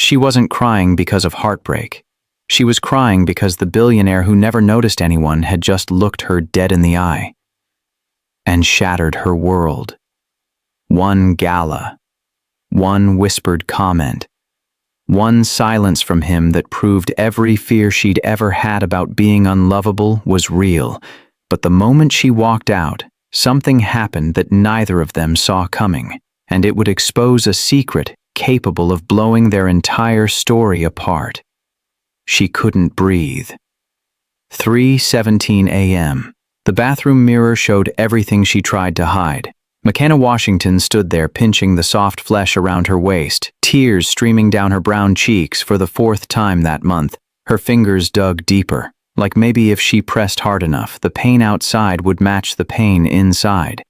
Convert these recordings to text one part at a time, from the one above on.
she wasn't crying because of heartbreak. She was crying because the billionaire who never noticed anyone had just looked her dead in the eye and shattered her world. One gala, one whispered comment, one silence from him that proved every fear she'd ever had about being unlovable was real. But the moment she walked out, something happened that neither of them saw coming, and it would expose a secret capable of blowing their entire story apart. She couldn't breathe. 3:17 a.m. The bathroom mirror showed everything she tried to hide. McKenna Washington stood there pinching the soft flesh around her waist, tears streaming down her brown cheeks for the fourth time that month. Her fingers dug deeper, like maybe if she pressed hard enough, the pain outside would match the pain inside.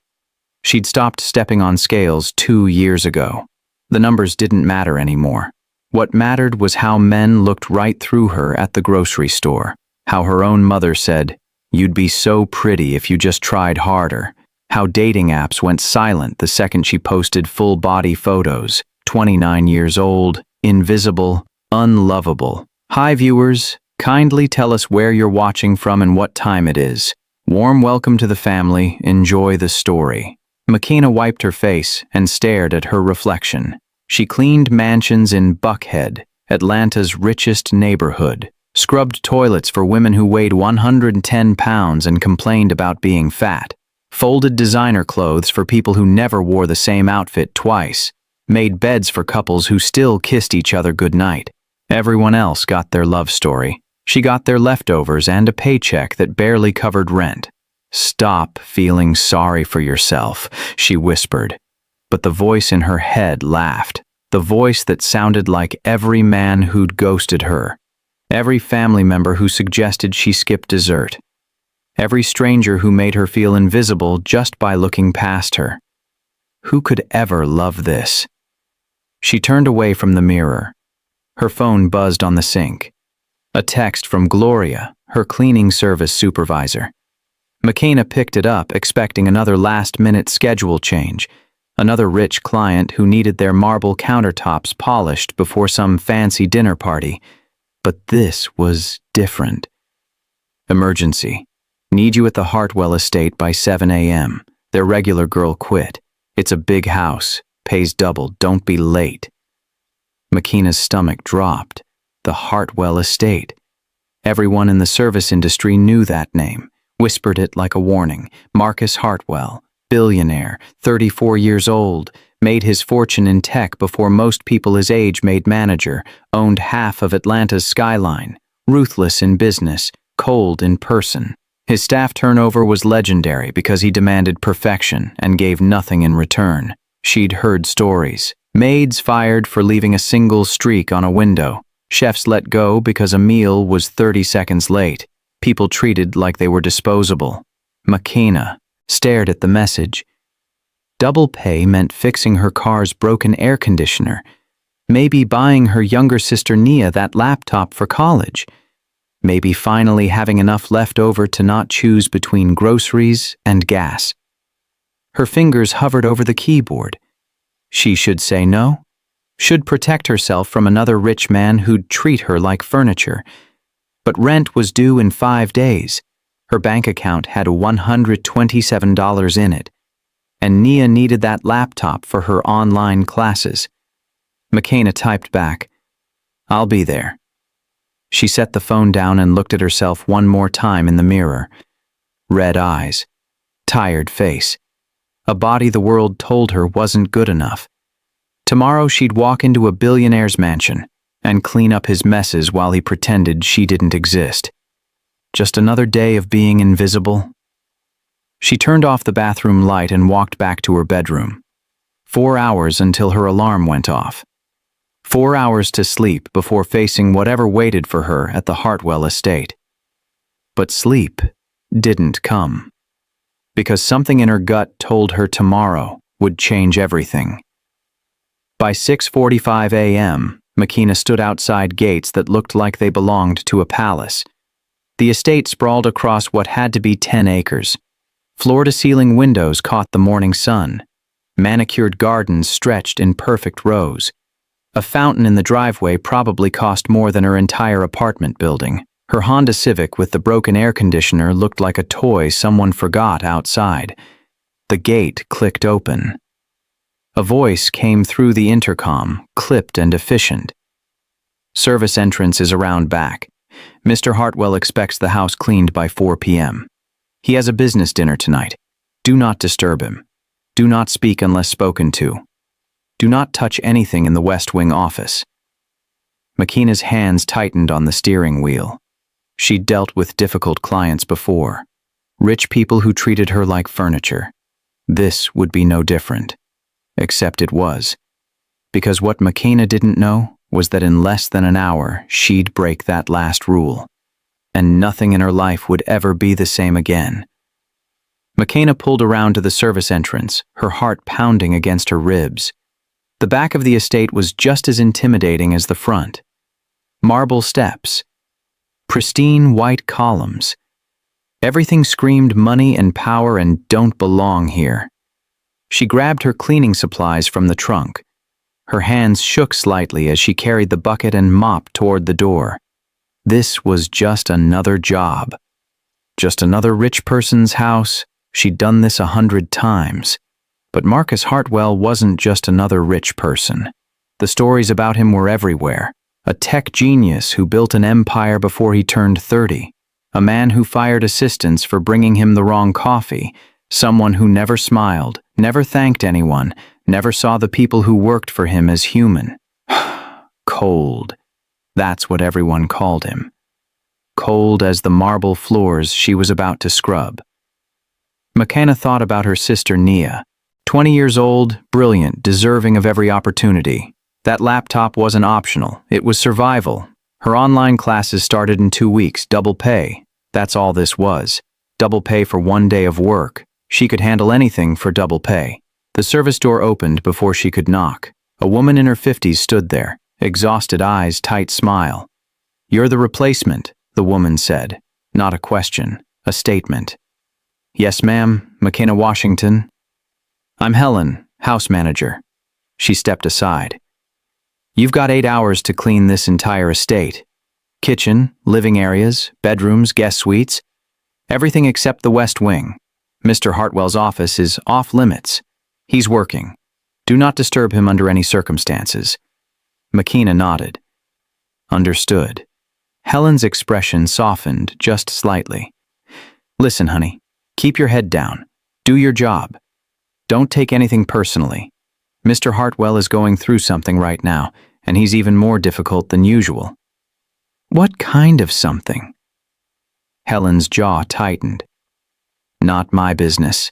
She'd stopped stepping on scales 2 years ago. The numbers didn't matter anymore. What mattered was how men looked right through her at the grocery store, how her own mother said, "You'd be so pretty if you just tried harder," how dating apps went silent the second she posted full-body photos, 29 years old, invisible, unlovable. Hi viewers, kindly tell us where you're watching from and what time it is. Warm welcome to the family, enjoy the story. McKenna wiped her face and stared at her reflection. She cleaned mansions in Buckhead, Atlanta's richest neighborhood, scrubbed toilets for women who weighed 110 pounds and complained about being fat, folded designer clothes for people who never wore the same outfit twice, made beds for couples who still kissed each other goodnight. Everyone else got their love story. She got their leftovers and a paycheck that barely covered rent. "Stop feeling sorry for yourself," she whispered. But the voice in her head laughed, the voice that sounded like every man who'd ghosted her, every family member who suggested she skip dessert, every stranger who made her feel invisible just by looking past her. Who could ever love this? She turned away from the mirror. Her phone buzzed on the sink. A text from Gloria, her cleaning service supervisor. McKenna picked it up, expecting another last-minute schedule change, another rich client who needed their marble countertops polished before some fancy dinner party. But this was different. Emergency. Need you at the Hartwell estate by 7 a.m. Their regular girl quit. It's a big house. Pays double. Don't be late. McKenna's stomach dropped. The Hartwell estate. Everyone in the service industry knew that name, whispered it like a warning. Marcus Hartwell. Billionaire, 34 years old, made his fortune in tech before most people his age made manager, owned half of Atlanta's skyline, ruthless in business, cold in person. His staff turnover was legendary because he demanded perfection and gave nothing in return. She'd heard stories. Maids fired for leaving a single streak on a window. Chefs let go because a meal was 30 seconds late. People treated like they were disposable. McKenna stared at the message. Double pay meant fixing her car's broken air conditioner, maybe buying her younger sister Nia that laptop for college, maybe finally having enough left over to not choose between groceries and gas. Her fingers hovered over the keyboard. She should say no, should protect herself from another rich man who'd treat her like furniture. But rent was due in 5 days. Her bank account had $127 in it, and Nia needed that laptop for her online classes. McKenna typed back, "I'll be there." She set the phone down and looked at herself one more time in the mirror. Red eyes, tired face, a body the world told her wasn't good enough. Tomorrow she'd walk into a billionaire's mansion and clean up his messes while he pretended she didn't exist. Just another day of being invisible. She turned off the bathroom light and walked back to her bedroom. 4 hours until her alarm went off. 4 hours to sleep before facing whatever waited for her at the Hartwell estate. But sleep didn't come, because something in her gut told her tomorrow would change everything. By 6:45 a.m., McKenna stood outside gates that looked like they belonged to a palace. The estate sprawled across what had to be 10 acres. Floor-to-ceiling windows caught the morning sun. Manicured gardens stretched in perfect rows. A fountain in the driveway probably cost more than her entire apartment building. Her Honda Civic with the broken air conditioner looked like a toy someone forgot outside. The gate clicked open. A voice came through the intercom, clipped and efficient. Service entrance is around back. Mr. Hartwell expects the house cleaned by 4 p.m. He has a business dinner tonight. Do not disturb him. Do not speak unless spoken to. Do not touch anything in the West Wing office. Makina's hands tightened on the steering wheel. She'd dealt with difficult clients before. Rich people who treated her like furniture. This would be no different. Except it was. Because what Makina didn't know was that in less than an hour, she'd break that last rule. And nothing in her life would ever be the same again. Makina pulled around to the service entrance, her heart pounding against her ribs. The back of the estate was just as intimidating as the front. Marble steps. Pristine white columns. Everything screamed money and power and don't belong here. She grabbed her cleaning supplies from the trunk. Her hands shook slightly as she carried the bucket and mop toward the door. This was just another job. Just another rich person's house. She'd done this 100 times. But Marcus Hartwell wasn't just another rich person. The stories about him were everywhere. A tech genius who built an empire before he turned 30. A man who fired assistants for bringing him the wrong coffee. Someone who never smiled, never thanked anyone, never saw the people who worked for him as human. Cold. That's what everyone called him. Cold as the marble floors she was about to scrub. Makina thought about her sister Nia. 20 years old, brilliant, deserving of every opportunity. That laptop wasn't optional, it was survival. Her online classes started in 2 weeks, double pay. That's all this was. Double pay for 1 day of work. She could handle anything for double pay. The service door opened before she could knock. A woman in her 50s stood there, exhausted eyes, tight smile. "You're the replacement," the woman said. Not a question, a statement. "Yes, ma'am, Makina Washington." "I'm Helen, house manager." She stepped aside. "You've got 8 hours to clean this entire estate. Kitchen, living areas, bedrooms, guest suites. Everything except the West Wing. Mr. Hartwell's office is off limits. He's working. Do not disturb him under any circumstances." Makina nodded. Understood. Helen's expression softened just slightly. "Listen, honey, keep your head down. Do your job. Don't take anything personally. Mr. Hartwell is going through something right now, and he's even more difficult than usual." "What kind of something?" Helen's jaw tightened. "Not my business.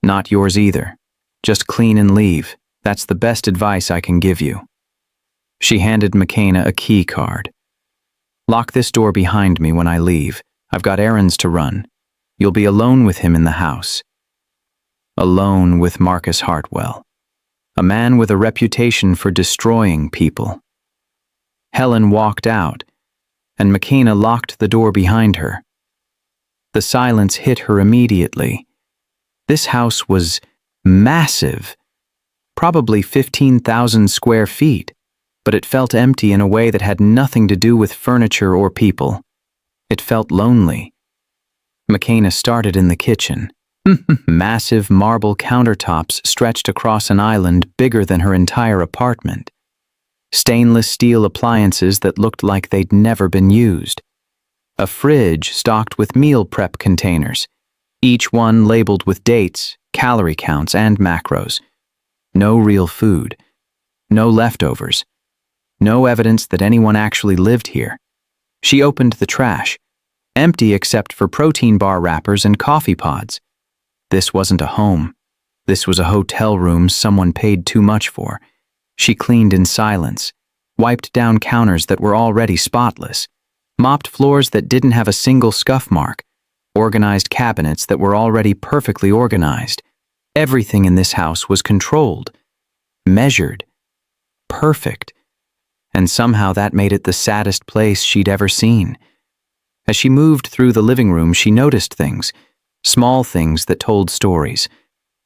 Not yours either. Just clean and leave. That's the best advice I can give you." She handed Makina a key card. "Lock this door behind me when I leave. I've got errands to run. You'll be alone with him in the house." Alone with Marcus Hartwell. A man with a reputation for destroying people. Helen walked out, and Makina locked the door behind her. The silence hit her immediately. This house was massive, probably 15,000 square feet, but it felt empty in a way that had nothing to do with furniture or people. It felt lonely. Makina started in the kitchen. Massive marble countertops stretched across an island bigger than her entire apartment. Stainless steel appliances that looked like they'd never been used. A fridge stocked with meal prep containers, each one labeled with dates, calorie counts, and macros. No real food. No leftovers. No evidence that anyone actually lived here. She opened the trash, empty except for protein bar wrappers and coffee pods. This wasn't a home. This was a hotel room someone paid too much for. She cleaned in silence, wiped down counters that were already spotless, mopped floors that didn't have a single scuff mark, organized cabinets that were already perfectly organized. Everything in this house was controlled, measured, perfect, and somehow that made it the saddest place she'd ever seen. As she moved through the living room, she noticed things, small things that told stories.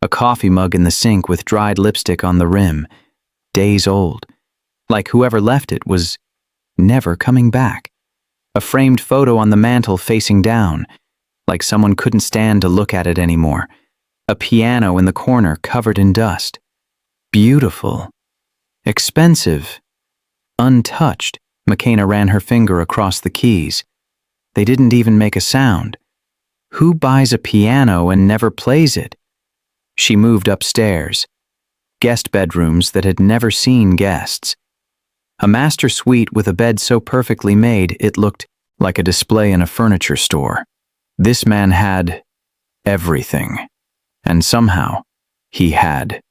A coffee mug in the sink with dried lipstick on the rim, days old. like whoever left it was never coming back. A framed photo on the mantel facing down, like someone couldn't stand to look at it anymore. A piano in the corner covered in dust. Beautiful. Expensive. Untouched. McKenna ran her finger across the keys. They didn't even make a sound. Who buys a piano and never plays it? She moved upstairs. Guest bedrooms that had never seen guests. A master suite with a bed so perfectly made it looked like a display in a furniture store. This man had everything. And somehow, he had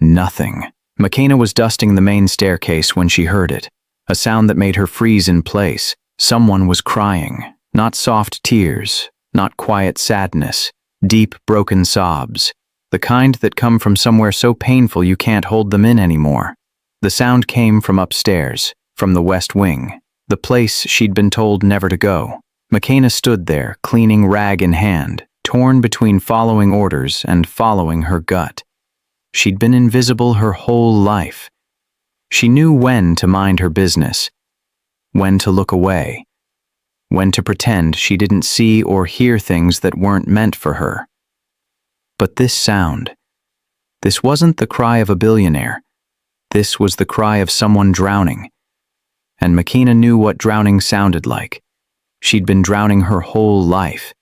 nothing. McKenna was dusting the main staircase when she heard it. A sound that made her freeze in place. Someone was crying. Not soft tears. Not quiet sadness. Deep, broken sobs. The kind that come from somewhere so painful you can't hold them in anymore. The sound came from upstairs, from the west wing, the place she'd been told never to go. McKenna stood there, cleaning rag in hand, torn between following orders and following her gut. She'd been invisible her whole life. She knew when to mind her business, when to look away, when to pretend she didn't see or hear things that weren't meant for her. But this sound, this wasn't the cry of a billionaire. This was the cry of someone drowning. And McKenna knew what drowning sounded like. She'd been drowning her whole life.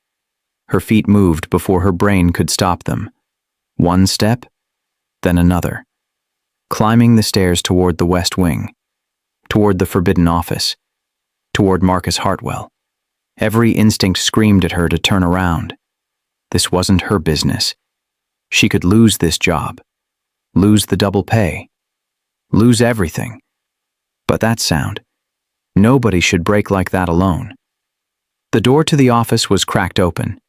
Her feet moved before her brain could stop them. One step, then another. Climbing the stairs toward the west wing, toward the forbidden office, toward Marcus Hartwell. Every instinct screamed at her to turn around. This wasn't her business. She could lose this job, lose the double pay, lose everything. But that sound, nobody should break like that alone. The door to the office was cracked open,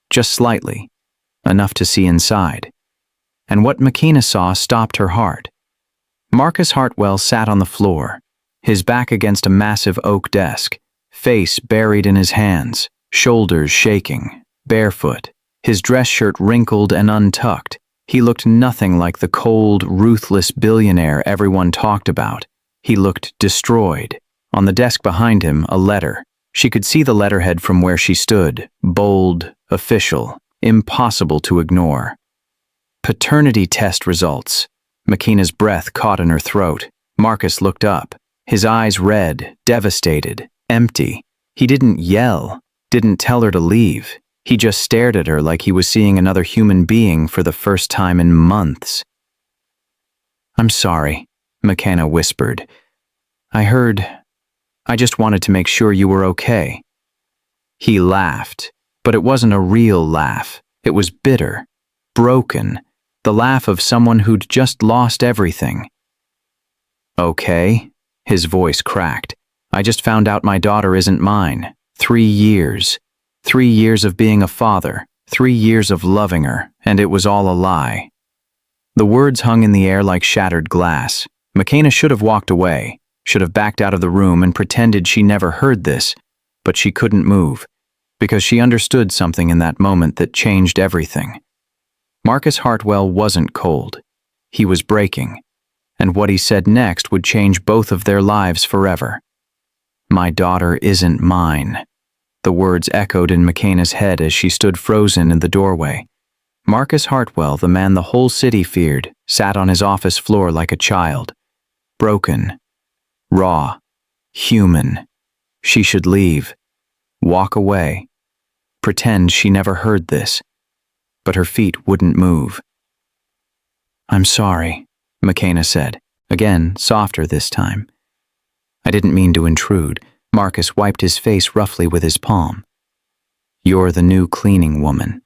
just slightly, enough to see inside. And what McKenna saw stopped her heart. Marcus Hartwell sat on the floor, his back against a massive oak desk, face buried in his hands, shoulders shaking, barefoot, his dress shirt wrinkled and untucked. He looked nothing like the cold, ruthless billionaire everyone talked about. He looked destroyed. On the desk behind him, a letter. She could see the letterhead from where she stood, bold, official, impossible to ignore. Paternity test results. McKenna's breath caught in her throat. Marcus looked up, his eyes red, devastated, empty. He didn't yell, didn't tell her to leave. He just stared at her like he was seeing another human being for the first time in months. "I'm sorry," McKenna whispered. I just wanted to make sure you were okay." He laughed, but it wasn't a real laugh. It was bitter, broken, the laugh of someone who'd just lost everything. "Okay," his voice cracked. "I just found out my daughter isn't mine. 3 years. 3 years of being a father, 3 years of loving her, and it was all a lie." The words hung in the air like shattered glass. McKenna should have walked away, should have backed out of the room and pretended she never heard this, but she couldn't move, because she understood something in that moment that changed everything. Marcus Hartwell wasn't cold. He was breaking, and what he said next would change both of their lives forever. "My daughter isn't mine." The words echoed in McKenna's head as she stood frozen in the doorway. Marcus Hartwell, the man the whole city feared, sat on his office floor like a child. Broken. Raw. Human. She should leave. Walk away. Pretend she never heard this. But her feet wouldn't move. "I'm sorry," McKenna said, again, softer this time. "I didn't mean to intrude." Marcus wiped his face roughly with his palm. "You're the new cleaning woman."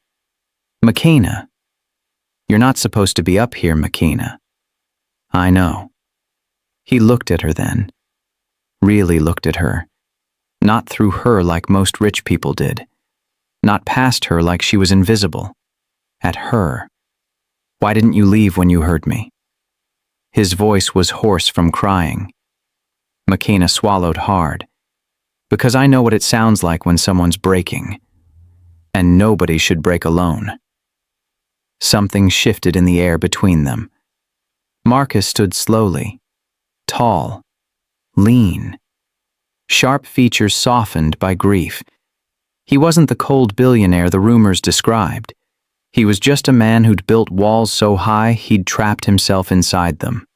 "McKenna, you're not supposed to be up here, McKenna." "I know." He looked at her then. Really looked at her. Not through her like most rich people did. Not past her like she was invisible. At her. "Why didn't you leave when you heard me?" His voice was hoarse from crying. McKenna swallowed hard. "Because I know what it sounds like when someone's breaking. And nobody should break alone." Something shifted in the air between them. Marcus stood slowly, tall, lean. Sharp features softened by grief. He wasn't the cold billionaire the rumors described. He was just a man who'd built walls so high he'd trapped himself inside them.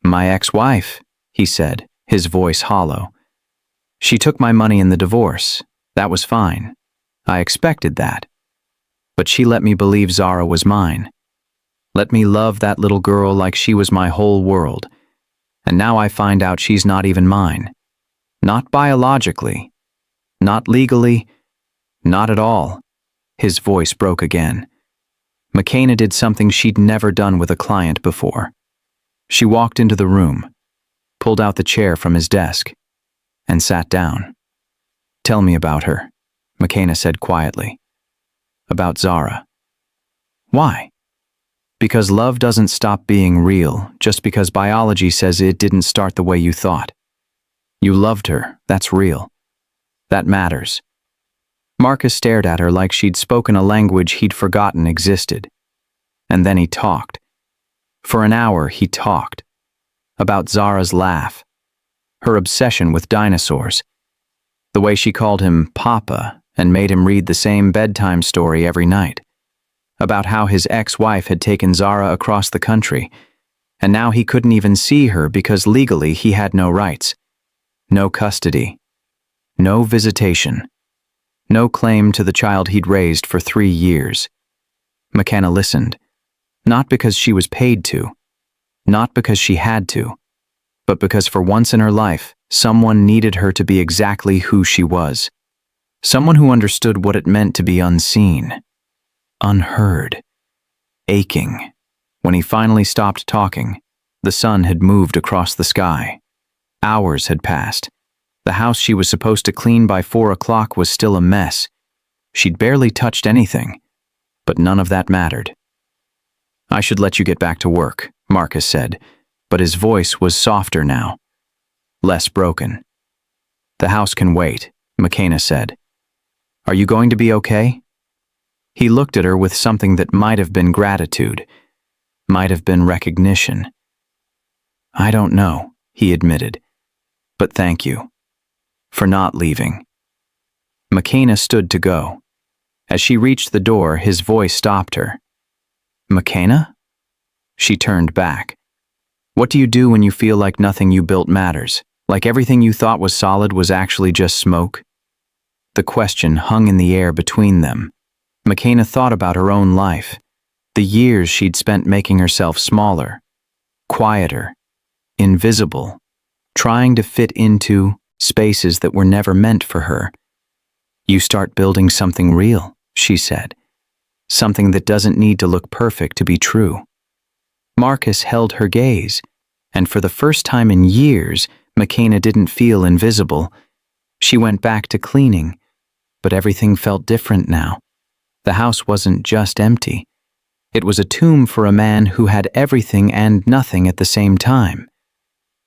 "My ex-wife," he said, his voice hollow. "She took my money in the divorce. That was fine. I expected that. But she let me believe Zara was mine. Let me love that little girl like she was my whole world. And now I find out she's not even mine. Not biologically. Not legally. Not at all." His voice broke again. McKenna did something she'd never done with a client before. She walked into the room, pulled out the chair from his desk, and sat down. "Tell me about her," McKenna said quietly. "About Zara." "Why?" "Because love doesn't stop being real just because biology says it didn't start the way you thought. You loved her, that's real. That matters." Marcus stared at her like she'd spoken a language he'd forgotten existed. And then he talked. For an hour he talked. About Zara's laugh. Her obsession with dinosaurs. The way she called him Papa and made him read the same bedtime story every night. About how his ex-wife had taken Zara across the country, and now he couldn't even see her because legally he had no rights. No custody. No visitation. No claim to the child he'd raised for 3 years. McKenna listened. Not because she was paid to. Not because she had to. But because for once in her life, someone needed her to be exactly who she was. Someone who understood what it meant to be unseen. Unheard. Aching. When he finally stopped talking, the sun had moved across the sky. Hours had passed. The house she was supposed to clean by 4 o'clock was still a mess. She'd barely touched anything, but none of that mattered. "I should let you get back to work," Marcus said, but his voice was softer now. Less broken. "The house can wait," McKenna said. "Are you going to be okay?" He looked at her with something that might have been gratitude, might have been recognition. "I don't know," he admitted, "but thank you. For not leaving." McKenna stood to go. As she reached the door, his voice stopped her. "McKenna?" She turned back. "What do you do when you feel like nothing you built matters? Like everything you thought was solid was actually just smoke?" The question hung in the air between them. McKenna thought about her own life, the years she'd spent making herself smaller, quieter, invisible, trying to fit into spaces that were never meant for her. "You start building something real," she said. "Something that doesn't need to look perfect to be true." Marcus held her gaze, and for the first time in years, McKenna didn't feel invisible. She went back to cleaning, but everything felt different now. The house wasn't just empty. It was a tomb for a man who had everything and nothing at the same time.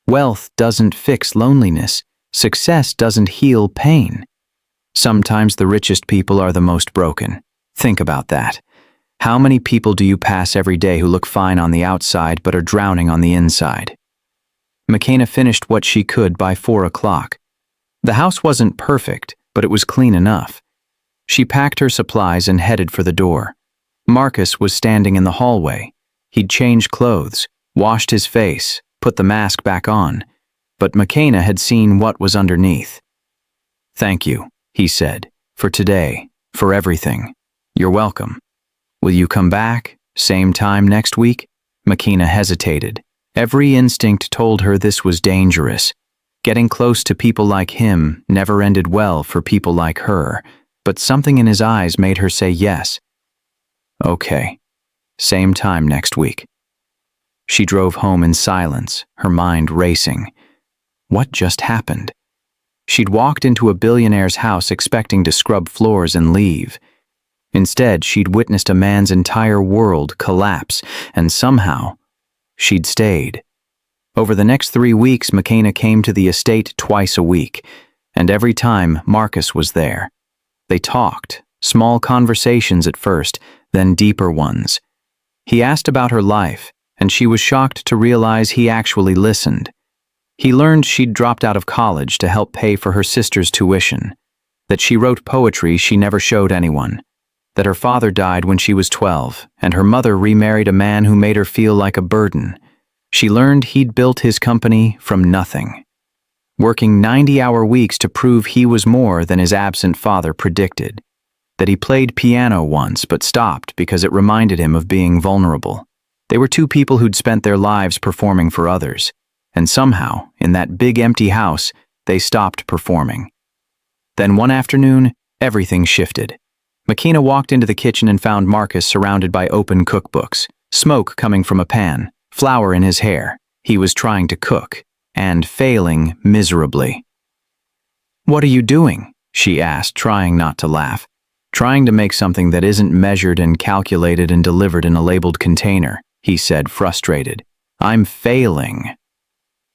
Wealth doesn't fix loneliness. Success doesn't heal pain. Sometimes the richest people are the most broken. Think about that. How many people do you pass every day who look fine on the outside but are drowning on the inside? McKenna finished what she could by 4 o'clock. The house wasn't perfect, but it was clean enough. She packed her supplies and headed for the door. Marcus was standing in the hallway. He'd changed clothes, washed his face, put the mask back on, but McKenna had seen what was underneath. "Thank you," he said, "for today, for everything. You're welcome. Will you come back, same time next week?" McKenna hesitated. Every instinct told her this was dangerous. Getting close to people like him never ended well for people like her, but something in his eyes made her say yes. "Okay, same time next week." She drove home in silence, her mind racing. What just happened? She'd walked into a billionaire's house expecting to scrub floors and leave. Instead, she'd witnessed a man's entire world collapse, and somehow, she'd stayed. Over the next 3 weeks, McKenna came to the estate twice a week, and every time Marcus was there. They talked, small conversations at first, then deeper ones. He asked about her life, and she was shocked to realize he actually listened. He learned she'd dropped out of college to help pay for her sister's tuition, that she wrote poetry she never showed anyone, that her father died when she was 12, and her mother remarried a man who made her feel like a burden. She learned he'd built his company from nothing, working 90-hour weeks to prove he was more than his absent father predicted, that he played piano once but stopped because it reminded him of being vulnerable. They were two people who'd spent their lives performing for others, and somehow, in that big empty house, they stopped performing. Then one afternoon, everything shifted. Makina walked into the kitchen and found Marcus surrounded by open cookbooks, smoke coming from a pan, flour in his hair. He was trying to cook, and failing miserably. "What are you doing?" she asked, trying not to laugh. "Trying to make something that isn't measured and calculated and delivered in a labeled container," he said, frustrated. "I'm failing."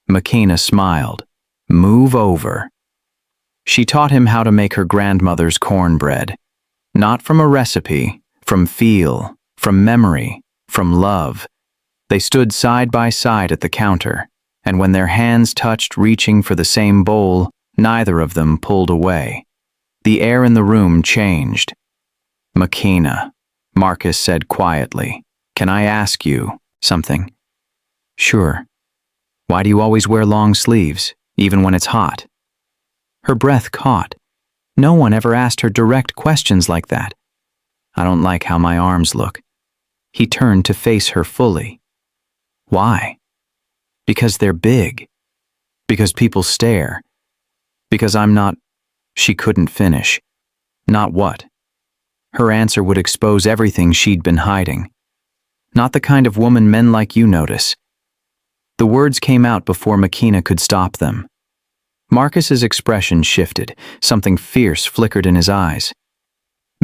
Makina smiled. "Move over." She taught him how to make her grandmother's cornbread. Not from a recipe, from feel, from memory, from love. They stood side by side at the counter, and when their hands touched reaching for the same bowl, neither of them pulled away. The air in the room changed. "Makina," Marcus said quietly, "can I ask you something?" "Sure. Why do you always wear long sleeves, even when it's hot?" Her breath caught. No one ever asked her direct questions like that. "I don't like how my arms look." He turned to face her fully. "Why?" "Because they're big. Because people stare. Because I'm not—" She couldn't finish. "Not what?" Her answer would expose everything she'd been hiding. "Not the kind of woman men like you notice." The words came out before Makina could stop them. Marcus's expression shifted. Something fierce flickered in his eyes.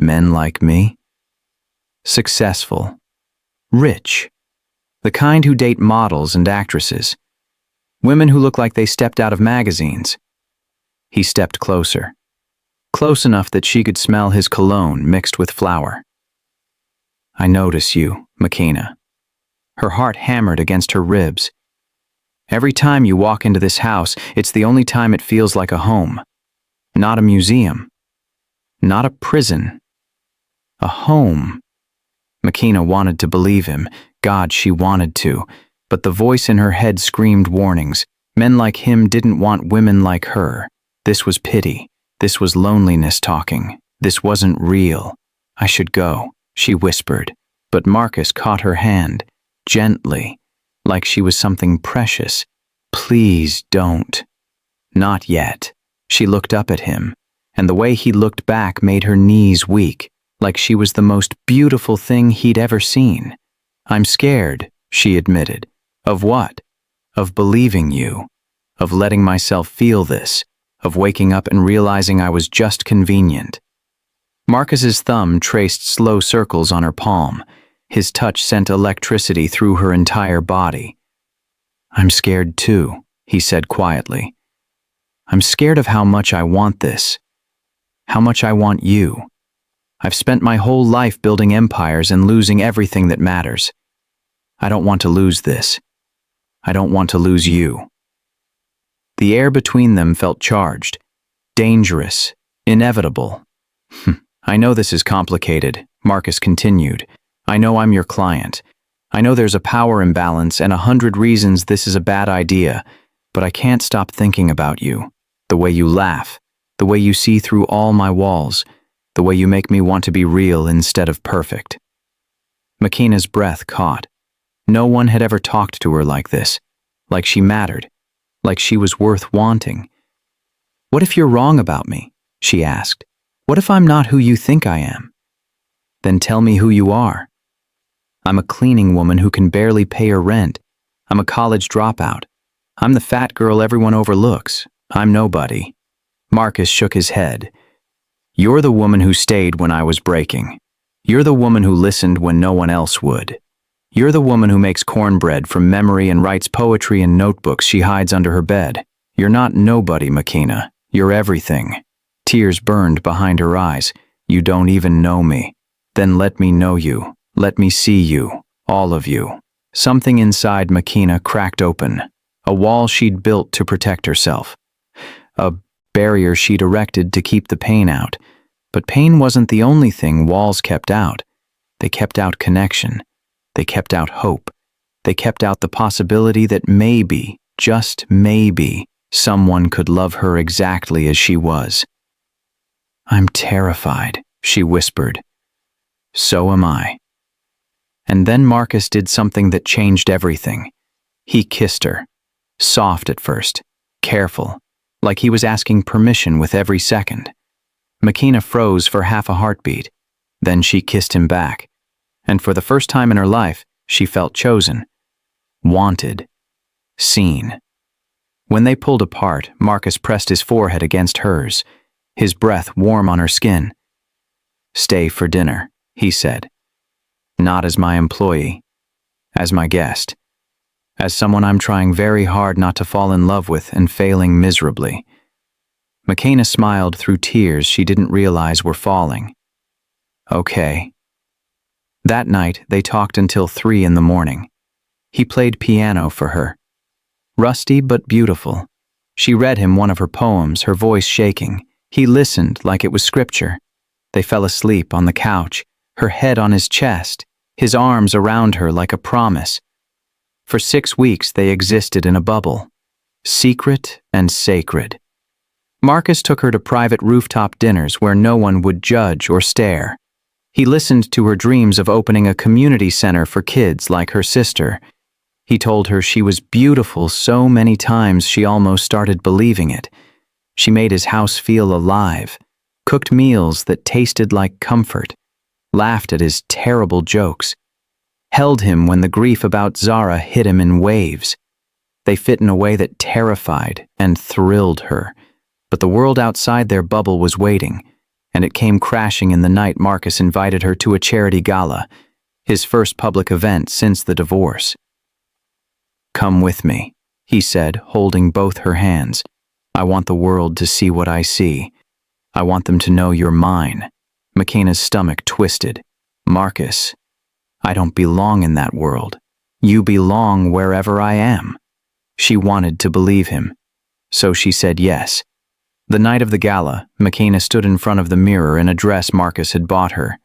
"Men like me?" "Successful. Rich. The kind who date models and actresses. Women who look like they stepped out of magazines." He stepped closer. Close enough that she could smell his cologne mixed with flour. "I notice you, Makina." Her heart hammered against her ribs. "Every time you walk into this house, it's the only time it feels like a home. Not a museum. Not a prison. A home." Makina wanted to believe him. God, she wanted to. But the voice in her head screamed warnings. Men like him didn't want women like her. This was pity. This was loneliness talking. This wasn't real. "I should go," she whispered. But Marcus caught her hand, gently, like she was something precious. "Please don't." "Not yet." She looked up at him, and the way he looked back made her knees weak, like she was the most beautiful thing he'd ever seen. "I'm scared," she admitted. "Of what?" "Of believing you. Of letting myself feel this. Of waking up and realizing I was just convenient." Marcus's thumb traced slow circles on her palm. His touch sent electricity through her entire body. "I'm scared too," he said quietly. "I'm scared of how much I want this. How much I want you. I've spent my whole life building empires and losing everything that matters. I don't want to lose this. I don't want to lose you." The air between them felt charged, dangerous, inevitable. "I know this is complicated," Marcus continued. "I know I'm your client. I know there's a power imbalance and 100 reasons this is a bad idea, but I can't stop thinking about you. The way you laugh, the way you see through all my walls, the way you make me want to be real instead of perfect." Makina's breath caught. No one had ever talked to her like this, like she mattered, like she was worth wanting. "What if you're wrong about me?" she asked. "What if I'm not who you think I am?" "Then tell me who you are." "I'm a cleaning woman who can barely pay her rent. I'm a college dropout. I'm the fat girl everyone overlooks. I'm nobody." Marcus shook his head. "You're the woman who stayed when I was breaking. You're the woman who listened when no one else would. You're the woman who makes cornbread from memory and writes poetry in notebooks she hides under her bed. You're not nobody, Makina. You're everything." Tears burned behind her eyes. "You don't even know me. Then let me know you. Let me see you. All of you." Something inside Makina cracked open. a wall she'd built to protect herself, a barrier she'd erected to keep the pain out. But pain wasn't the only thing walls kept out. They kept out connection. They kept out hope. They kept out the possibility that maybe, just maybe, someone could love her exactly as she was. "I'm terrified," she whispered. "So am I." And then Marcus did something that changed everything. He kissed her. Soft at first, careful, like he was asking permission with every second. Makina froze for half a heartbeat. Then she kissed him back. And for the first time in her life, she felt chosen, wanted, seen. When they pulled apart, Marcus pressed his forehead against hers, his breath warm on her skin. "Stay for dinner," he said. "Not as my employee, as my guest, as someone I'm trying very hard not to fall in love with and failing miserably." Makina smiled through tears she didn't realize were falling. "Okay." That night, they talked until 3 in the morning. He played piano for her. Rusty but beautiful. She read him one of her poems, her voice shaking. He listened like it was scripture. They fell asleep on the couch, her head on his chest, his arms around her like a promise. For 6 weeks they existed in a bubble, secret and sacred. Marcus took her to private rooftop dinners where no one would judge or stare. He listened to her dreams of opening a community center for kids like her sister. He told her she was beautiful so many times she almost started believing it. She made his house feel alive, cooked meals that tasted like comfort, laughed at his terrible jokes, held him when the grief about Zara hit him in waves. They fit in a way that terrified and thrilled her. But the world outside their bubble was waiting, and it came crashing in the night Marcus invited her to a charity gala, his first public event since the divorce. "Come with me," he said, holding both her hands. "I want the world to see what I see. I want them to know you're mine." Makina's stomach twisted. "Marcus, I don't belong in that world. You belong wherever I am." She wanted to believe him, so she said yes. The night of the gala, Makina stood in front of the mirror in a dress Marcus had bought her.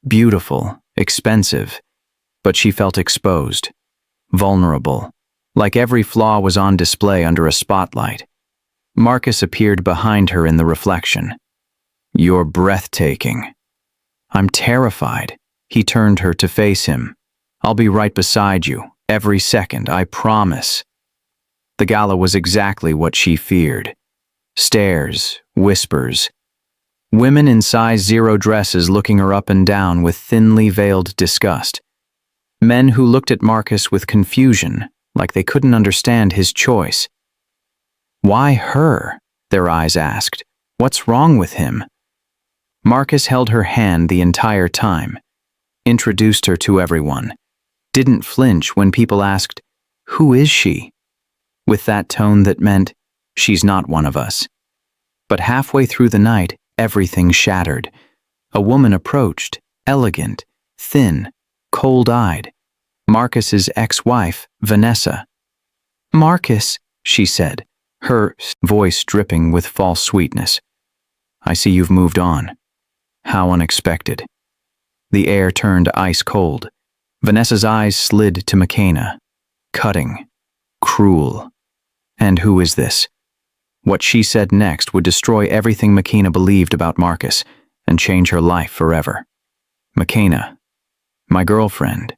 Beautiful, expensive, but she felt exposed, vulnerable, like every flaw was on display under a spotlight. Marcus appeared behind her in the reflection. "You're breathtaking." "I'm terrified." He turned her to face him. "I'll be right beside you, every second, I promise." The gala was exactly what she feared. Stares, whispers. Women in size 0 dresses looking her up and down with thinly veiled disgust. Men who looked at Marcus with confusion, like they couldn't understand his choice. "Why her?" their eyes asked. "What's wrong with him?" Marcus held her hand the entire time, introduced her to everyone, didn't flinch when people asked, "Who is she?" with that tone that meant, "She's not one of us." But halfway through the night, everything shattered. A woman approached, elegant, thin, cold-eyed. Marcus's ex-wife, Vanessa. "Marcus," she said, her voice dripping with false sweetness. "I see you've moved on." How unexpected. The air turned ice cold. Vanessa's eyes slid to Makina. Cutting. Cruel. And who is this? What she said next would destroy everything Makina believed about Marcus and change her life forever. "Makina, my girlfriend."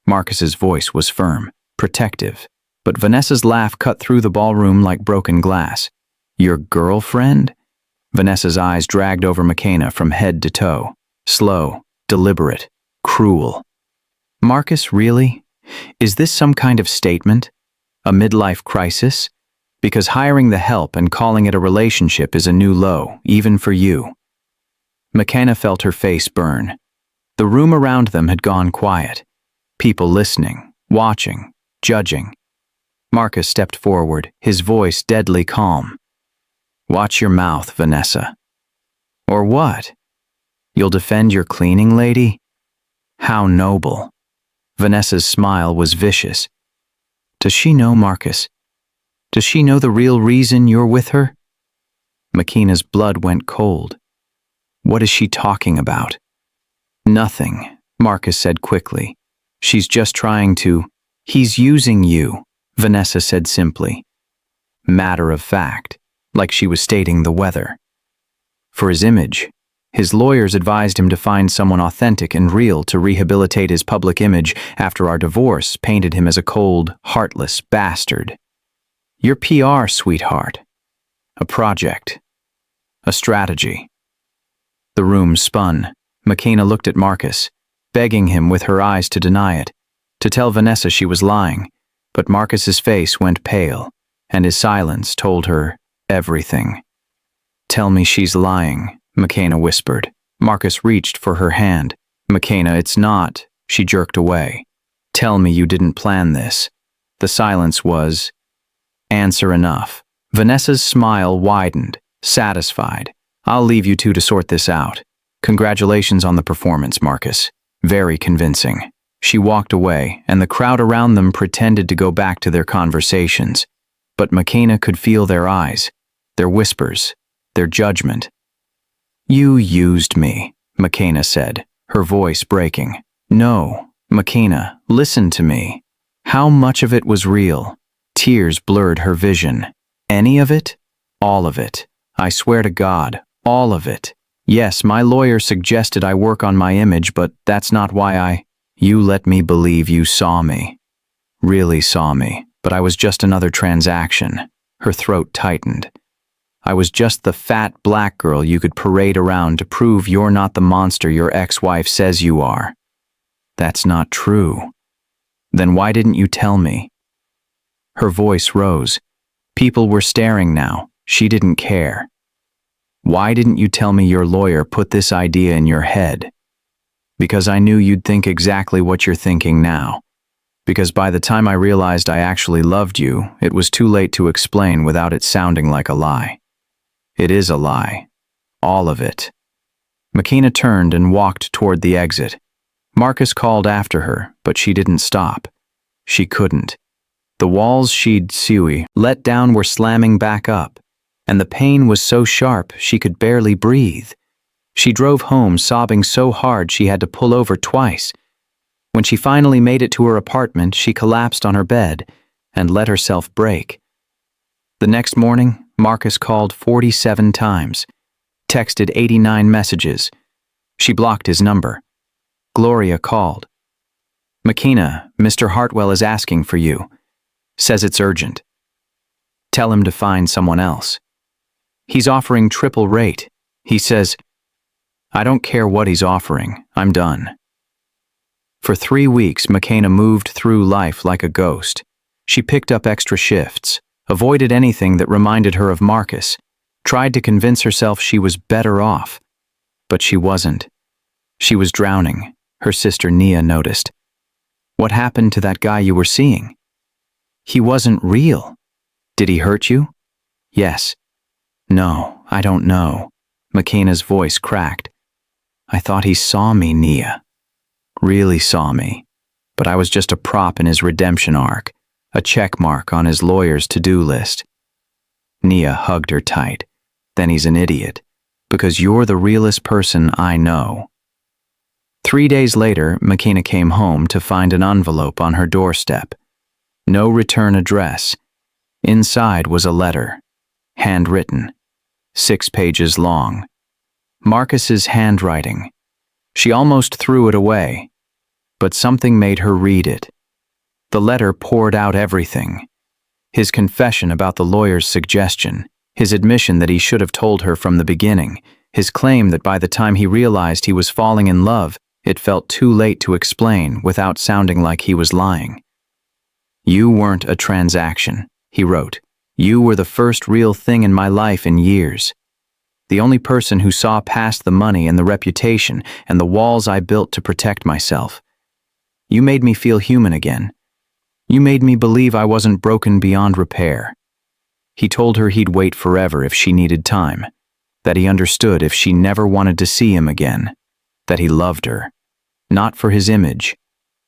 Marcus's voice was firm, protective, but Vanessa's laugh cut through the ballroom like broken glass. "Your girlfriend?" Vanessa's eyes dragged over Makina from head to toe. Slow, deliberate, cruel. "Marcus, really? Is this some kind of statement? A midlife crisis? Because hiring the help and calling it a relationship is a new low, even for you." Makina felt her face burn. The room around them had gone quiet. People listening, watching, judging. Marcus stepped forward, his voice deadly calm. "Watch your mouth, Vanessa." "Or what? You'll defend your cleaning lady?" How noble. Vanessa's smile was vicious. "Does she know Marcus?" Does she know the real reason you're with her?" Makina's blood went cold. What is she talking about? "Nothing," Marcus said quickly. "She's just trying to—" "He's using you," Vanessa said simply. Matter of fact, like she was stating the weather. For his image, his lawyers advised him to find someone authentic and real to rehabilitate his public image after our divorce painted him as a cold, heartless bastard. Your PR, sweetheart. A project. A strategy. The room spun. Makina looked at Marcus, begging him with her eyes to deny it, to tell Vanessa she was lying, but Marcus's face went pale, and his silence told her everything. "Tell me she's lying," Makina whispered. Marcus reached for her hand. "Makina, it's not," she jerked away. "Tell me you didn't plan this." The silence was answer enough. Vanessa's smile widened, satisfied. "I'll leave you two to sort this out. Congratulations on the performance, Marcus. Very convincing." She walked away, and the crowd around them pretended to go back to their conversations. But Makina could feel their eyes, their whispers, their judgment. "You used me," Makina said, her voice breaking. "No, Makina, listen to me. How much of it was real?" Tears blurred her vision. "Any of it? All of it. I swear to God, all of it. Yes, my lawyer suggested I work on my image, but that's not why You let me believe you saw me. Really saw me, but I was just another transaction." Her throat tightened. "I was just the fat black girl you could parade around to prove you're not the monster your ex-wife says you are." "That's not true." "Then why didn't you tell me?" Her voice rose. People were staring now. She didn't care. "Why didn't you tell me your lawyer put this idea in your head?" "Because I knew you'd think exactly what you're thinking now. Because by the time I realized I actually loved you, it was too late to explain without it sounding like a lie. It is a lie. All of it." Makina turned and walked toward the exit. Marcus called after her, but she didn't stop. She couldn't. The walls she'd let down were slamming back up, and the pain was so sharp she could barely breathe. She drove home sobbing so hard she had to pull over twice. When she finally made it to her apartment, she collapsed on her bed and let herself break. The next morning, Marcus called 47 times, texted 89 messages. She blocked his number. Gloria called. "Makina, Mr. Hartwell is asking for you. Says it's urgent. Tell him to find someone else. He's offering triple rate. He says, I don't care what he's offering. I'm done." For 3 weeks, Makina moved through life like a ghost. She picked up extra shifts, avoided anything that reminded her of Marcus, tried to convince herself she was better off. But she wasn't. She was drowning, her sister Nia noticed. "What happened to that guy you were seeing?" "He wasn't real." "Did he hurt you?" "Yes." "No, I don't know." Makina's voice cracked. "I thought he saw me, Nia. Really saw me. But I was just a prop in his redemption arc, a check mark on his lawyer's to-do list." Nia hugged her tight. "Then he's an idiot, because you're the realest person I know." 3 days later, Makina came home to find an envelope on her doorstep. No return address. Inside was a letter, handwritten, 6 pages long. Marcus's handwriting. She almost threw it away, but something made her read it. The letter poured out everything. His confession about the lawyer's suggestion, his admission that he should have told her from the beginning, his claim that by the time he realized he was falling in love, it felt too late to explain without sounding like he was lying. "You weren't a transaction," he wrote. "You were the first real thing in my life in years. The only person who saw past the money and the reputation and the walls I built to protect myself. You made me feel human again. You made me believe I wasn't broken beyond repair." He told her he'd wait forever if she needed time, that he understood if she never wanted to see him again, that he loved her, not for his image,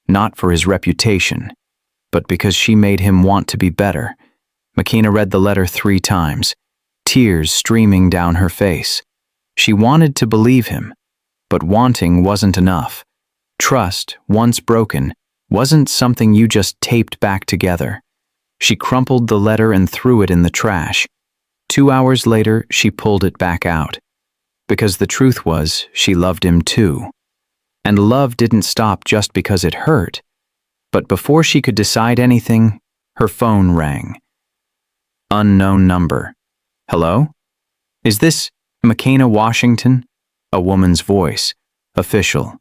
not for his reputation, but because she made him want to be better, McKenna read the letter 3 times, tears streaming down her face. She wanted to believe him, but wanting wasn't enough. Trust, once broken, wasn't something you just taped back together. She crumpled the letter and threw it in the trash. 2 hours later, she pulled it back out. Because the truth was, she loved him too. And love didn't stop just because it hurt. But before she could decide anything, her phone rang. Unknown number. Hello? Is this McKenna Washington? A woman's voice. Official.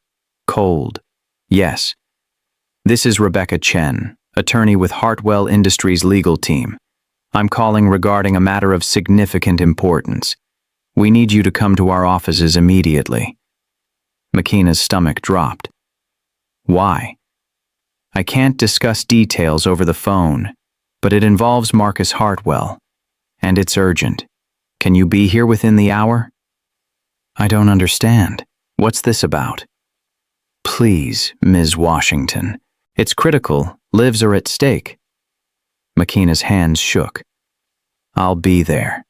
Cold. Yes. This is Rebecca Chen, attorney with Hartwell Industries legal team. I'm calling regarding a matter of significant importance. We need you to come to our offices immediately. McKenna's stomach dropped. Why? I can't discuss details over the phone, but it involves Marcus Hartwell, and it's urgent. Can you be here within the hour? I don't understand. What's this about? Please, Ms. Washington. It's critical. Lives are at stake. McKenna's hands shook. I'll be there.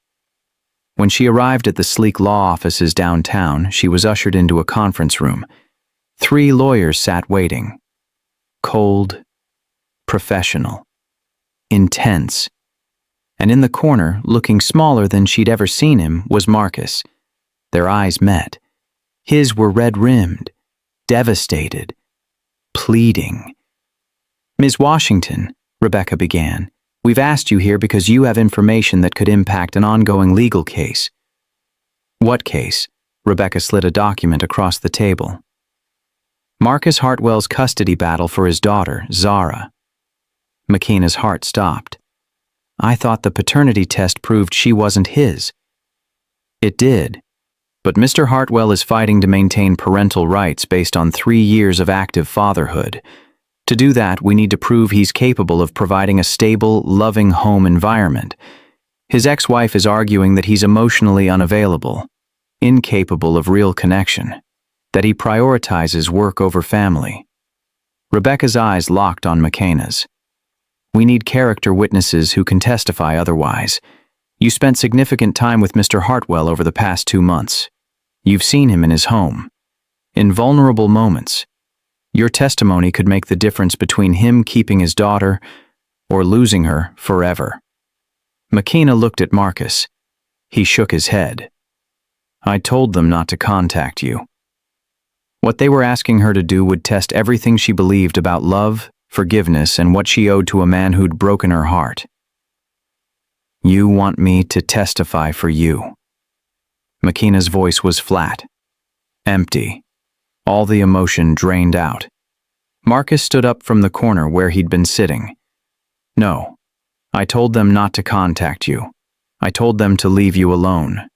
When she arrived at the sleek law offices downtown, she was ushered into a conference room. 3 lawyers sat waiting. Cold, professional, intense. And in the corner, looking smaller than she'd ever seen him, was Marcus. Their eyes met. His were red-rimmed, devastated, pleading. Ms. Washington, Rebecca began, we've asked you here because you have information that could impact an ongoing legal case. What case? Rebecca slid a document across the table. Marcus Hartwell's custody battle for his daughter, Zara. McKenna's heart stopped. I thought the paternity test proved she wasn't his. It did. But Mr. Hartwell is fighting to maintain parental rights based on 3 years of active fatherhood. To do that, we need to prove he's capable of providing a stable, loving home environment. His ex-wife is arguing that he's emotionally unavailable, incapable of real connection, that he prioritizes work over family. Rebecca's eyes locked on McKenna's. We need character witnesses who can testify otherwise. You spent significant time with Mr. Hartwell over the past 2 months. You've seen him in his home. In vulnerable moments, your testimony could make the difference between him keeping his daughter or losing her forever. McKenna looked at Marcus. He shook his head. I told them not to contact you. What they were asking her to do would test everything she believed about love, forgiveness, and what she owed to a man who'd broken her heart. You want me to testify for you. McKenna's voice was flat, empty, all the emotion drained out. Marcus stood up from the corner where he'd been sitting. No, I told them not to contact you. I told them to leave you alone.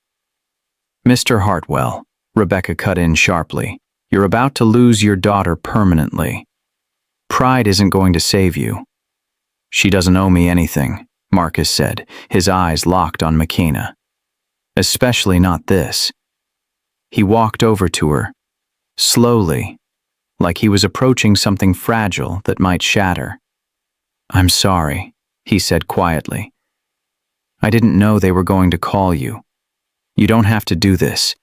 Mr. Hartwell, Rebecca cut in sharply, you're about to lose your daughter permanently. Pride isn't going to save you. She doesn't owe me anything, Marcus said, his eyes locked on McKenna. Especially not this. He walked over to her, slowly, like he was approaching something fragile that might shatter. I'm sorry, he said quietly. I didn't know they were going to call you. You don't have to do this.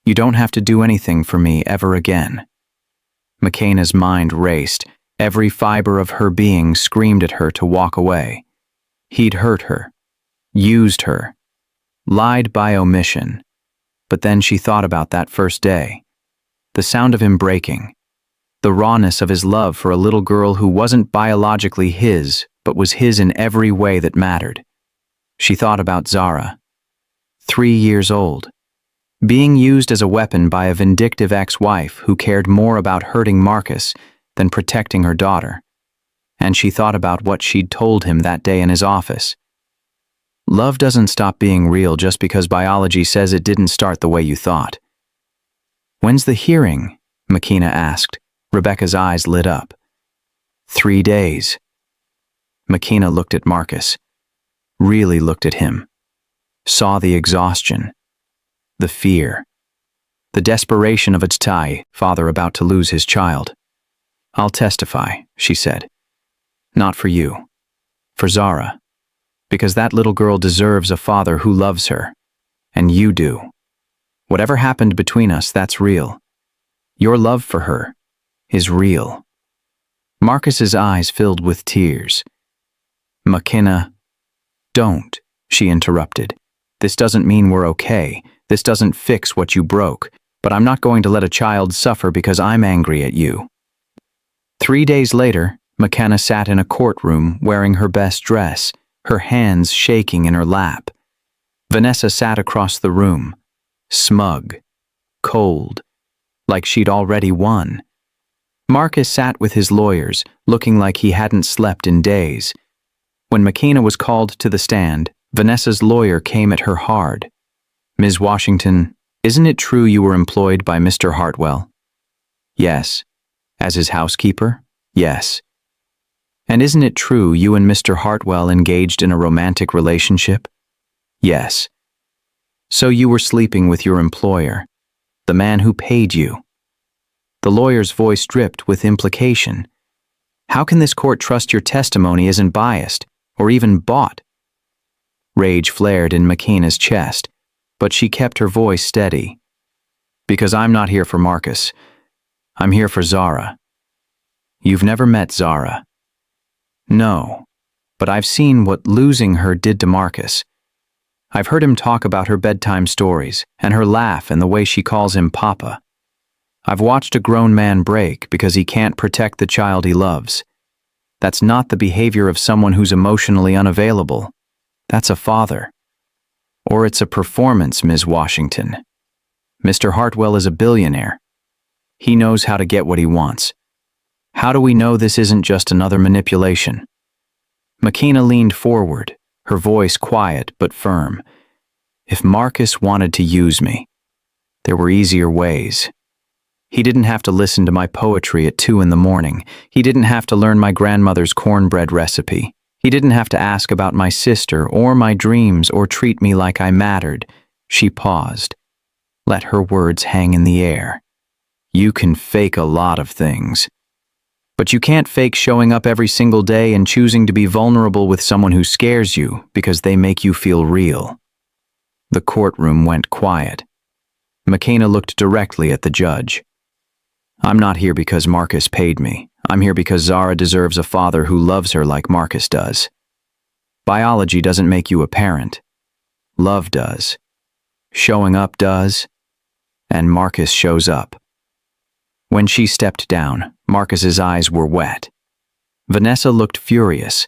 You don't have to do anything for me ever again. McKenna's mind raced. Every fiber of her being screamed at her to walk away. He'd hurt her, used her, lied by omission. But then she thought about that first day. The sound of him breaking. The rawness of his love for a little girl who wasn't biologically his, but was his in every way that mattered. She thought about Zara, 3 years old, being used as a weapon by a vindictive ex-wife who cared more about hurting Marcus than protecting her daughter. And she thought about what she'd told him that day in his office. Love doesn't stop being real just because biology says it didn't start the way you thought. When's the hearing? McKenna asked. Rebecca's eyes lit up. 3 days. McKenna looked at Marcus, really looked at him, saw the exhaustion, the fear, the desperation of a father about to lose his child. I'll testify, she said. Not for you, for Zara, Because that little girl deserves a father who loves her. And you do. Whatever happened between us, that's real. Your love for her is real. Marcus's eyes filled with tears. McKenna, don't, she interrupted. This doesn't mean we're okay. This doesn't fix what you broke. But I'm not going to let a child suffer because I'm angry at you. 3 days later, McKenna sat in a courtroom wearing her best dress, her hands shaking in her lap. Vanessa sat across the room, smug, cold, like she'd already won. Marcus sat with his lawyers, looking like he hadn't slept in days. When McKenna was called to the stand, Vanessa's lawyer came at her hard. Ms. Washington, isn't it true you were employed by Mr. Hartwell? Yes. As his housekeeper? Yes. And isn't it true you and Mr. Hartwell engaged in a romantic relationship? Yes. So you were sleeping with your employer, the man who paid you. The lawyer's voice dripped with implication. How can this court trust your testimony isn't biased, or even bought? Rage flared in McKenna's chest, but she kept her voice steady. Because I'm not here for Marcus. I'm here for Zara. You've never met Zara. No, but I've seen what losing her did to Marcus. I've heard him talk about her bedtime stories, and her laugh and the way she calls him Papa. I've watched a grown man break because he can't protect the child he loves. That's not the behavior of someone who's emotionally unavailable. That's a father. Or it's a performance, Ms. Washington. Mr. Hartwell is a billionaire. He knows how to get what he wants. How do we know this isn't just another manipulation? McKenna leaned forward, her voice quiet but firm. If Marcus wanted to use me, there were easier ways. He didn't have to listen to my poetry at 2 a.m. He didn't have to learn my grandmother's cornbread recipe. He didn't have to ask about my sister or my dreams or treat me like I mattered. She paused. Let her words hang in the air. You can fake a lot of things. But you can't fake showing up every single day and choosing to be vulnerable with someone who scares you because they make you feel real. The courtroom went quiet. McKenna looked directly at the judge. I'm not here because Marcus paid me. I'm here because Zara deserves a father who loves her like Marcus does. Biology doesn't make you a parent. Love does. Showing up does. And Marcus shows up. When she stepped down, Marcus's eyes were wet. Vanessa looked furious.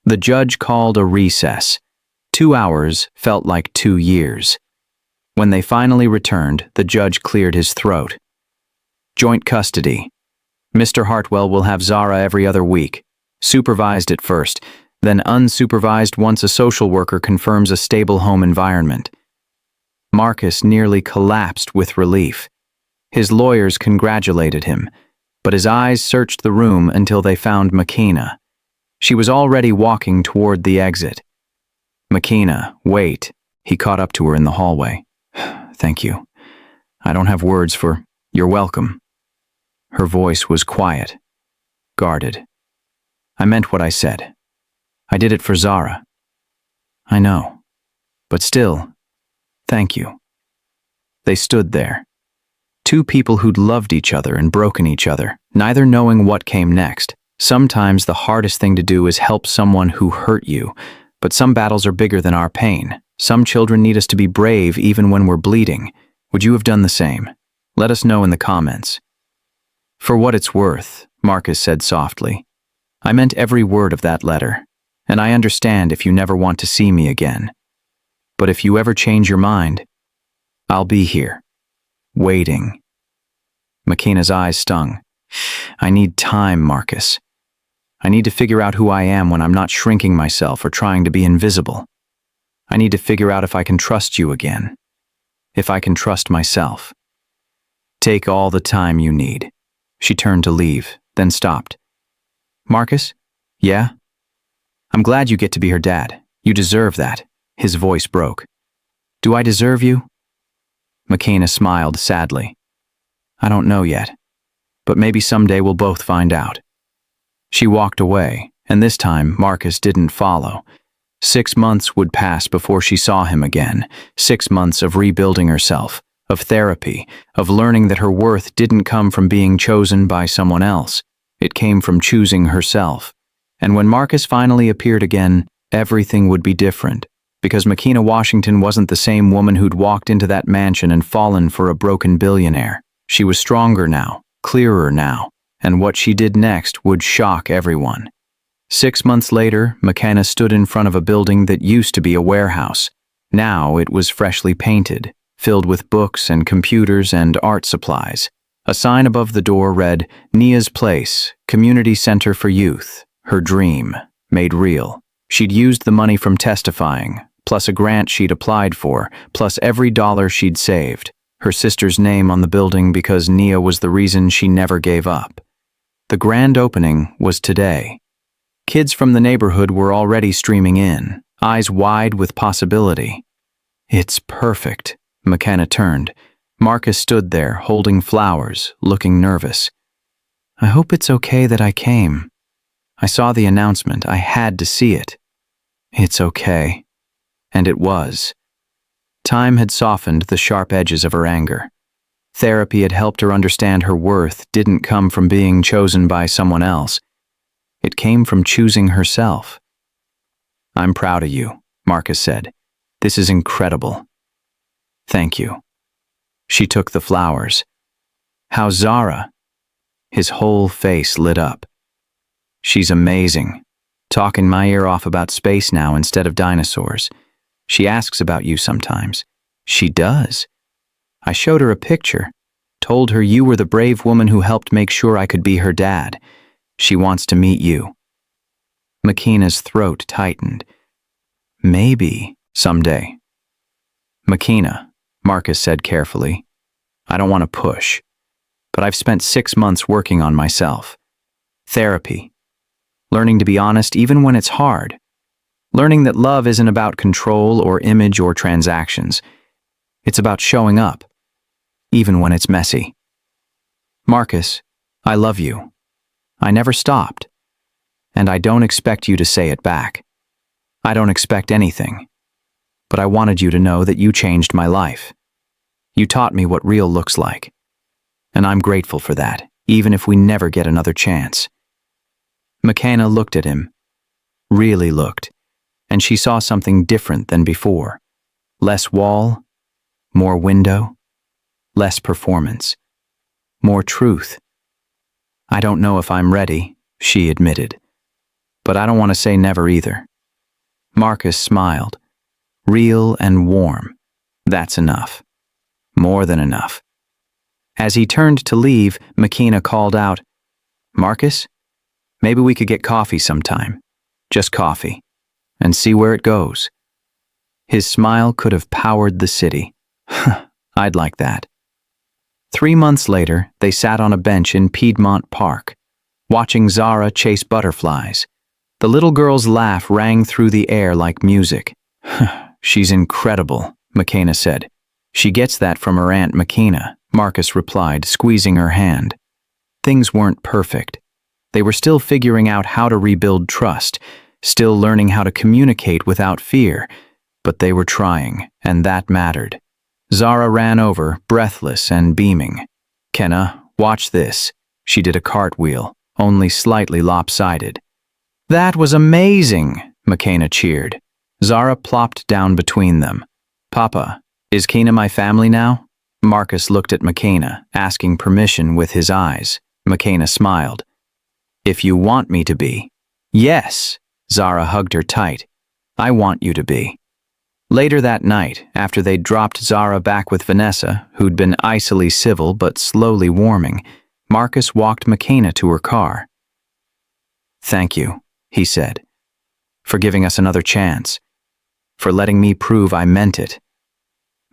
The judge called a recess. 2 hours felt like 2 years. When they finally returned, the judge cleared his throat. Joint custody. Mr. Hartwell will have Zara every other week, supervised at first, then unsupervised once a social worker confirms a stable home environment. Marcus nearly collapsed with relief. His lawyers congratulated him, but his eyes searched the room until they found McKenna. She was already walking toward the exit. McKenna, wait. He caught up to her in the hallway. Thank you. I don't have words for, you're welcome. Her voice was quiet, guarded. I meant what I said. I did it for Zara. I know. But still, thank you. They stood there. 2 people who'd loved each other and broken each other, neither knowing what came next. Sometimes the hardest thing to do is help someone who hurt you, but some battles are bigger than our pain. Some children need us to be brave even when we're bleeding. Would you have done the same? Let us know in the comments. For what it's worth, Marcus said softly. I meant every word of that letter, and I understand if you never want to see me again. But if you ever change your mind, I'll be here, waiting. McKenna's eyes stung. I need time, Marcus. I need to figure out who I am when I'm not shrinking myself or trying to be invisible. I need to figure out if I can trust you again, if I can trust myself. Take all the time you need. She turned to leave, then stopped. Marcus? Yeah? I'm glad you get to be her dad. You deserve that. His voice broke. Do I deserve you? McKenna smiled sadly. I don't know yet, but maybe someday we'll both find out. She walked away, and this time Marcus didn't follow. 6 months would pass before she saw him again. 6 months of rebuilding herself, of therapy, of learning that her worth didn't come from being chosen by someone else. It came from choosing herself. And when Marcus finally appeared again, everything would be different. Because Makina Washington wasn't the same woman who'd walked into that mansion and fallen for a broken billionaire. She was stronger now, clearer now, and what she did next would shock everyone. 6 months later, Makina stood in front of a building that used to be a warehouse. Now it was freshly painted, filled with books and computers and art supplies. A sign above the door read, "Nia's Place, Community Center for Youth, her dream, made real." She'd used the money from testifying, plus a grant she'd applied for, plus every dollar she'd saved. Her sister's name on the building because Nia was the reason she never gave up. The grand opening was today. Kids from the neighborhood were already streaming in, eyes wide with possibility. "It's perfect." McKenna turned. Marcus stood there, holding flowers, looking nervous. "I hope it's okay that I came. I saw the announcement. I had to see it." "It's okay." And it was. Time had softened the sharp edges of her anger. Therapy had helped her understand her worth didn't come from being chosen by someone else. It came from choosing herself. "I'm proud of you," Marcus said. "This is incredible." "Thank you." She took the flowers. "How's Zara?" His whole face lit up. "She's amazing. Talking my ear off about space now instead of dinosaurs. She asks about you sometimes." "She does?" "I showed her a picture. Told her you were the brave woman who helped make sure I could be her dad. She wants to meet you." Makina's throat tightened. "Maybe, someday." "Makina," Marcus said carefully, "I don't want to push, but I've spent 6 months working on myself. Therapy. Learning to be honest even when it's hard. Learning that love isn't about control or image or transactions. It's about showing up, even when it's messy. Marcus, I love you. I never stopped. And I don't expect you to say it back. I don't expect anything. But I wanted you to know that you changed my life. You taught me what real looks like. And I'm grateful for that, even if we never get another chance." McKenna looked at him. Really looked. And she saw something different than before. Less wall, more window, less performance, more truth. "I don't know if I'm ready," she admitted. "But I don't want to say never either." Marcus smiled. Real and warm. That's enough. More than enough. As he turned to leave, Makina called out, "Marcus, maybe we could get coffee sometime. Just coffee. And see where it goes." His smile could have powered the city. I'd like that. 3 months later, they sat on a bench in Piedmont Park, watching Zara chase butterflies. The little girl's laugh rang through the air like music. "She's incredible," Makina said. "She gets that from her Aunt Makina," Marcus replied, squeezing her hand. Things weren't perfect. They were still figuring out how to rebuild trust, still learning how to communicate without fear, but they were trying, and that mattered. Zara ran over, breathless and beaming. "Kenna, watch this." She did a cartwheel, only slightly lopsided. "That was amazing," Makina cheered. Zara plopped down between them. "Papa, is Kena my family now?" Marcus looked at Makina, asking permission with his eyes. Makina smiled. "If you want me to be." "Yes." Zara hugged her tight. "I want you to be." Later that night, after they'd dropped Zara back with Vanessa, who'd been icily civil but slowly warming, Marcus walked Makina to her car. "Thank you," he said, "for giving us another chance, for letting me prove I meant it."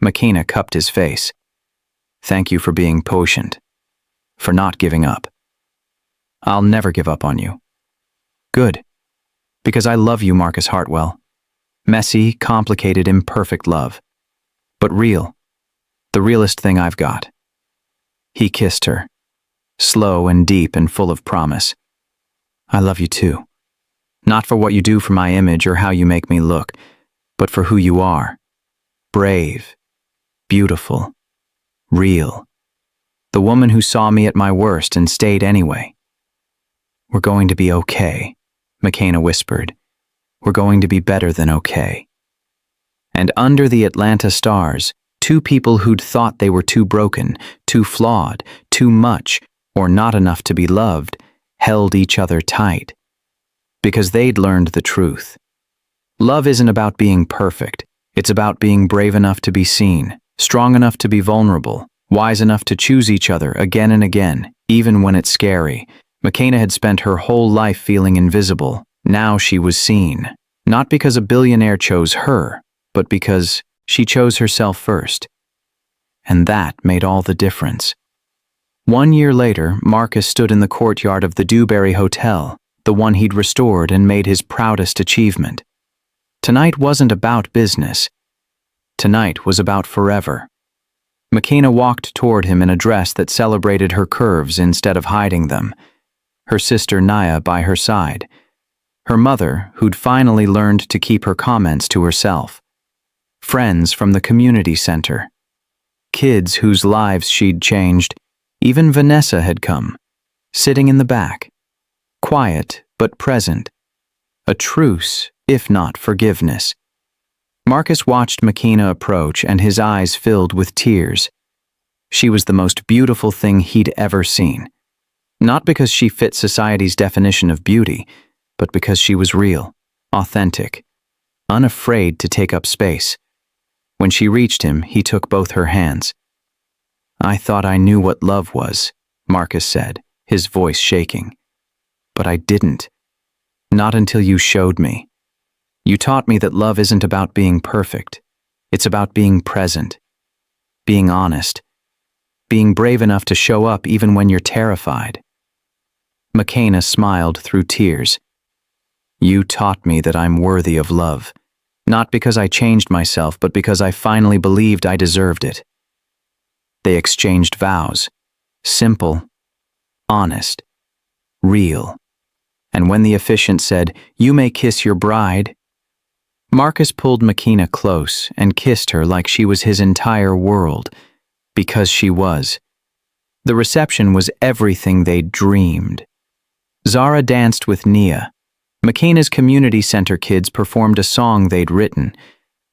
Makina cupped his face. "Thank you for being patient, for not giving up." "I'll never give up on you." "Good, because I love you, Marcus Hartwell. Messy, complicated, imperfect love. But real. The realest thing I've got." He kissed her, slow and deep and full of promise. "I love you too. Not for what you do for my image or how you make me look, but for who you are. Brave, beautiful, real. The woman who saw me at my worst and stayed anyway. We're going to be okay, McKenna whispered. We're going to be better than okay. And under the Atlanta stars, two people who'd thought they were too broken, too flawed, too much, or not enough to be loved, held each other tight. Because they'd learned the truth. Love isn't about being perfect. It's about being brave enough to be seen, strong enough to be vulnerable, wise enough to choose each other again and again, even when it's scary. McKenna had spent her whole life feeling invisible. Now she was seen. Not because a billionaire chose her, but because she chose herself first. And that made all the difference. 1 year later, Marcus stood in the courtyard of the Dewberry Hotel, the one he'd restored and made his proudest achievement. Tonight wasn't about business. Tonight was about forever. McKenna walked toward him in a dress that celebrated her curves instead of hiding them. Her sister Naya by her side. Her mother, who'd finally learned to keep her comments to herself. Friends from the community center. Kids whose lives she'd changed. Even Vanessa had come, sitting in the back. Quiet, but present. A truce, if not forgiveness. Marcus watched McKenna approach and his eyes filled with tears. She was the most beautiful thing he'd ever seen. Not because she fit society's definition of beauty, but because she was real, authentic, unafraid to take up space. When she reached him, he took both her hands. I thought I knew what love was, Marcus said, his voice shaking. But I didn't. Not until you showed me. You taught me that love isn't about being perfect. It's about being present, being honest, being brave enough to show up even when you're terrified. McKenna smiled through tears. You taught me that I'm worthy of love, not because I changed myself, but because I finally believed I deserved it. They exchanged vows, simple, honest, real. And when the officiant said, "You may kiss your bride," Marcus pulled McKenna close and kissed her like she was his entire world, because she was. The reception was everything they'd dreamed. Zara danced with Nia. McKenna's community center kids performed a song they'd written.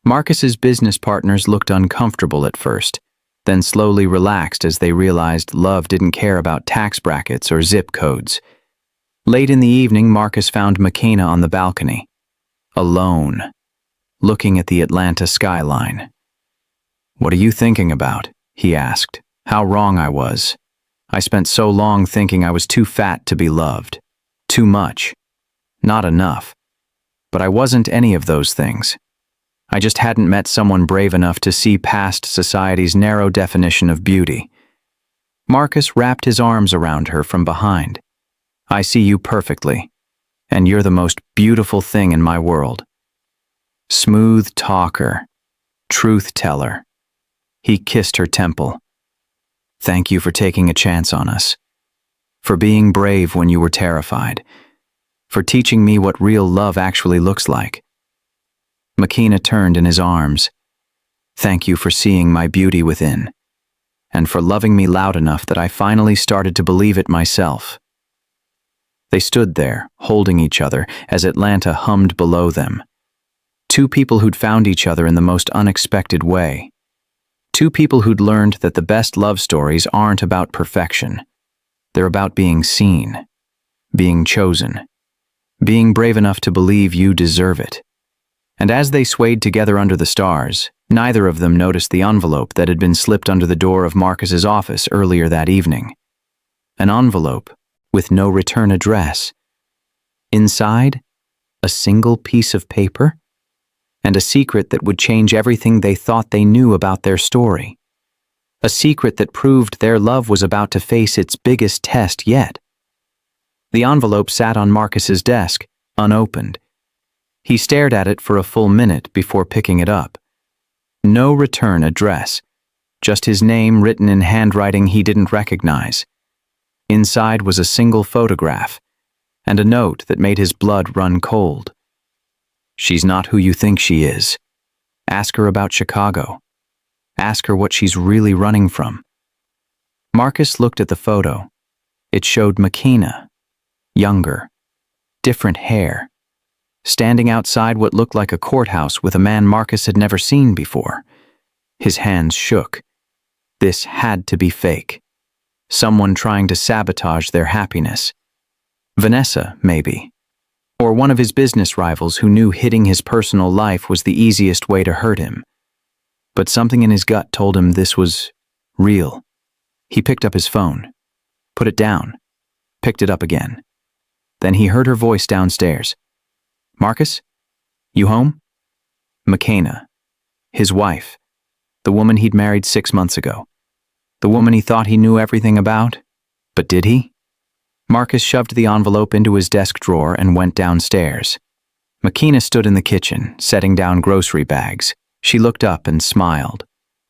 Marcus's business partners looked uncomfortable at first, then slowly relaxed as they realized love didn't care about tax brackets or zip codes. Late in the evening, Marcus found McKenna on the balcony, alone, looking at the Atlanta skyline. "What are you thinking about?" he asked. "How wrong I was. I spent so long thinking I was too fat to be loved. Too much. Not enough. But I wasn't any of those things. I just hadn't met someone brave enough to see past society's narrow definition of beauty." Marcus wrapped his arms around her from behind. "I see you perfectly, and you're the most beautiful thing in my world." Smooth talker, truth teller. He kissed her temple. "Thank you for taking a chance on us. For being brave when you were terrified. For teaching me what real love actually looks like." McKenna turned in his arms. "Thank you for seeing my beauty within, and for loving me loud enough that I finally started to believe it myself." They stood there, holding each other, as Atlanta hummed below them. Two people who'd found each other in the most unexpected way. Two people who'd learned that the best love stories aren't about perfection. They're about being seen, being chosen, being brave enough to believe you deserve it. And as they swayed together under the stars, neither of them noticed the envelope that had been slipped under the door of Marcus's office earlier that evening. An envelope with no return address. Inside, a single piece of paper, and a secret that would change everything they thought they knew about their story. A secret that proved their love was about to face its biggest test yet. The envelope sat on Marcus's desk, unopened. He stared at it for a full minute before picking it up. No return address, just his name written in handwriting he didn't recognize. Inside was a single photograph, and a note that made his blood run cold. "She's not who you think she is. Ask her about Chicago. Ask her what she's really running from." Marcus looked at the photo. It showed McKenna, younger, different hair, standing outside what looked like a courthouse with a man Marcus had never seen before. His hands shook. This had to be fake. Someone trying to sabotage their happiness. Vanessa, maybe. Or one of his business rivals who knew hitting his personal life was the easiest way to hurt him. But something in his gut told him this was real. He picked up his phone, put it down, picked it up again. Then he heard her voice downstairs. "Marcus? You home?" McKenna, his wife, the woman he'd married 6 months ago. The woman he thought he knew everything about. But did he? Marcus shoved the envelope into his desk drawer and went downstairs. McKenna stood in the kitchen, setting down grocery bags. She looked up and smiled.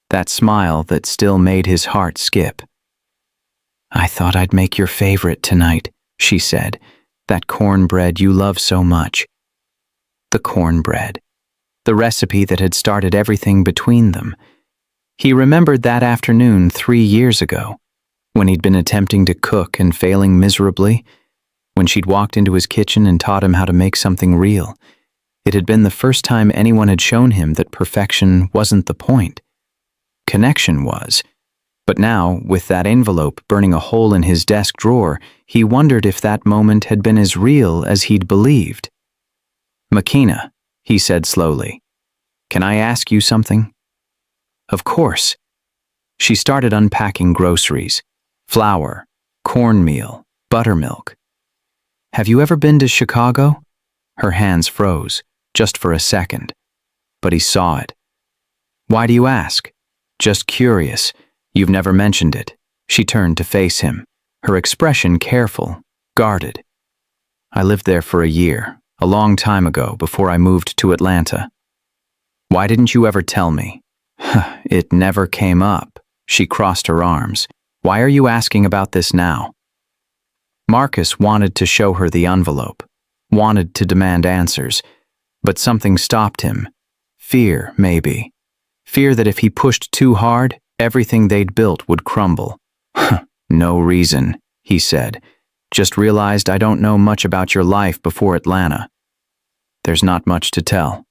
That smile that still made his heart skip. "I thought I'd make your favorite tonight," she said. "That cornbread you love so much." The cornbread. The recipe that had started everything between them. He remembered that afternoon 3 years ago, when he'd been attempting to cook and failing miserably, when she'd walked into his kitchen and taught him how to make something real. It had been the first time anyone had shown him that perfection wasn't the point. Connection was. But now, with that envelope burning a hole in his desk drawer, he wondered if that moment had been as real as he'd believed. "McKenna," he said slowly, "can I ask you something?" "Of course." She started unpacking groceries. Flour, cornmeal, buttermilk. "Have you ever been to Chicago?" Her hands froze, just for a second. But he saw it. "Why do you ask?" "Just curious. You've never mentioned it." She turned to face him, her expression careful, guarded. "I lived there for a year, a long time ago, before I moved to Atlanta." "Why didn't you ever tell me?" "It never came up." She crossed her arms. "Why are you asking about this now?" Marcus wanted to show her the envelope, wanted to demand answers, but something stopped him. Fear, maybe. Fear that if he pushed too hard, everything they'd built would crumble. "No reason," he said. "Just realized I don't know much about your life before Atlanta." "There's not much to tell."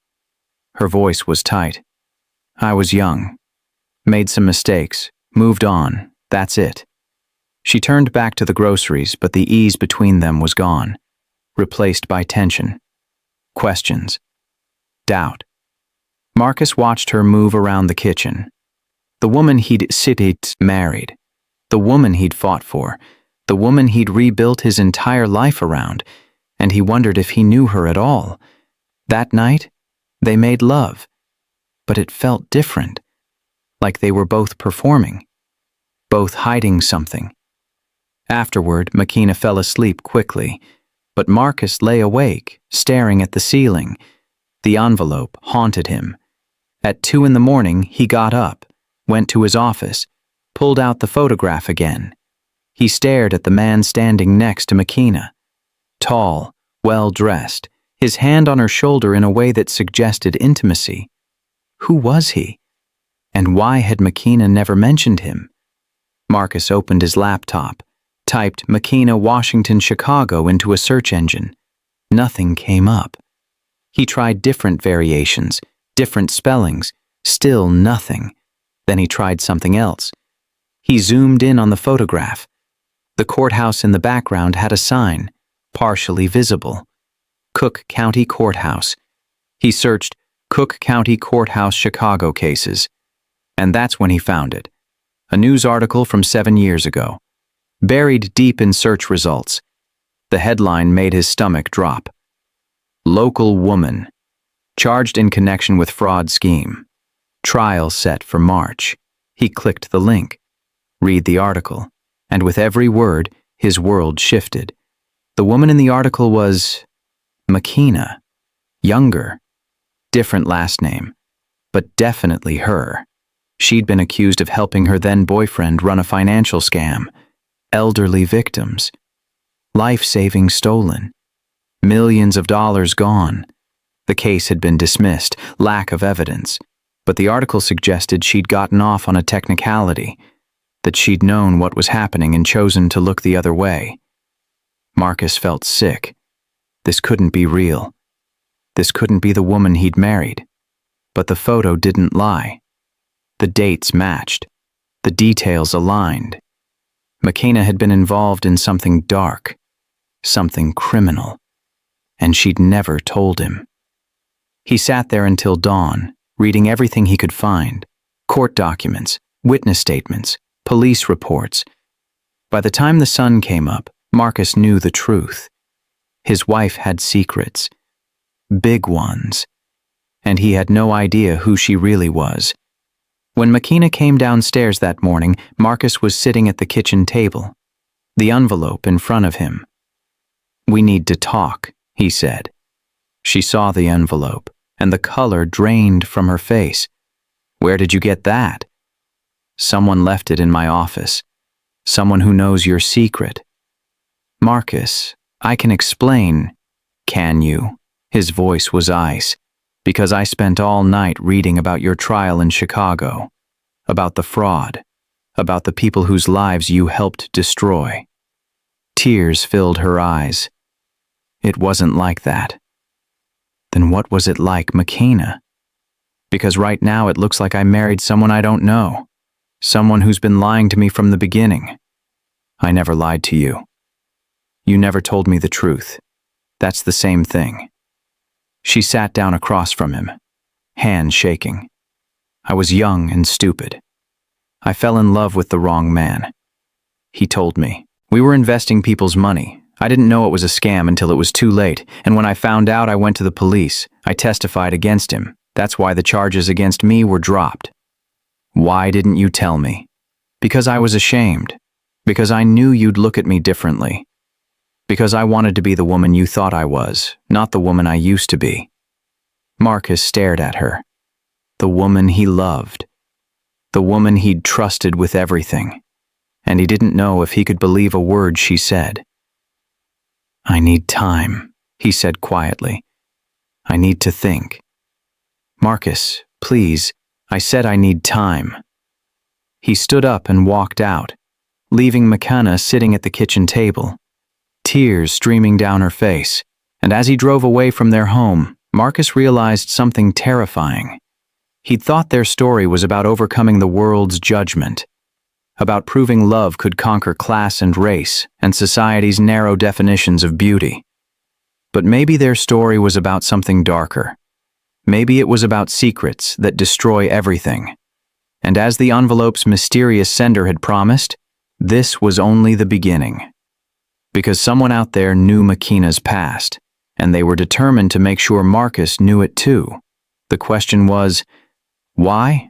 Her voice was tight. "I was young. Made some mistakes. Moved on. That's it." She turned back to the groceries, but the ease between them was gone, replaced by tension. Questions. Doubt. Marcus watched her move around the kitchen. The woman he'd married. The woman he'd fought for. The woman he'd rebuilt his entire life around, and he wondered if he knew her at all. That night, they made love, but it felt different, like they were both performing, both hiding something. Afterward, McKenna fell asleep quickly, but Marcus lay awake, staring at the ceiling. The envelope haunted him. At 2 in the morning, he got up, went to his office, pulled out the photograph again. He stared at the man standing next to McKenna. Tall, well-dressed, his hand on her shoulder in a way that suggested intimacy. Who was he? And why had McKenna never mentioned him? Marcus opened his laptop, typed McKenna, Washington, Chicago into a search engine. Nothing came up. He tried different variations, different spellings, still nothing. Then he tried something else. He zoomed in on the photograph. The courthouse in the background had a sign, partially visible. Cook County Courthouse. He searched Cook County Courthouse Chicago cases. And that's when he found it. A news article from 7 years ago. Buried deep in search results. The headline made his stomach drop. Local woman. Charged in connection with fraud scheme. Trial set for March. He clicked the link. Read the article. And with every word, his world shifted. The woman in the article was McKenna. Younger. Different last name. But definitely her. She'd been accused of helping her then-boyfriend run a financial scam. Elderly victims. Life savings stolen. Millions of dollars gone. The case had been dismissed, lack of evidence. But the article suggested she'd gotten off on a technicality, that she'd known what was happening and chosen to look the other way. Marcus felt sick. This couldn't be real. This couldn't be the woman he'd married. But the photo didn't lie. The dates matched. The details aligned. McKenna had been involved in something dark, something criminal, and she'd never told him. He sat there until dawn, reading everything he could find: court documents, witness statements, police reports. By the time the sun came up, Marcus knew the truth. His wife had secrets, big ones, and he had no idea who she really was. When McKenna came downstairs that morning, Marcus was sitting at the kitchen table, the envelope in front of him. "We need to talk," he said. She saw the envelope, and the color drained from her face. "Where did you get that?" "Someone left it in my office. Someone who knows your secret." "Marcus, I can explain." "Can you?" His voice was ice. "Because I spent all night reading about your trial in Chicago, about the fraud, about the people whose lives you helped destroy." Tears filled her eyes. It wasn't like that. Then what was it like, McKenna? Because right now it looks like I married someone I don't know, someone who's been lying to me from the beginning. I never lied to you. You never told me the truth. That's the same thing. She sat down across from him, hands shaking. "I was young and stupid. I fell in love with the wrong man. He told me. We were investing people's money. I didn't know it was a scam until it was too late, and when I found out, I went to the police. I testified against him. That's why the charges against me were dropped." "Why didn't you tell me?" "Because I was ashamed. Because I knew you'd look at me differently. Because I wanted to be the woman you thought I was, not the woman I used to be." Marcus stared at her. The woman he loved. The woman he'd trusted with everything. And he didn't know if he could believe a word she said. "I need time," he said quietly. "I need to think." "Marcus, please, I said I need time." He stood up and walked out, leaving McKenna sitting at the kitchen table, tears streaming down her face. And as he drove away from their home, Marcus realized something terrifying. He'd thought their story was about overcoming the world's judgment, about proving love could conquer class and race and society's narrow definitions of beauty. But maybe their story was about something darker. Maybe it was about secrets that destroy everything. And as the envelope's mysterious sender had promised, this was only the beginning. Because someone out there knew McKenna's past, and they were determined to make sure Marcus knew it too. The question was, why?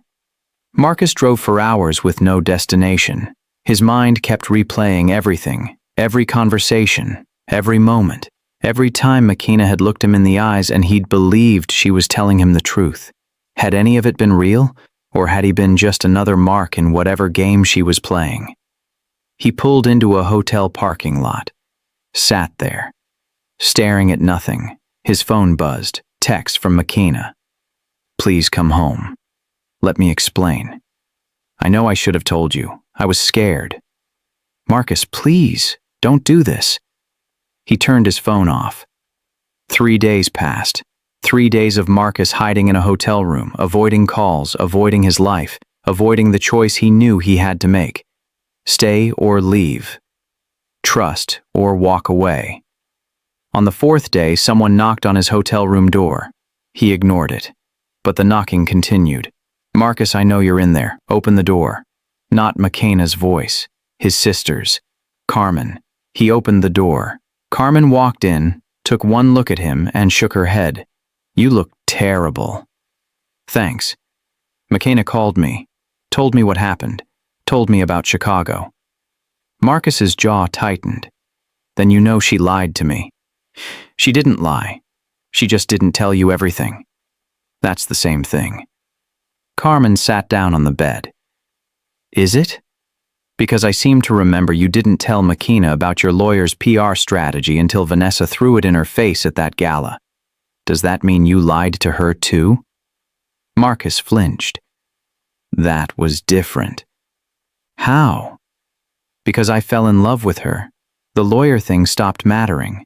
Marcus drove for hours with no destination. His mind kept replaying everything, every conversation, every moment, every time McKenna had looked him in the eyes and he'd believed she was telling him the truth. Had any of it been real, or had he been just another mark in whatever game she was playing? He pulled into a hotel parking lot, sat there, staring at nothing. His phone buzzed, text from McKenna. "Please come home. Let me explain. I know I should have told you. I was scared." "Marcus, please, don't do this." He turned his phone off. 3 days passed. 3 days of Marcus hiding in a hotel room, avoiding calls, avoiding his life, avoiding the choice he knew he had to make. Stay or leave. Trust or walk away. On the 4th day, someone knocked on his hotel room door. He ignored it. But the knocking continued. "Marcus, I know you're in there. Open the door." Not McKenna's voice. His sister's. Carmen. He opened the door. Carmen walked in, took one look at him, and shook her head. "You look terrible." "Thanks. McKenna called me. Told me what happened. Told me about Chicago." Marcus's jaw tightened. "Then you know she lied to me." "She didn't lie. She just didn't tell you everything." "That's the same thing." Carmen sat down on the bed. "Is it?" Because I seem to remember you didn't tell McKenna about your lawyer's PR strategy until Vanessa threw it in her face at that gala. Does that mean you lied to her too? Marcus flinched. That was different. How? Because I fell in love with her. The lawyer thing stopped mattering.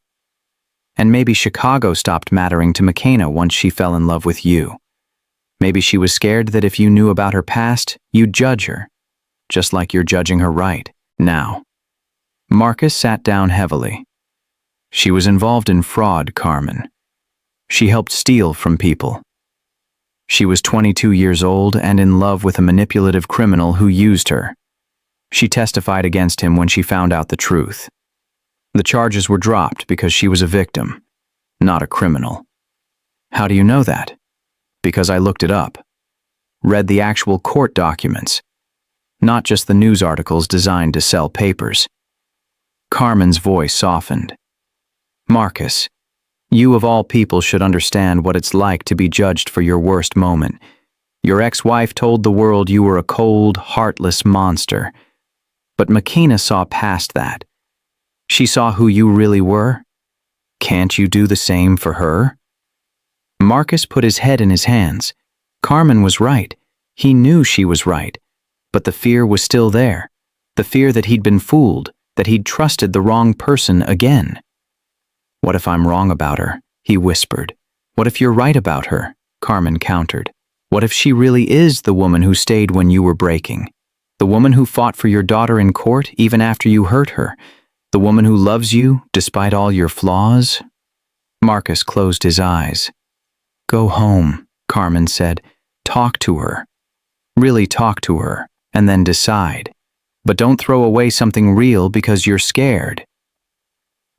And maybe Chicago stopped mattering to McKenna once she fell in love with you. Maybe she was scared that if you knew about her past, you'd judge her, just like you're judging her right now. Marcus sat down heavily. She was involved in fraud, Carmen. She helped steal from people. She was 22 years old and in love with a manipulative criminal who used her. She testified against him when she found out the truth. The charges were dropped because she was a victim, not a criminal. How do you know that? Because I looked it up. Read the actual court documents, not just the news articles designed to sell papers. Carmen's voice softened. Marcus, you of all people should understand what it's like to be judged for your worst moment. Your ex-wife told the world you were a cold, heartless monster. But McKenna saw past that. She saw who you really were. Can't you do the same for her? Marcus put his head in his hands. Carmen was right. He knew she was right. But the fear was still there. The fear that he'd been fooled, that he'd trusted the wrong person again. What if I'm wrong about her? He whispered. What if you're right about her? Carmen countered. What if she really is the woman who stayed when you were breaking? The woman who fought for your daughter in court even after you hurt her? The woman who loves you despite all your flaws? Marcus closed his eyes. Go home, Carmen said. Talk to her. Really talk to her, and then decide. But don't throw away something real because you're scared.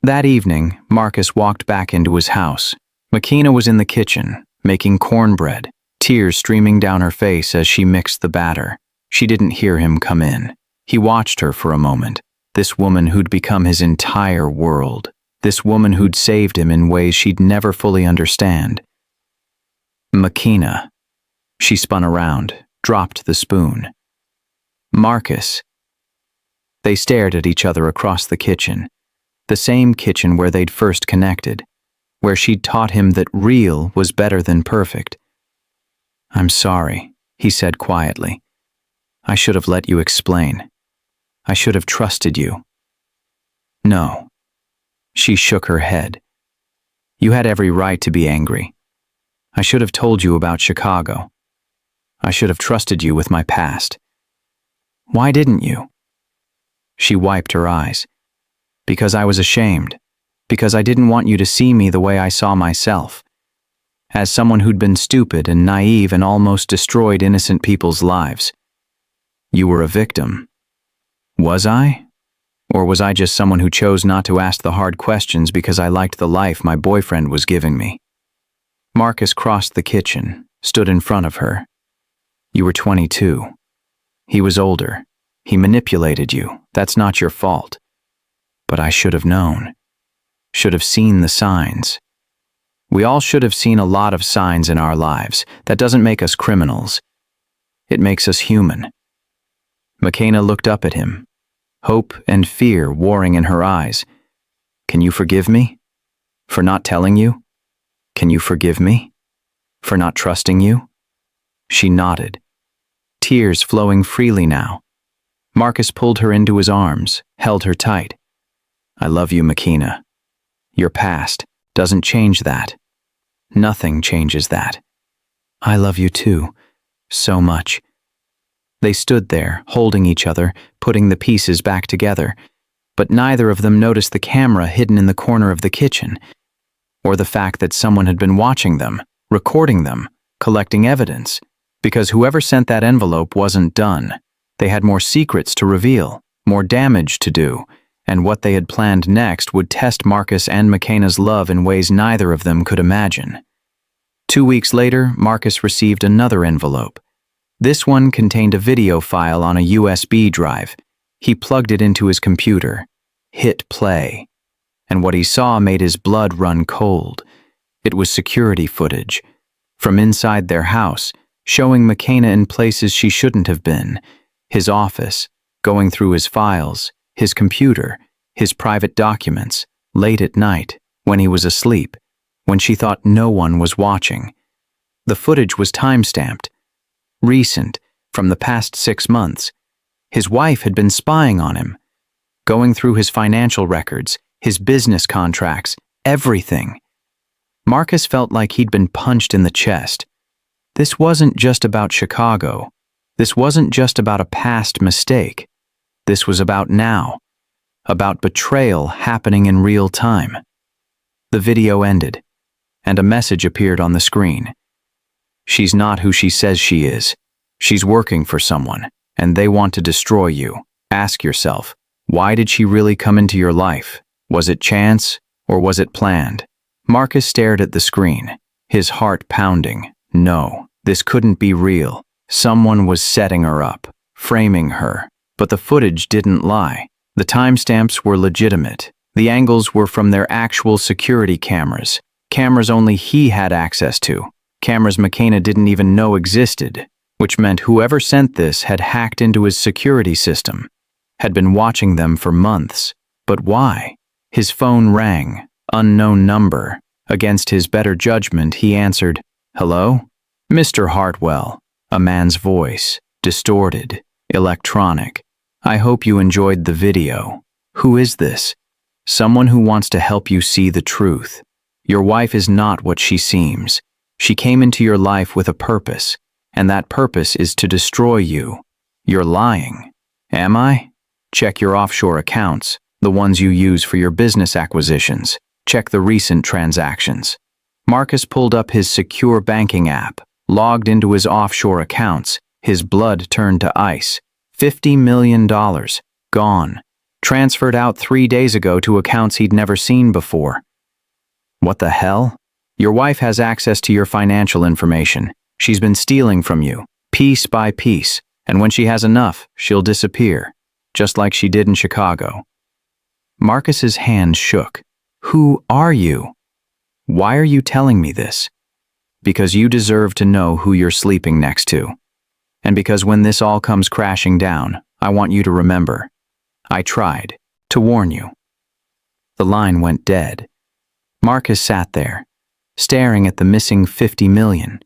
That evening, Marcus walked back into his house. McKenna was in the kitchen, making cornbread, tears streaming down her face as she mixed the batter. She didn't hear him come in. He watched her for a moment. This woman who'd become his entire world. This woman who'd saved him in ways she'd never fully understand. McKenna. She spun around, dropped the spoon. Marcus. They stared at each other across the kitchen. The same kitchen where they'd first connected, where she'd taught him that real was better than perfect. I'm sorry, he said quietly. I should have let you explain. I should have trusted you. No. She shook her head. You had every right to be angry. I should have told you about Chicago. I should have trusted you with my past. Why didn't you? She wiped her eyes. Because I was ashamed. Because I didn't want you to see me the way I saw myself. As someone who'd been stupid and naive and almost destroyed innocent people's lives. You were a victim. Was I? Or was I just someone who chose not to ask the hard questions because I liked the life my boyfriend was giving me? Marcus crossed the kitchen, stood in front of her. You were 22. He was older. He manipulated you. That's not your fault. But I should have known. Should have seen the signs. We all should have seen a lot of signs in our lives. That doesn't make us criminals. It makes us human. McKenna looked up at him, hope and fear warring in her eyes. Can you forgive me? For not telling you? Can you forgive me? For not trusting you? She nodded, tears flowing freely now. Marcus pulled her into his arms, held her tight. I love you, McKenna. Your past doesn't change that. Nothing changes that. I love you too, so much. They stood there, holding each other, putting the pieces back together, but neither of them noticed the camera hidden in the corner of the kitchen, or the fact that someone had been watching them, recording them, collecting evidence, because whoever sent that envelope wasn't done. They had more secrets to reveal, more damage to do, and what they had planned next would test Marcus and McKenna's love in ways neither of them could imagine. 2 weeks later, Marcus received another envelope. This one contained a video file on a USB drive. He plugged it into his computer, hit play, and what he saw made his blood run cold. It was security footage from inside their house, showing McKenna in places she shouldn't have been. His office, going through his files, his computer, his private documents, late at night, when he was asleep, when she thought no one was watching. The footage was time-stamped, recent, from the past 6 months. His wife had been spying on him, going through his financial records, his business contracts, everything. Marcus felt like he'd been punched in the chest. This wasn't just about Chicago. This wasn't just about a past mistake. This was about now, about betrayal happening in real time. The video ended, and a message appeared on the screen. She's not who she says she is. She's working for someone, and they want to destroy you. Ask yourself, why did she really come into your life? Was it chance, or was it planned? Marcus stared at the screen, his heart pounding. No, this couldn't be real. Someone was setting her up, framing her. But the footage didn't lie. The timestamps were legitimate. The angles were from their actual security cameras. Cameras only he had access to. Cameras McKenna didn't even know existed, which meant whoever sent this had hacked into his security system, had been watching them for months. But why? His phone rang, unknown number. Against his better judgment, he answered, "Hello? Mr. Hartwell," a man's voice, distorted, electronic. "I hope you enjoyed the video. Who is this?" "Someone who wants to help you see the truth. Your wife is not what she seems. She came into your life with a purpose, and that purpose is to destroy you. You're lying." "Am I?" "Check your offshore accounts, the ones you use for your business acquisitions. Check the recent transactions." Marcus pulled up his secure banking app, logged into his offshore accounts. His blood turned to ice. $50 million. Gone. Transferred out 3 days ago to accounts he'd never seen before. What the hell? Your wife has access to your financial information. She's been stealing from you, piece by piece, and when she has enough, she'll disappear, just like she did in Chicago. Marcus's hand shook. "Who are you? Why are you telling me this?" "Because you deserve to know who you're sleeping next to. And because when this all comes crashing down, I want you to remember. I tried to warn you." The line went dead. Marcus sat there, staring at the missing 50 million,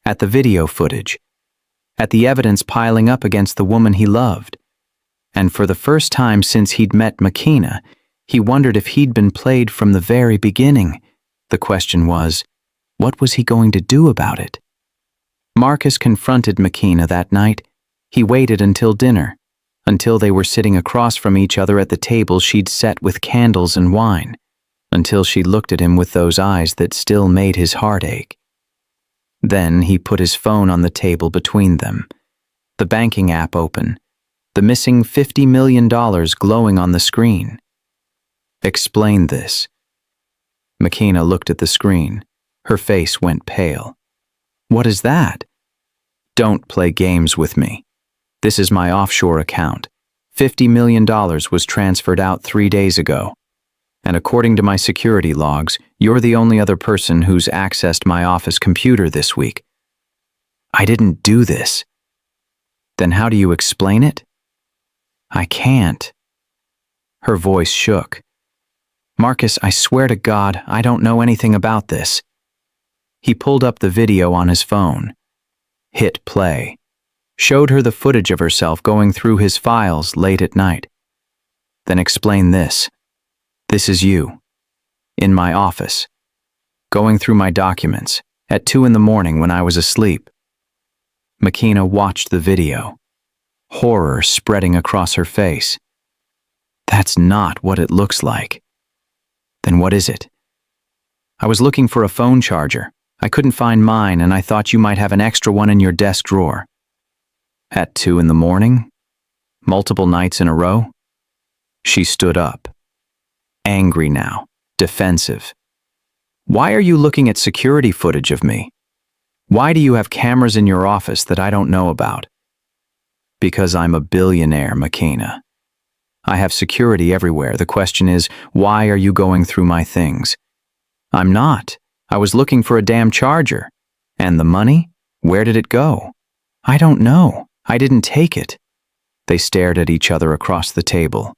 at the video footage, at the evidence piling up against the woman he loved. And for the first time since he'd met McKenna, he wondered if he'd been played from the very beginning. The question was, what was he going to do about it? Marcus confronted McKenna that night. He waited until dinner, until they were sitting across from each other at the table she'd set with candles and wine, until she looked at him with those eyes that still made his heart ache. Then he put his phone on the table between them, the banking app open, the missing $50 million glowing on the screen. "Explain this." McKenna looked at the screen. Her face went pale. "What is that?" "Don't play games with me. This is my offshore account. $50 million was transferred out 3 days ago. And according to my security logs, you're the only other person who's accessed my office computer this week." "I didn't do this." "Then how do you explain it?" "I can't." Her voice shook. "Marcus, I swear to God, I don't know anything about this." He pulled up the video on his phone, hit play, showed her the footage of herself going through his files late at night. "Then explain this. This is you, in my office, going through my documents, at 2 in the morning when I was asleep." McKenna watched the video, horror spreading across her face. "That's not what it looks like." "Then what is it?" "I was looking for a phone charger. I couldn't find mine, and I thought you might have an extra one in your desk drawer." "At 2 in the morning? Multiple nights in a row?" She stood up, angry now, defensive. "Why are you looking at security footage of me? Why do you have cameras in your office that I don't know about?" "Because I'm a billionaire, McKenna. I have security everywhere. The question is, why are you going through my things?" "I'm not. I was looking for a damn charger. And the money? Where did it go?" "I don't know. I didn't take it." They stared at each other across the table,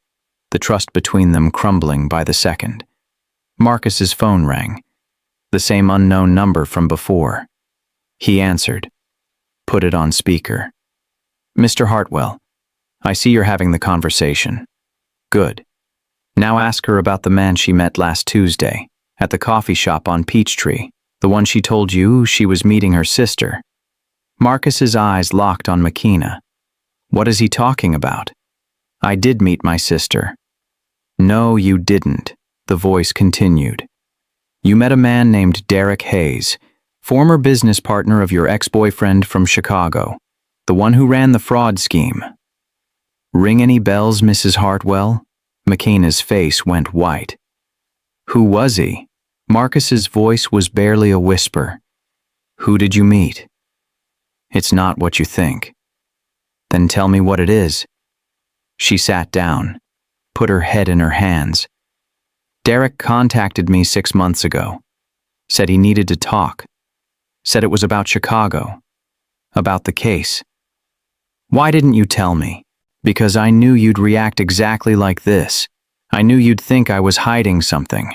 the trust between them crumbling by the second. Marcus's phone rang, the same unknown number from before. He answered, put it on speaker. Mr. Hartwell, I see you're having the conversation. Good. Now ask her about the man she met last Tuesday, at the coffee shop on Peachtree, the one she told you she was meeting her sister. Marcus's eyes locked on McKenna. What is he talking about? I did meet my sister. No, you didn't, the voice continued. You met a man named Derek Hayes, former business partner of your ex-boyfriend from Chicago, the one who ran the fraud scheme. Ring any bells, Mrs. Hartwell? McKenna's face went white. Who was he? Marcus's voice was barely a whisper. Who did you meet? It's not what you think. Then tell me what it is. She sat down, put her head in her hands. Derek contacted me 6 months ago. Said he needed to talk. Said it was about Chicago. About the case. Why didn't you tell me? Because I knew you'd react exactly like this. I knew you'd think I was hiding something.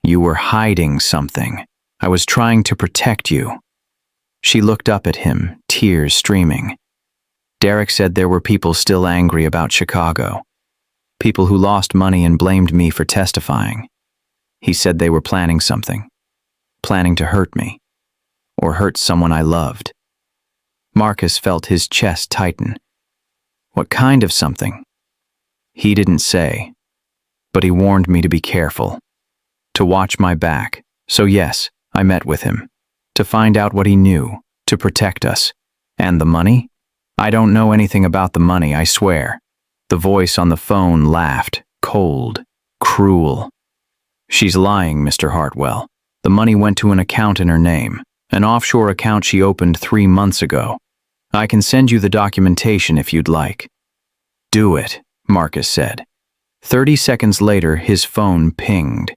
You were hiding something. I was trying to protect you. She looked up at him, tears streaming. Derek said there were people still angry about Chicago. People who lost money and blamed me for testifying. He said they were planning something. Planning to hurt me. Or hurt someone I loved. Marcus felt his chest tighten. What kind of something? He didn't say, but he warned me to be careful. To watch my back. So yes, I met with him. To find out what he knew. To protect us. And the money? I don't know anything about the money, I swear. The voice on the phone laughed, cold, cruel. She's lying, Mr. Hartwell. The money went to an account in her name, an offshore account she opened 3 months ago. I can send you the documentation if you'd like. Do it, Marcus said. 30 seconds later, his phone pinged.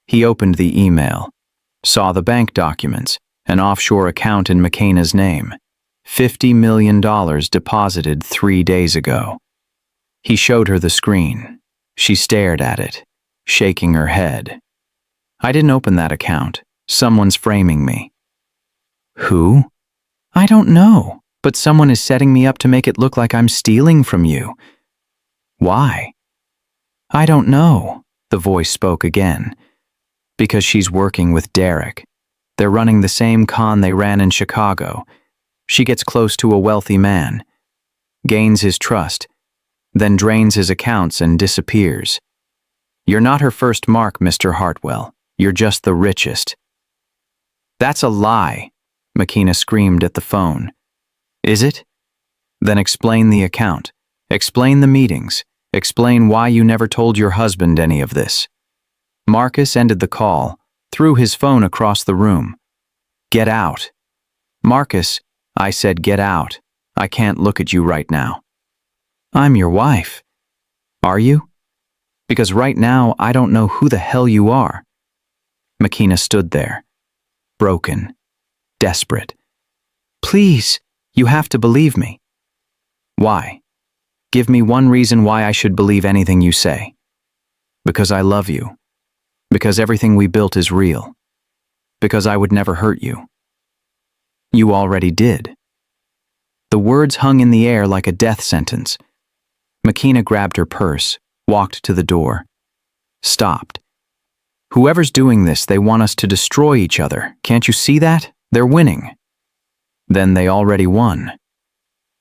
He opened the email, saw the bank documents, an offshore account in McKenna's name. $50 million deposited 3 days ago. He showed her the screen. She stared at it, shaking her head. I didn't open that account. Someone's framing me. Who? I don't know, but someone is setting me up to make it look like I'm stealing from you. Why? I don't know, the voice spoke again. Because she's working with Derek. They're running the same con they ran in Chicago. She gets close to a wealthy man, gains his trust, then drains his accounts and disappears. You're not her first mark, Mr. Hartwell. You're just the richest. That's a lie, McKenna screamed at the phone. Is it? Then explain the account. Explain the meetings. Explain why you never told your husband any of this. Marcus ended the call, threw his phone across the room. Get out. Marcus, I said get out. I can't look at you right now. I'm your wife. Are you? Because right now I don't know who the hell you are. McKenna stood there, broken, desperate. Please, you have to believe me. Why? Give me one reason why I should believe anything you say. Because I love you. Because everything we built is real. Because I would never hurt you. You already did. The words hung in the air like a death sentence. McKenna grabbed her purse, walked to the door. Stopped. Whoever's doing this, they want us to destroy each other. Can't you see that? They're winning. Then they already won.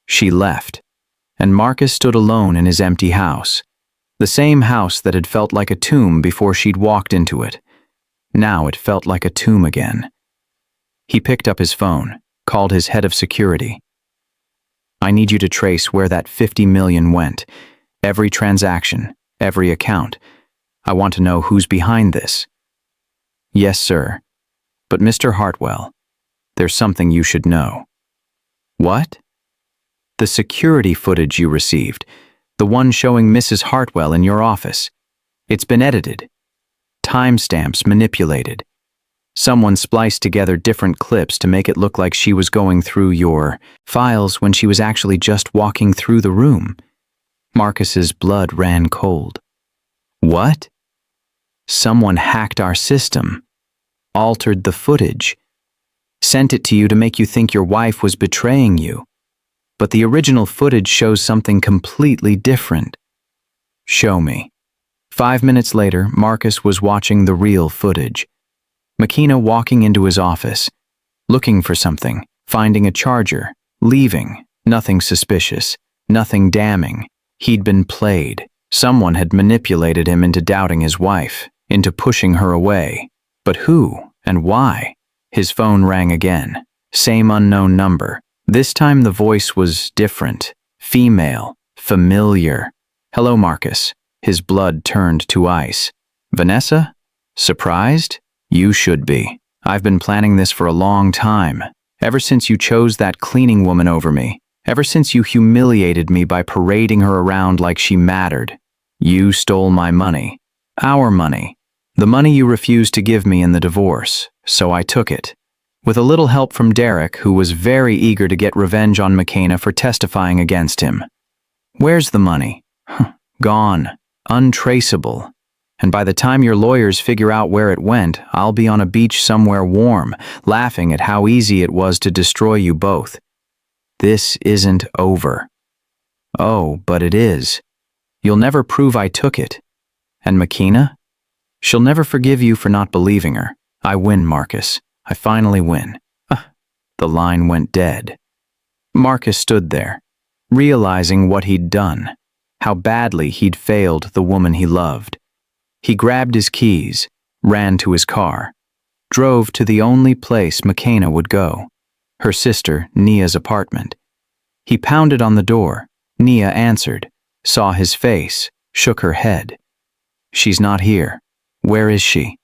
She left, and Marcus stood alone in his empty house. The same house that had felt like a tomb before she'd walked into it. Now it felt like a tomb again. He picked up his phone, called his head of security. I need you to trace where that $50 million went. Every transaction, every account. I want to know who's behind this. Yes, sir. But Mr. Hartwell, there's something you should know. What? The security footage you received. The one showing Mrs. Hartwell in your office. It's been edited. Timestamps manipulated. Someone spliced together different clips to make it look like she was going through your files when she was actually just walking through the room. Marcus's blood ran cold. What? Someone hacked our system, altered the footage, sent it to you to make you think your wife was betraying you. But the original footage shows something completely different. Show me. 5 minutes later, Marcus was watching the real footage. Makina walking into his office, looking for something, finding a charger, leaving. Nothing suspicious, nothing damning. He'd been played. Someone had manipulated him into doubting his wife, into pushing her away. But who and why? His phone rang again. Same unknown number. This time the voice was different. Female. Familiar. Hello, Marcus. His blood turned to ice. Vanessa? Surprised? You should be. I've been planning this for a long time. Ever since you chose that cleaning woman over me. Ever since you humiliated me by parading her around like she mattered. You stole my money. Our money. The money you refused to give me in the divorce. So I took it. With a little help from Derek, who was very eager to get revenge on Makina for testifying against him. Where's the money? Gone. Untraceable. And by the time your lawyers figure out where it went, I'll be on a beach somewhere warm, laughing at how easy it was to destroy you both. This isn't over. Oh, but it is. You'll never prove I took it. And Makina? She'll never forgive you for not believing her. I win, Marcus. I finally win. The line went dead. Marcus stood there, realizing what he'd done, how badly he'd failed the woman he loved. He grabbed his keys, ran to his car, drove to the only place Makina would go, her sister Nia's apartment. He pounded on the door. Nia answered, saw his face, shook her head. She's not here. Where is she?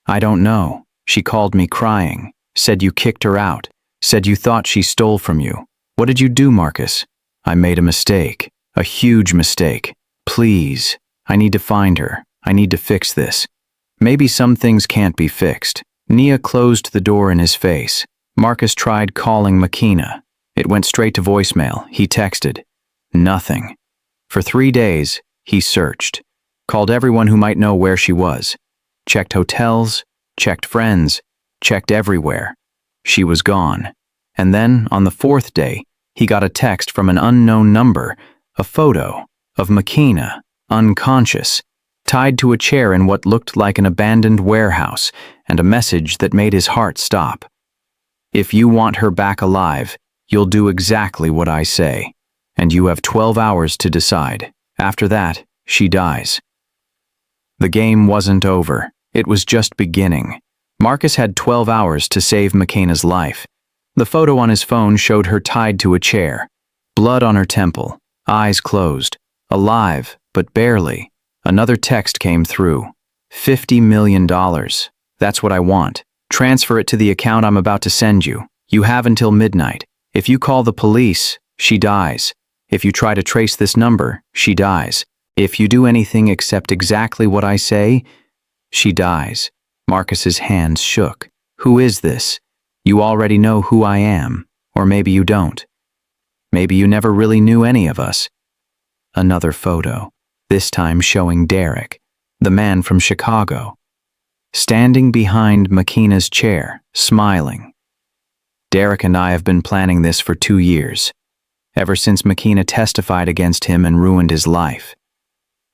I don't know. She called me crying, said you kicked her out, said you thought she stole from you. What did you do, Marcus? I made a mistake, a huge mistake. Please, I need to find her. I need to fix this. Maybe some things can't be fixed. Nia closed the door in his face. Marcus tried calling Makina. It went straight to voicemail. He texted. Nothing. For 3 days, he searched. Called everyone who might know where she was. Checked hotels, checked friends, checked everywhere. She was gone. And then, on the 4th day, he got a text from an unknown number, a photo of Makina, unconscious, tied to a chair in what looked like an abandoned warehouse, and a message that made his heart stop. If you want her back alive, you'll do exactly what I say, and you have 12 hours to decide. After that, she dies. The game wasn't over. It was just beginning. Marcus had 12 hours to save Makina's life. The photo on his phone showed her tied to a chair, blood on her temple, eyes closed, alive, but barely. Another text came through. $50 million. That's what I want. Transfer it to the account I'm about to send you. You have until midnight. If you call the police, she dies. If you try to trace this number, she dies. If you do anything except exactly what I say, she dies. Marcus's hands shook. Who is this? You already know who I am. Or maybe you don't. Maybe you never really knew any of us. Another photo. This time showing Derek, the man from Chicago, standing behind Makina's chair, smiling. Derek and I have been planning this for 2 years, ever since Makina testified against him and ruined his life.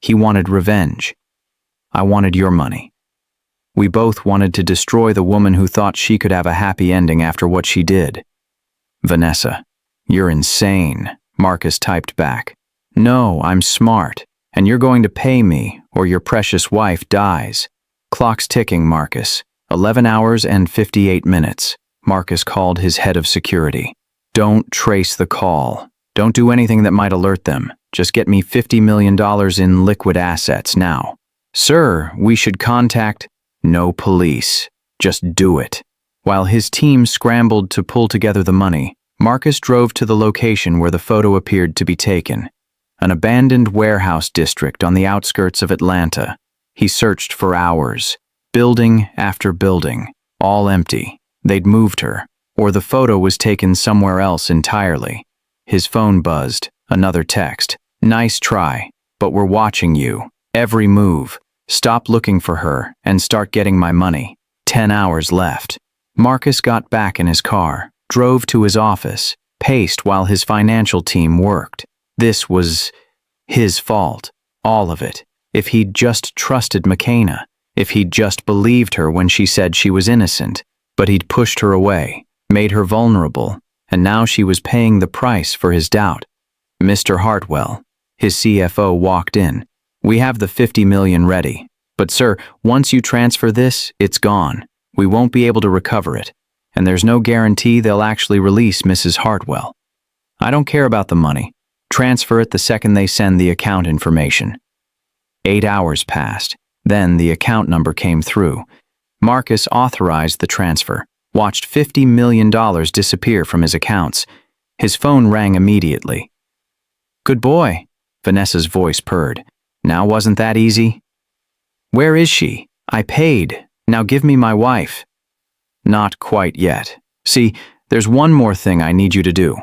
He wanted revenge. I wanted your money. We both wanted to destroy the woman who thought she could have a happy ending after what she did. Vanessa, you're insane, Marcus typed back. No, I'm smart. And you're going to pay me, or your precious wife dies. Clock's ticking, Marcus. 11 hours and 58 minutes. Marcus called his head of security. Don't trace the call. Don't do anything that might alert them. Just get me $50 million in liquid assets now. Sir, we should contact... No police. Just do it. While his team scrambled to pull together the money, Marcus drove to the location where the photo appeared to be taken. An abandoned warehouse district on the outskirts of Atlanta. He searched for hours, building after building, All empty. They'd moved her, or the photo was taken somewhere else entirely. His phone buzzed. Another text. Nice try, but we're watching you. Every move. Stop looking for her and start getting my money. 10 hours left. Marcus got back in his car, drove to his office, paced while his financial team worked. This was his fault. All of it. If he'd just trusted McKenna, if he'd just believed her when she said she was innocent, but he'd pushed her away, made her vulnerable, and now she was paying the price for his doubt. Mr. Hartwell, his CFO, walked in. We have the $50 million ready. But sir, once you transfer this, it's gone. We won't be able to recover it. And there's no guarantee they'll actually release Mrs. Hartwell. I don't care about the money. Transfer it the second they send the account information. 8 hours passed. Then the account number came through. Marcus authorized the transfer, watched $50 million disappear from his accounts. His phone rang immediately. Good boy, Vanessa's voice purred. Now wasn't that easy? Where is she? I paid. Now give me my wife. Not quite yet. See, there's one more thing I need you to do.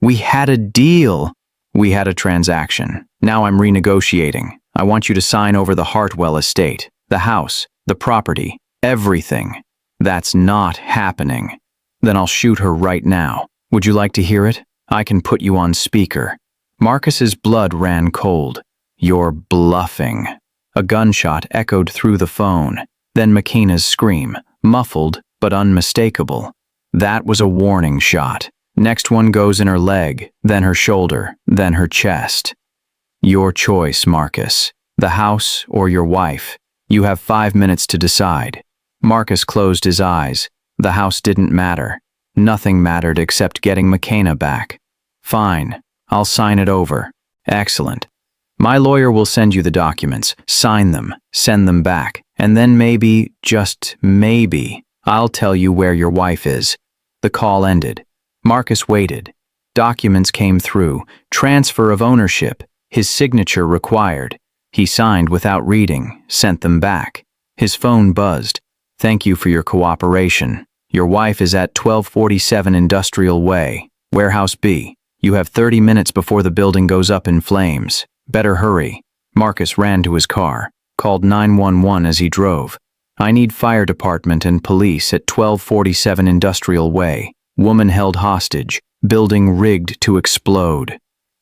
We had a deal. We had a transaction. Now I'm renegotiating. I want you to sign over the Hartwell estate, the house, the property, everything. That's not happening. Then I'll shoot her right now. Would you like to hear it? I can put you on speaker. Marcus's blood ran cold. You're bluffing. A gunshot echoed through the phone. Then McKenna's scream, muffled but unmistakable. That was a warning shot. Next one goes in her leg, then her shoulder, then her chest. Your choice, Marcus. The house or your wife. You have 5 minutes to decide. Marcus closed his eyes. The house didn't matter. Nothing mattered except getting McKenna back. Fine. I'll sign it over. Excellent. My lawyer will send you the documents. Sign them. Send them back. And then maybe, just maybe, I'll tell you where your wife is. The call ended. Marcus waited. Documents came through. Transfer of ownership. His signature required. He signed without reading, sent them back. His phone buzzed. Thank you for your cooperation. Your wife is at 1247 Industrial Way, Warehouse B. You have 30 minutes before the building goes up in flames. Better hurry. Marcus ran to his car, called 911 as he drove. I need fire department and police at 1247 Industrial Way. Woman held hostage. Building rigged to explode.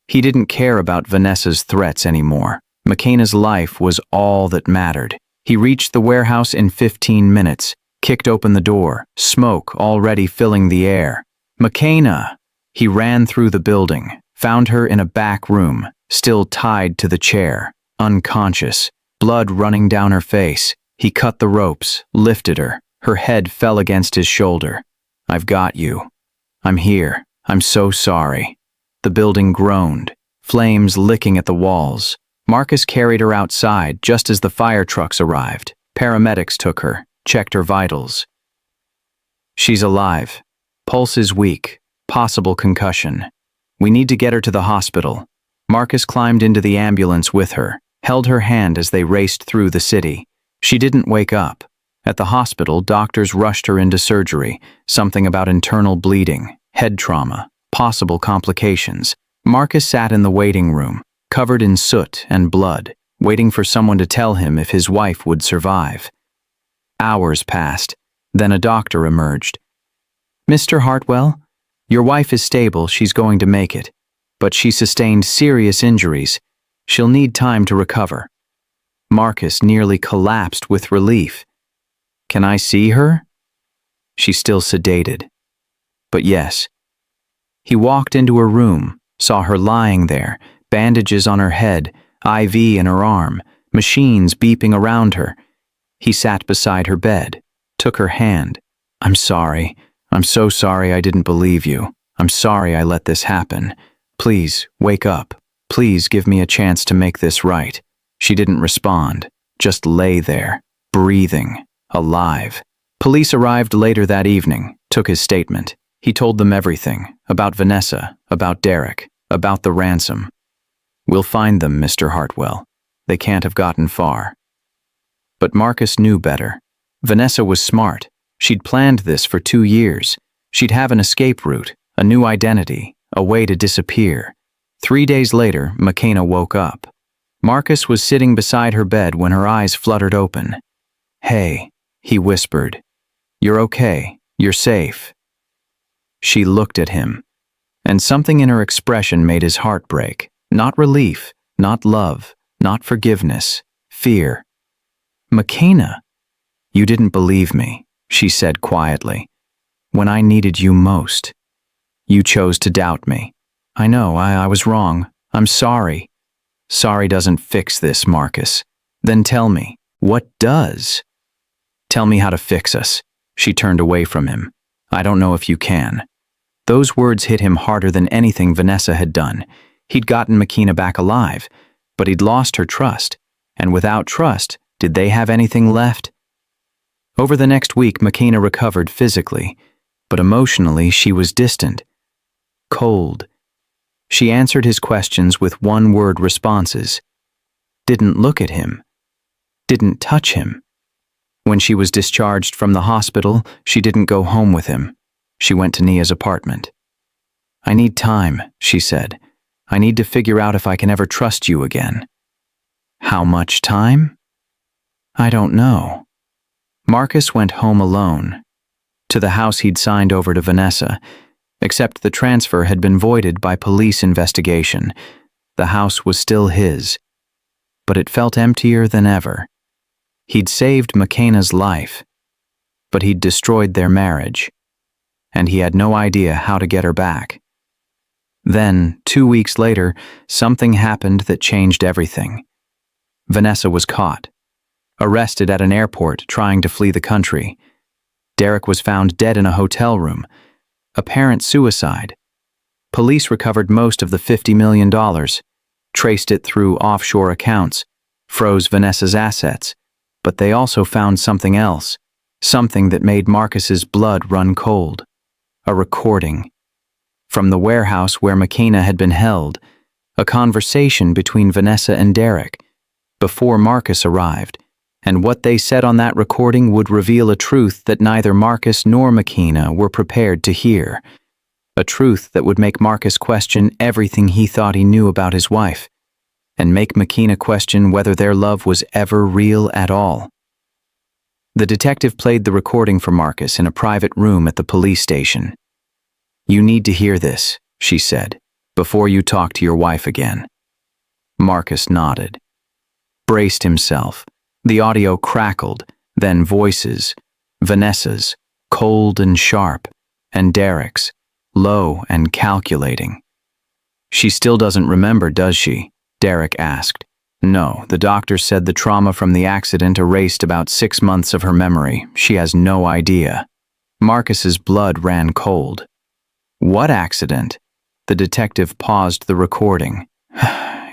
He didn't care about Vanessa's threats anymore. McKenna's life was all that mattered. He reached the warehouse in 15 minutes, kicked open the door, smoke already filling the air. McKenna! He ran through the building, found her in a back room, still tied to the chair, unconscious, blood running down her face. He cut the ropes, lifted her. Her head fell against his shoulder. I've got you. I'm here. I'm so sorry. The building groaned, flames licking at the walls. Marcus carried her outside just as the fire trucks arrived. Paramedics took her, checked her vitals. She's alive. Pulse is weak. Possible concussion. We need to get her to the hospital. Marcus climbed into the ambulance with her, held her hand as they raced through the city. She didn't wake up. At the hospital, doctors rushed her into surgery, something about internal bleeding, head trauma, possible complications. Marcus sat in the waiting room, covered in soot and blood, waiting for someone to tell him if his wife would survive. Hours passed. Then a doctor emerged. Mr. Hartwell, your wife is stable, she's going to make it. But she sustained serious injuries. She'll need time to recover. Marcus nearly collapsed with relief. Can I see her? She's still sedated. But yes. He walked into her room, saw her lying there, bandages on her head, IV in her arm, machines beeping around her. He sat beside her bed, took her hand. I'm sorry. I'm so sorry I didn't believe you. I'm sorry I let this happen. Please, wake up. Please give me a chance to make this right. She didn't respond, just lay there, breathing, alive. Police arrived later that evening, took his statement. He told them everything, about Vanessa, about Derek, about the ransom. We'll find them, Mr. Hartwell. They can't have gotten far. But Marcus knew better. Vanessa was smart. She'd planned this for 2 years. She'd have an escape route, a new identity, a way to disappear. 3 days later, McKenna woke up. Marcus was sitting beside her bed when her eyes fluttered open. "Hey," he whispered. "You're okay. You're safe." She looked at him, and something in her expression made his heart break. Not relief, not love, not forgiveness, fear. "McKenna, you didn't believe me," she said quietly. "When I needed you most. You chose to doubt me. I know, I was wrong. I'm sorry." "Sorry doesn't fix this, Marcus." "Then tell me, what does?" "Tell me how to fix us." She turned away from him. "I don't know if you can." Those words hit him harder than anything Vanessa had done. He'd gotten McKenna back alive, but he'd lost her trust. And without trust, did they have anything left? Over the next week, McKenna recovered physically, but emotionally she was distant. Cold. She answered his questions with one-word responses. Didn't look at him. Didn't touch him. When she was discharged from the hospital, she didn't go home with him. She went to Nia's apartment. "I need time," she said. "I need to figure out if I can ever trust you again." "How much time?" "I don't know." Marcus went home alone, to the house he'd signed over to Vanessa, except the transfer had been voided by police investigation. The house was still his, but it felt emptier than ever. He'd saved McKenna's life, but he'd destroyed their marriage, and he had no idea how to get her back. Then, 2 weeks later, something happened that changed everything. Vanessa was caught, arrested at an airport trying to flee the country. Derek was found dead in a hotel room. Apparent suicide. Police recovered most of the $50 million, traced it through offshore accounts, froze Vanessa's assets, but they also found something else, something that made Marcus's blood run cold. A recording. From the warehouse where McKenna had been held, a conversation between Vanessa and Derek, before Marcus arrived, and what they said on that recording would reveal a truth that neither Marcus nor McKenna were prepared to hear. A truth that would make Marcus question everything he thought he knew about his wife, and make McKenna question whether their love was ever real at all. The detective played the recording for Marcus in a private room at the police station. "You need to hear this," she said, "before you talk to your wife again." Marcus nodded, braced himself. The audio crackled, then voices, Vanessa's, cold and sharp, and Derek's, low and calculating. "She still doesn't remember, does she?" Derek asked. "No, the doctor said the trauma from the accident erased about 6 months of her memory. She has no idea." Marcus's blood ran cold. "What accident?" The detective paused the recording.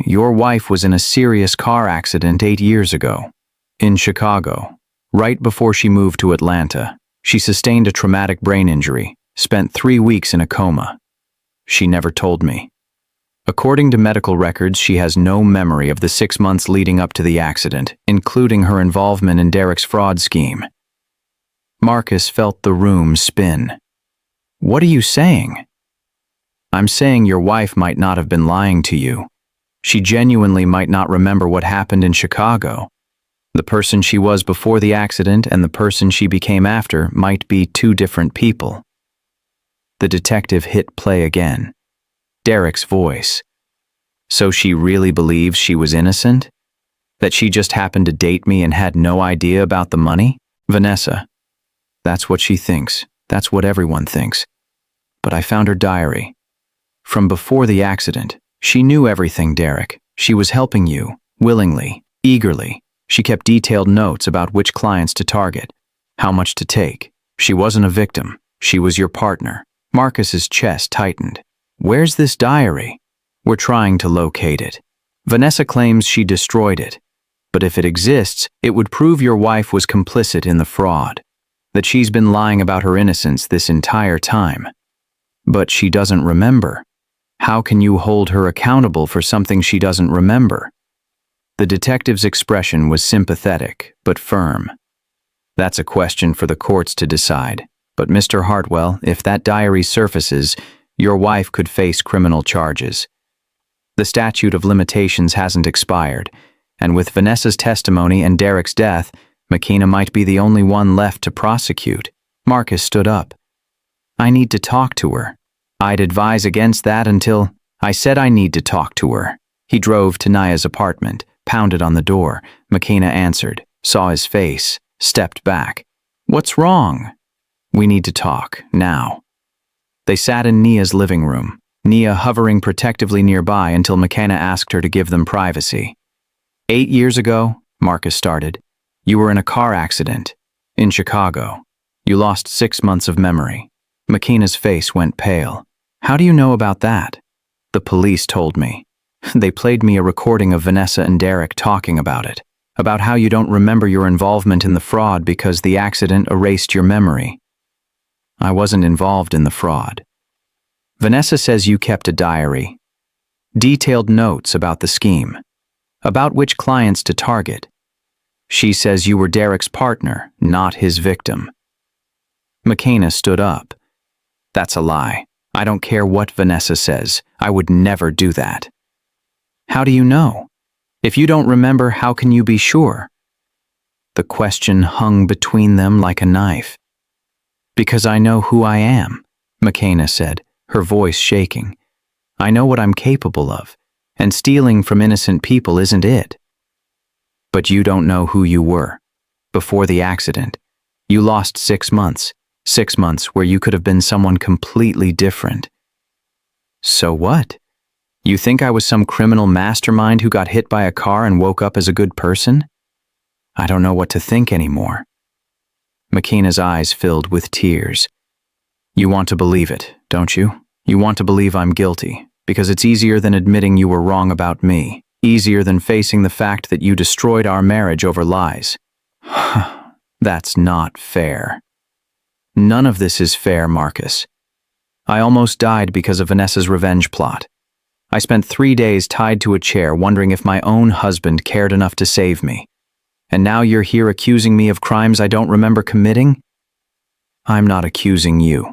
"Your wife was in a serious car accident 8 years ago. In Chicago. Right before she moved to Atlanta. She sustained a traumatic brain injury, spent 3 weeks in a coma. She never told me. According to medical records, she has no memory of the 6 months leading up to the accident, including her involvement in Derek's fraud scheme." Marcus felt the room spin. "What are you saying?" "I'm saying your wife might not have been lying to you. She genuinely might not remember what happened in Chicago. The person she was before the accident and the person she became after might be 2 different people." The detective hit play again. Derek's voice. "So she really believes she was innocent? That she just happened to date me and had no idea about the money?" "Vanessa. That's what she thinks. That's what everyone thinks. But I found her diary. From before the accident, she knew everything, Derek. She was helping you, willingly, eagerly. She kept detailed notes about which clients to target, how much to take. She wasn't a victim. She was your partner." Marcus's chest tightened. "Where's this diary?" "We're trying to locate it. Vanessa claims she destroyed it. But if it exists, it would prove your wife was complicit in the fraud. That she's been lying about her innocence this entire time. But she doesn't remember. How can you hold her accountable for something she doesn't remember?" The detective's expression was sympathetic, but firm. That's a question for the courts to decide. But Mr. Hartwell, if that diary surfaces, your wife could face criminal charges. The statute of limitations hasn't expired, and with Vanessa's testimony and Derek's death, McKenna might be the only one left to prosecute. Marcus stood up. I need to talk to her. I'd advise against that until I said I need to talk to her. He drove to Naya's apartment, pounded on the door. McKenna answered, saw his face, stepped back. What's wrong? We need to talk, now. They sat in Nia's living room, Nia hovering protectively nearby until McKenna asked her to give them privacy. 8 years ago, Marcus started, you were in a car accident in Chicago. You lost 6 months of memory. McKenna's face went pale. How do you know about that? The police told me. They played me a recording of Vanessa and Derek talking about it, about how you don't remember your involvement in the fraud because the accident erased your memory. I wasn't involved in the fraud. Vanessa says you kept a diary. Detailed notes about the scheme, about which clients to target. She says you were Derek's partner, not his victim. McKenna stood up. That's a lie. I don't care what Vanessa says. I would never do that. How do you know? If you don't remember, how can you be sure? The question hung between them like a knife. Because I know who I am, McKenna said, her voice shaking. I know what I'm capable of, and stealing from innocent people isn't it. But you don't know who you were. Before the accident, you lost 6 months. 6 months where you could have been someone completely different. So what? You think I was some criminal mastermind who got hit by a car and woke up as a good person? I don't know what to think anymore. McKenna's eyes filled with tears. You want to believe it, don't you? You want to believe I'm guilty, because it's easier than admitting you were wrong about me, easier than facing the fact that you destroyed our marriage over lies. That's not fair. None of this is fair, Marcus. I almost died because of Vanessa's revenge plot. I spent 3 days tied to a chair wondering if my own husband cared enough to save me. And now you're here accusing me of crimes I don't remember committing? I'm not accusing you.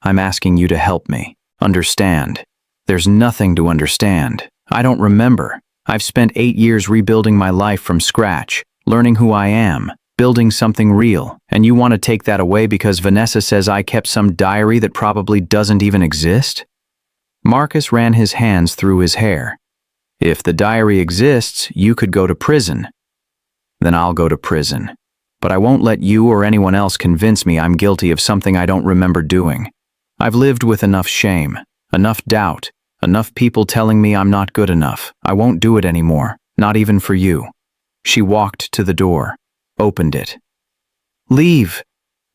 I'm asking you to help me. Understand. There's nothing to understand. I don't remember. I've spent 8 years rebuilding my life from scratch, learning who I am, building something real, and you want to take that away because Vanessa says I kept some diary that probably doesn't even exist? Marcus ran his hands through his hair. If the diary exists, you could go to prison. Then I'll go to prison. But I won't let you or anyone else convince me I'm guilty of something I don't remember doing. I've lived with enough shame, enough doubt, enough people telling me I'm not good enough. I won't do it anymore, not even for you. She walked to the door, opened it. Leave.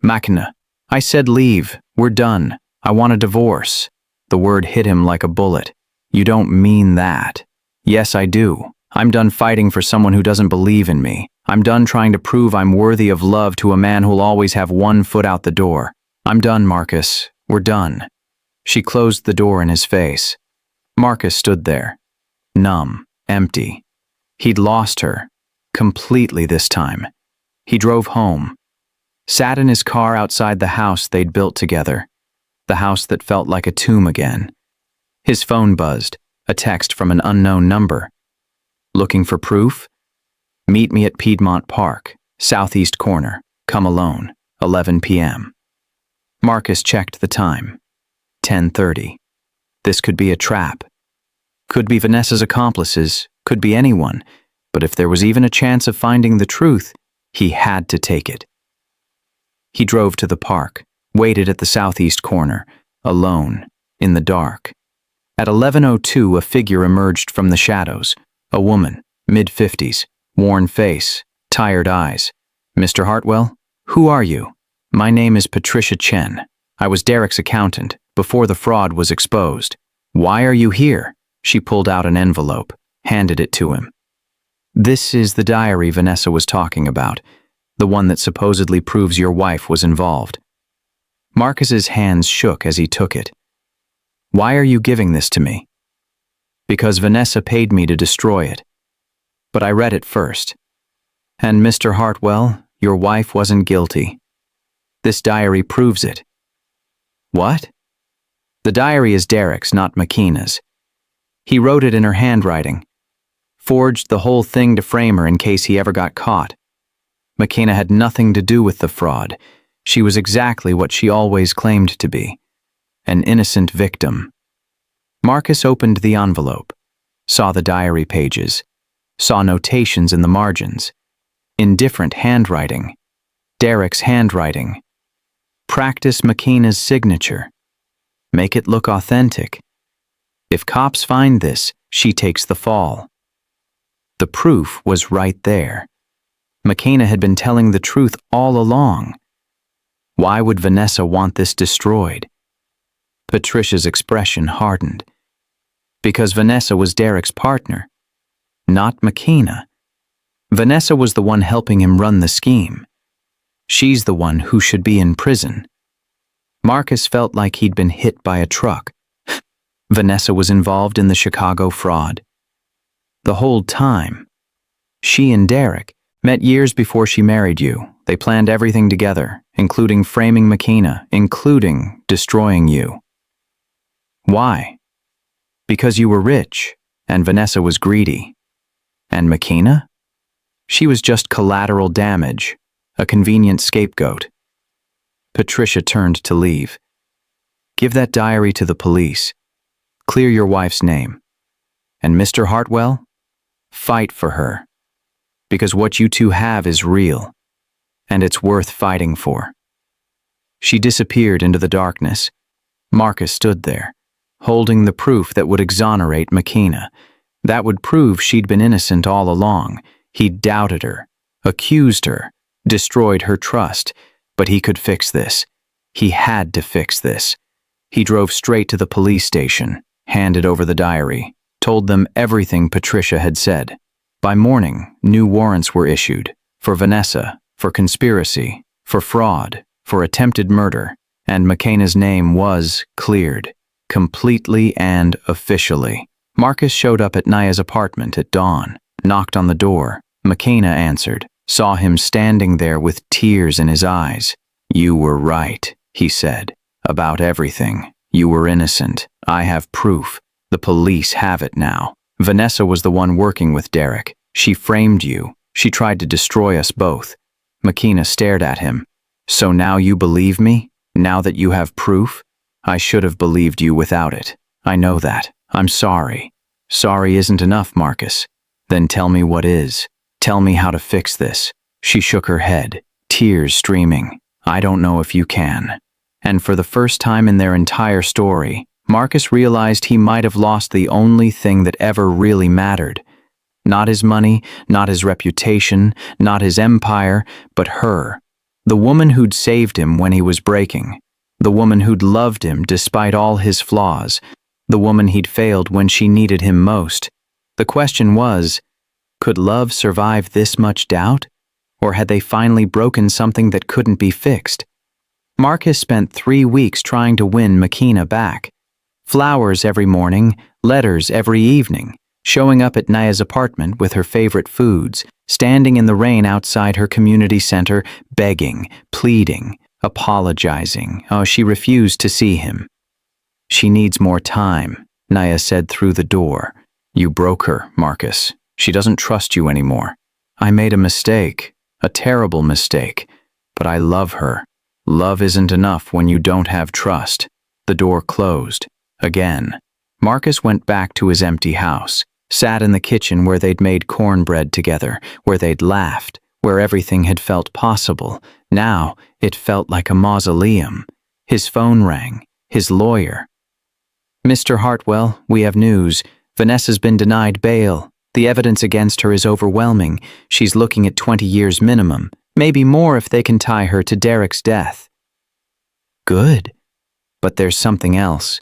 McKenna. I said leave. We're done. I want a divorce. The word hit him like a bullet. You don't mean that. Yes, I do. I'm done fighting for someone who doesn't believe in me. I'm done trying to prove I'm worthy of love to a man who'll always have one foot out the door. I'm done, Marcus. We're done. She closed the door in his face. Marcus stood there, numb, empty. He'd lost her, completely this time. He drove home, sat in his car outside the house they'd built together, the house that felt like a tomb again. His phone buzzed, a text from an unknown number. Looking for proof? Meet me at Piedmont Park, southeast corner, come alone, 11 p.m. Marcus checked the time. 10:30. This could be a trap. Could be Vanessa's accomplices, could be anyone, but if there was even a chance of finding the truth, he had to take it. He drove to the park, waited at the southeast corner, alone, in the dark. At 11:02, a figure emerged from the shadows, a woman, mid-50s, worn face, tired eyes. Mr. Hartwell, who are you? My name is Patricia Chen. I was Derek's accountant, before the fraud was exposed. Why are you here? She pulled out an envelope, handed it to him. This is the diary Vanessa was talking about, the one that supposedly proves your wife was involved. Marcus's hands shook as he took it. Why are you giving this to me? Because Vanessa paid me to destroy it. But I read it first. And Mr. Hartwell, Your wife wasn't guilty. This diary proves it. What? The diary is Derek's, not McKenna's. He wrote it in her handwriting. Forged the whole thing to frame her in case he ever got caught. McKenna had nothing to do with the fraud. She was exactly what she always claimed to be. An innocent victim. Marcus opened the envelope, saw the diary pages, saw notations in the margins. In different handwriting. Derek's handwriting. Practice McKenna's signature. Make it look authentic. If cops find this, she takes the fall. The proof was right there. McKenna had been telling the truth all along. Why would Vanessa want this destroyed? Patricia's expression hardened. Because Vanessa was Derek's partner, not McKenna. Vanessa was the one helping him run the scheme. She's the one who should be in prison. Marcus felt like he'd been hit by a truck. Vanessa was involved in the Chicago fraud. The whole time. She and Derek met years before she married you. They planned everything together, including framing McKenna, including destroying you. Why? Because you were rich, and Vanessa was greedy. And McKenna? She was just collateral damage, a convenient scapegoat. Patricia turned to leave. Give that diary to the police. Clear your wife's name. And Mr. Hartwell? Fight for her. Because what you two have is real, and it's worth fighting for. She disappeared into the darkness. Marcus stood there, holding the proof that would exonerate McKenna. That would prove she'd been innocent all along. He'd doubted her, accused her, destroyed her trust, but he could fix this. He had to fix this. He drove straight to the police station, handed over the diary, told them everything Patricia had said. By morning, new warrants were issued for Vanessa, for conspiracy, for fraud, for attempted murder, and McKenna's name was cleared, completely and officially. Marcus showed up at Naya's apartment at dawn, knocked on the door. McKenna answered, saw him standing there with tears in his eyes. You were right, he said, about everything. You were innocent. I have proof. The police have it now. Vanessa was the one working with Derek. She framed you. She tried to destroy us both. McKenna stared at him. So now you believe me? Now that you have proof? I should have believed you without it. I know that. I'm sorry. Sorry isn't enough, Marcus. Then tell me what is. Tell me how to fix this. She shook her head, tears streaming. I don't know if you can. And for the first time in their entire story, Marcus realized he might have lost the only thing that ever really mattered. Not his money, not his reputation, not his empire, but her. The woman who'd saved him when he was breaking. The woman who'd loved him despite all his flaws. The woman he'd failed when she needed him most. The question was, could love survive this much doubt? Or had they finally broken something that couldn't be fixed? Marcus spent 3 weeks trying to win McKenna back. Flowers every morning, letters every evening, showing up at Naya's apartment with her favorite foods, standing in the rain outside her community center, begging, pleading, apologizing. Oh, she refused to see him. She needs more time, Naya said through the door. You broke her, Marcus. She doesn't trust you anymore. I made a mistake, a terrible mistake, but I love her. Love isn't enough when you don't have trust. The door closed. Again. Marcus went back to his empty house, sat in the kitchen where they'd made cornbread together, where they'd laughed, where everything had felt possible. Now it felt like a mausoleum. His phone rang. His lawyer. Mr. Hartwell, we have news. Vanessa's been denied bail. The evidence against her is overwhelming. She's looking at 20 years minimum, maybe more if they can tie her to Derek's death. Good. But there's something else.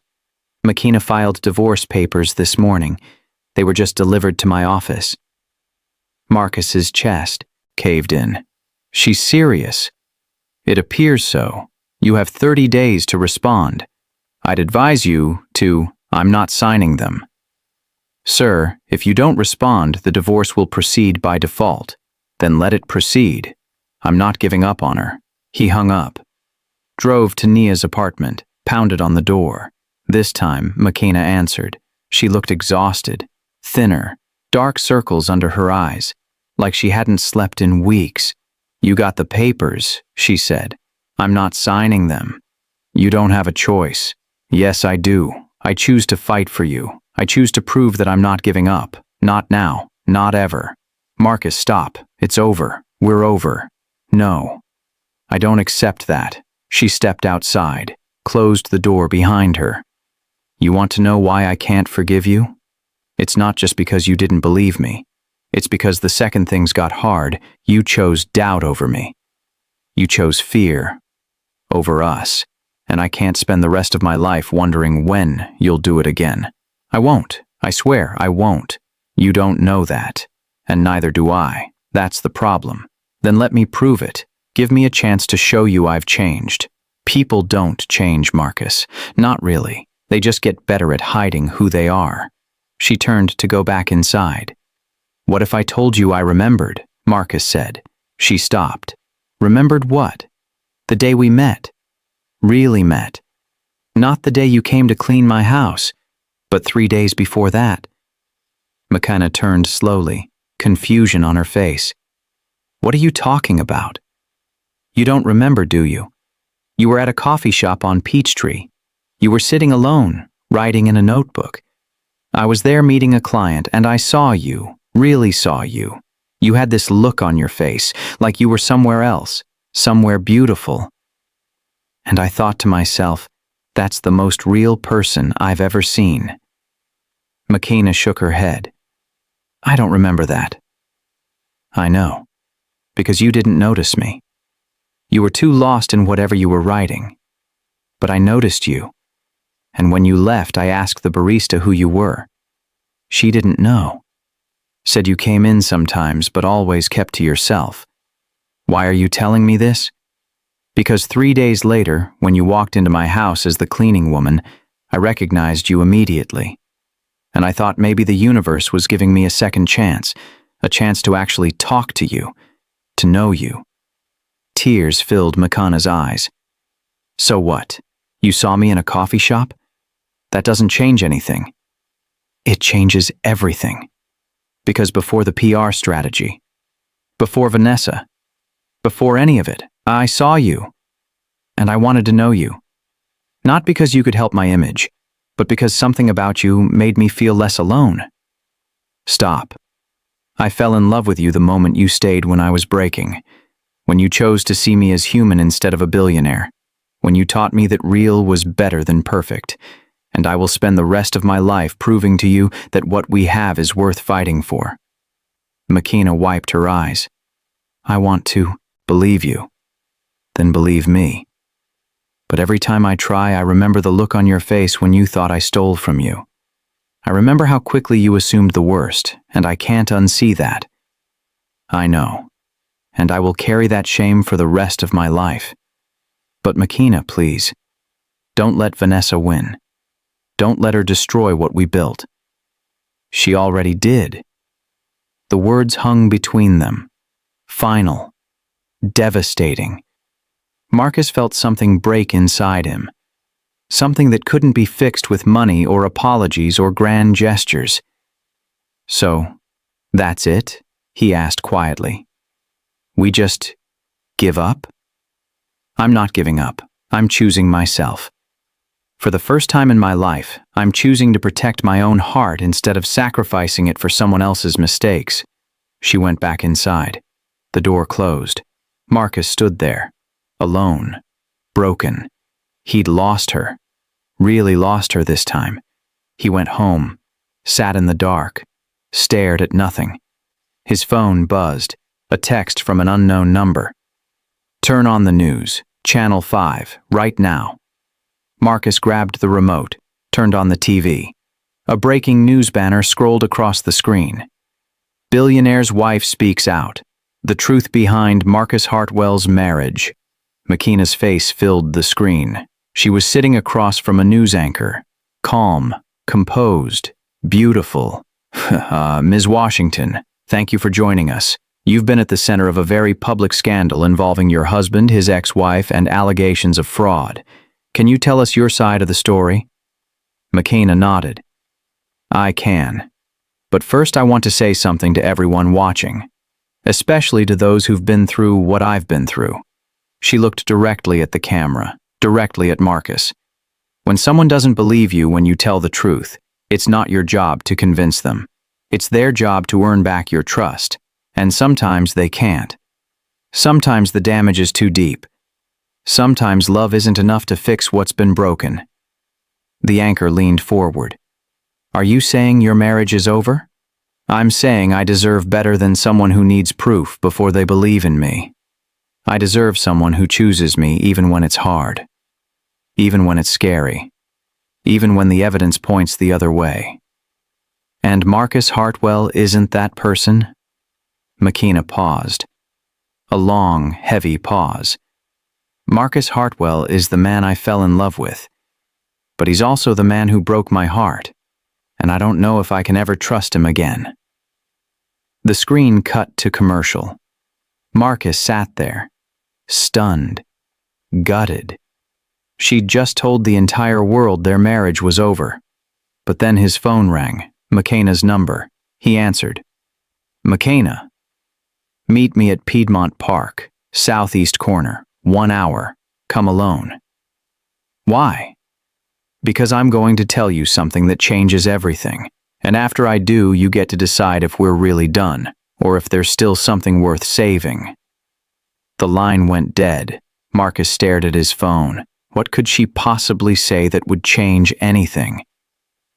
McKenna filed divorce papers this morning. They were just delivered to my office. Marcus's chest caved in. She's serious. It appears so. You have 30 days to respond. I'd advise you to, I'm not signing them. Sir, if you don't respond, the divorce will proceed by default. Then let it proceed. I'm not giving up on her. He hung up. Drove to Nia's apartment, pounded on the door. This time, McKenna answered. She looked exhausted, thinner, dark circles under her eyes, like she hadn't slept in weeks. You got the papers, she said. I'm not signing them. You don't have a choice. Yes, I do. I choose to fight for you. I choose to prove that I'm not giving up. Not now. Not ever. Marcus, stop. It's over. We're over. No. I don't accept that. She stepped outside, closed the door behind her. You want to know why I can't forgive you? It's not just because you didn't believe me. It's because the second things got hard, you chose doubt over me. You chose fear over us, and I can't spend the rest of my life wondering when you'll do it again. I won't. I swear, I won't. You don't know that, and neither do I. That's the problem. Then let me prove it. Give me a chance to show you I've changed. People don't change, Marcus. Not really. They just get better at hiding who they are. She turned to go back inside. What if I told you I remembered? Marcus said. She stopped. Remembered what? The day we met. Really met. Not the day you came to clean my house, but 3 days before that. McKenna turned slowly, confusion on her face. What are you talking about? You don't remember, do you? You were at a coffee shop on Peachtree. You were sitting alone, writing in a notebook. I was there meeting a client, and I saw you, really saw you. You had this look on your face, like you were somewhere else, somewhere beautiful. And I thought to myself, that's the most real person I've ever seen. McKenna shook her head. I don't remember that. I know, because you didn't notice me. You were too lost in whatever you were writing. But I noticed you. And when you left, I asked the barista who you were. She didn't know. Said you came in sometimes, but always kept to yourself. Why are you telling me this? Because 3 days later, when you walked into my house as the cleaning woman, I recognized you immediately. And I thought maybe the universe was giving me a second chance, a chance to actually talk to you, to know you. Tears filled McKenna's eyes. So what? You saw me in a coffee shop? That doesn't change anything. It changes everything. Because before the PR strategy, before Vanessa, before any of it, I saw you. And I wanted to know you. Not because you could help my image, but because something about you made me feel less alone. Stop. I fell in love with you the moment you stayed when I was breaking, when you chose to see me as human instead of a billionaire, when you taught me that real was better than perfect, and I will spend the rest of my life proving to you that what we have is worth fighting for. McKenna wiped her eyes. I want to believe you, then believe me. But every time I try, I remember the look on your face when you thought I stole from you. I remember how quickly you assumed the worst, and I can't unsee that. I know, and I will carry that shame for the rest of my life. But McKenna, please, don't let Vanessa win. Don't let her destroy what we built. She already did. The words hung between them. Final. Devastating. Marcus felt something break inside him. Something that couldn't be fixed with money or apologies or grand gestures. So, that's it? He asked quietly. We just give up? I'm not giving up. I'm choosing myself. For the first time in my life, I'm choosing to protect my own heart instead of sacrificing it for someone else's mistakes. She went back inside. The door closed. Marcus stood there, alone, broken. He'd lost her. Really lost her this time. He went home, sat in the dark, stared at nothing. His phone buzzed, a text from an unknown number. Turn on the news, Channel 5, right now. Marcus grabbed the remote, turned on the TV. A breaking news banner scrolled across the screen. Billionaire's wife speaks out. The truth behind Marcus Hartwell's marriage. McKenna's face filled the screen. She was sitting across from a news anchor. Calm, composed, beautiful. Ms. Washington, thank you for joining us. You've been at the center of a very public scandal involving your husband, his ex-wife, and allegations of fraud. Can you tell us your side of the story?" McKenna nodded. "I can. But first I want to say something to everyone watching, especially to those who've been through what I've been through." She looked directly at the camera, directly at Marcus. "When someone doesn't believe you when you tell the truth, it's not your job to convince them. It's their job to earn back your trust, and sometimes they can't. Sometimes the damage is too deep. Sometimes love isn't enough to fix what's been broken." The anchor leaned forward. "Are you saying your marriage is over?" "I'm saying I deserve better than someone who needs proof before they believe in me. I deserve someone who chooses me even when it's hard, even when it's scary, even when the evidence points the other way. And Marcus Hartwell isn't that person?" McKenna paused. A long, heavy pause. "Marcus Hartwell is the man I fell in love with, but he's also the man who broke my heart, and I don't know if I can ever trust him again." The screen cut to commercial. Marcus sat there, stunned, gutted. She'd just told the entire world their marriage was over. But then his phone rang, McKenna's number. He answered. "McKenna, meet me at Piedmont Park, southeast corner, 1 hour. Come alone." "Why?" "Because I'm going to tell you something that changes everything. And after I do, you get to decide if we're really done, or if there's still something worth saving." The line went dead. Marcus stared at his phone. What could she possibly say that would change anything?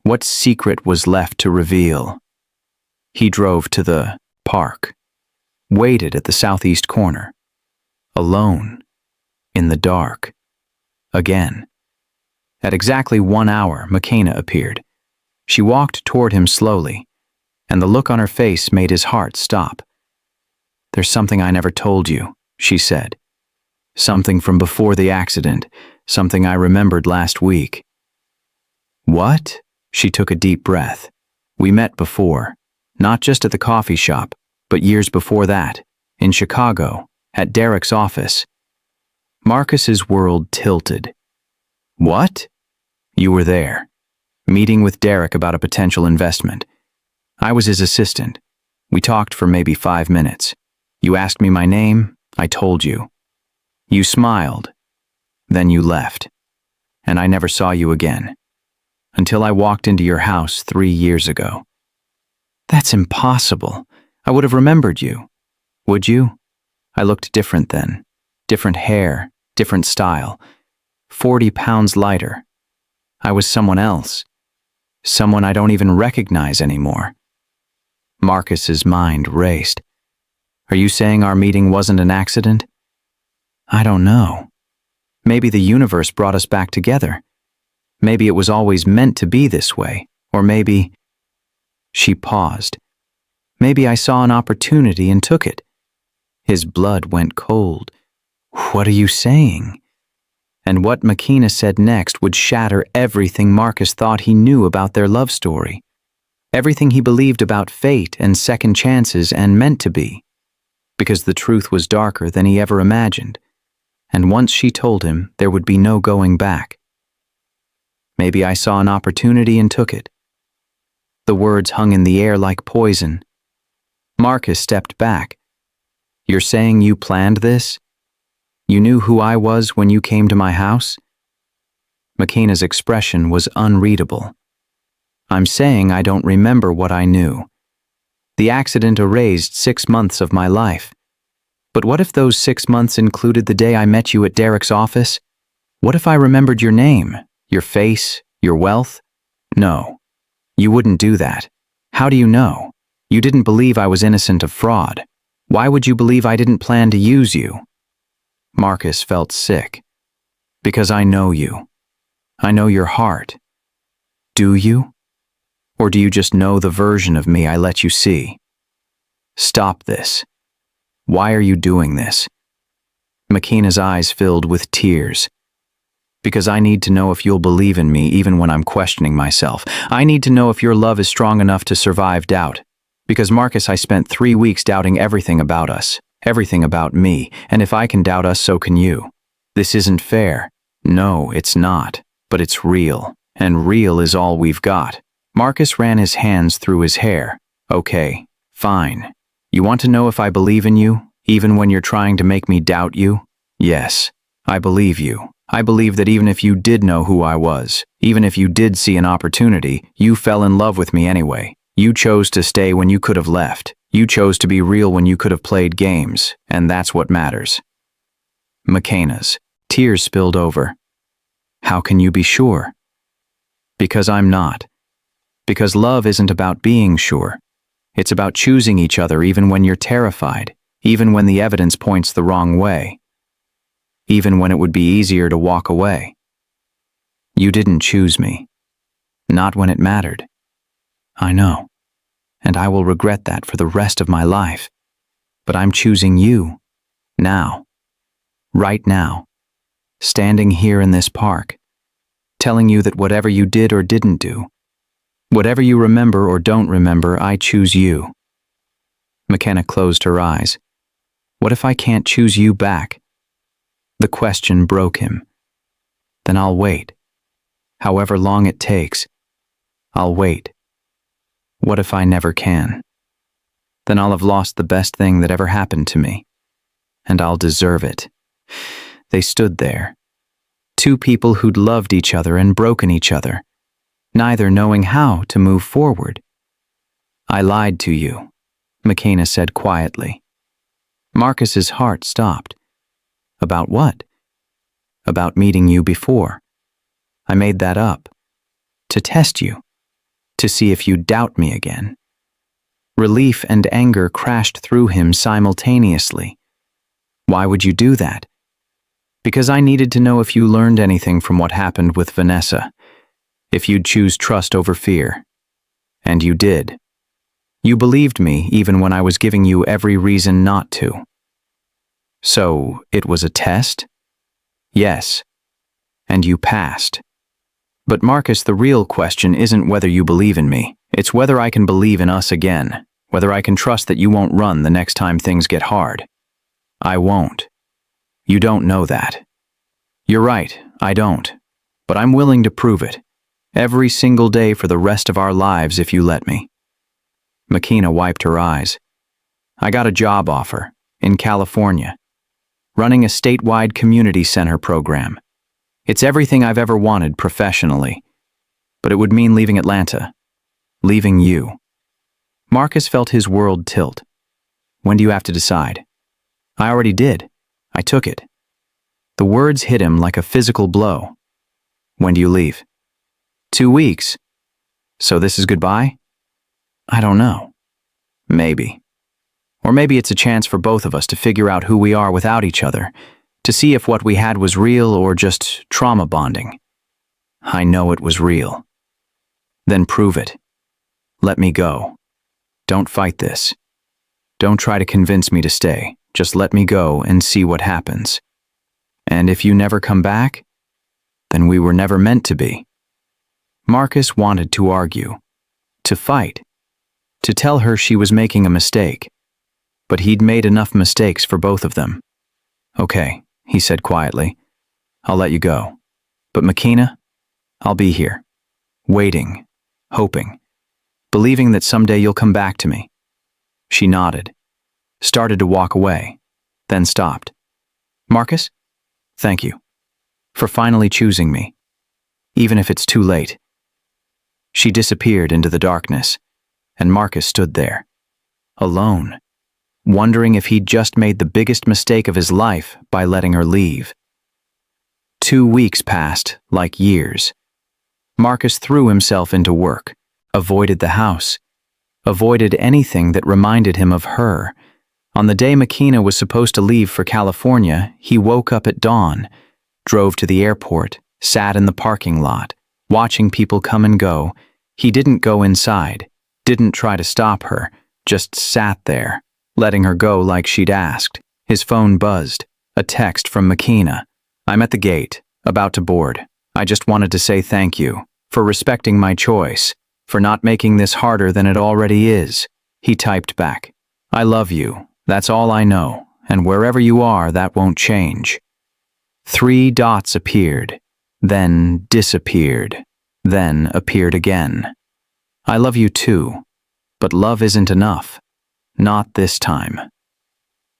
What secret was left to reveal? He drove to the park, waited at the southeast corner, alone, in the dark, again. At exactly 1 hour, McKenna appeared. She walked toward him slowly, and the look on her face made his heart stop. "There's something I never told you," she said. "Something from before the accident, something I remembered last week." "What?" She took a deep breath. "We met before, not just at the coffee shop, but years before that, in Chicago, at Derek's office." Marcus's world tilted. "What?" "You were there, meeting with Derek about a potential investment. I was his assistant. We talked for maybe 5 minutes. You asked me my name, I told you. You smiled. Then you left. And I never saw you again. Until I walked into your house 3 years ago." "That's impossible. I would have remembered you." "Would you?" "I looked different then. Different hair, different style. 40 pounds lighter. I was someone else. Someone I don't even recognize anymore." Marcus's mind raced. "Are you saying our meeting wasn't an accident?" "I don't know. Maybe the universe brought us back together. Maybe it was always meant to be this way. Or maybe—" She paused. "Maybe I saw an opportunity and took it." His blood went cold. "What are you saying?" And what McKenna said next would shatter everything Marcus thought he knew about their love story. Everything he believed about fate and second chances and meant to be. Because the truth was darker than he ever imagined. And once she told him, there would be no going back. "Maybe I saw an opportunity and took it." The words hung in the air like poison. Marcus stepped back. "You're saying you planned this? You knew who I was when you came to my house?" McKenna's expression was unreadable. "I'm saying I don't remember what I knew. The accident erased 6 months of my life. But what if those 6 months included the day I met you at Derek's office? What if I remembered your name, your face, your wealth? No, you wouldn't do that. How do you know? You didn't believe I was innocent of fraud. Why would you believe I didn't plan to use you?" Marcus felt sick. "Because I know you. I know your heart. Do you? Or do you just know the version of me I let you see? Stop this. Why are you doing this?" McKenna's eyes filled with tears. "Because I need to know if you'll believe in me even when I'm questioning myself. I need to know if your love is strong enough to survive doubt. Because Marcus, I spent 3 weeks doubting everything about us, everything about me, and if I can doubt us, so can you. This isn't fair. No, it's not. But it's real. And real is all we've got. Marcus ran his hands through his hair. Okay, fine. You want to know if I believe in you, even when you're trying to make me doubt you? Yes, I believe you. I believe that even if you did know who I was, even if you did see an opportunity, you fell in love with me anyway. You chose to stay when you could have left. You chose to be real when you could have played games, and that's what matters. McKenna's tears spilled over. How can you be sure? Because I'm not. Because love isn't about being sure. It's about choosing each other even when you're terrified, even when the evidence points the wrong way, even when it would be easier to walk away. You didn't choose me. Not when it mattered. I know, and I will regret that for the rest of my life. But I'm choosing you, now, right now, standing here in this park, telling you that whatever you did or didn't do, whatever you remember or don't remember, I choose you. McKenna closed her eyes. What if I can't choose you back? The question broke him. Then I'll wait. However long it takes, I'll wait. What if I never can? Then I'll have lost the best thing that ever happened to me, and I'll deserve it. They stood there, two people who'd loved each other and broken each other, neither knowing how to move forward. I lied to you, McKenna said quietly. Marcus's heart stopped. About what? About meeting you before. I made that up. To test you. To see if you'd doubt me again. Relief and anger crashed through him simultaneously. Why would you do that? Because I needed to know if you learned anything from what happened with Vanessa. If you'd choose trust over fear. And you did. You believed me even when I was giving you every reason not to. So, it was a test? Yes. And you passed. But Marcus, the real question isn't whether you believe in me. It's whether I can believe in us again. Whether I can trust that you won't run the next time things get hard. I won't. You don't know that. You're right, I don't. But I'm willing to prove it. Every single day for the rest of our lives if you let me. McKenna wiped her eyes. I got a job offer, in California, running a statewide community center program. It's everything I've ever wanted professionally. But it would mean leaving Atlanta. Leaving you. Marcus felt his world tilt. When do you have to decide? I already did. I took it. The words hit him like a physical blow. When do you leave? 2 weeks. So this is goodbye? I don't know. Maybe. Or maybe it's a chance for both of us to figure out who we are without each other, to see if what we had was real or just trauma bonding. I know it was real. Then prove it. Let me go. Don't fight this. Don't try to convince me to stay. Just let me go and see what happens. And if you never come back, then we were never meant to be. Marcus wanted to argue, to fight, to tell her she was making a mistake. But he'd made enough mistakes for both of them. Okay, he said quietly. I'll let you go. But McKenna, I'll be here. Waiting, hoping, believing that someday you'll come back to me. She nodded, started to walk away, then stopped. Marcus, thank you for finally choosing me, even if it's too late. She disappeared into the darkness, and Marcus stood there, alone, wondering if he'd just made the biggest mistake of his life by letting her leave. 2 weeks passed like years. Marcus threw himself into work, avoided the house, avoided anything that reminded him of her. On the day McKenna was supposed to leave for California, he woke up at dawn, drove to the airport, sat in the parking lot, watching people come and go. He didn't go inside, didn't try to stop her, just sat there, letting her go like she'd asked. His phone buzzed, a text from McKenna. I'm at the gate, about to board. I just wanted to say thank you for respecting my choice, for not making this harder than it already is. He typed back, "I love you. That's all I know. And wherever you are, that won't change." 3 dots appeared, then disappeared, then appeared again. "I love you too. But love isn't enough. Not this time."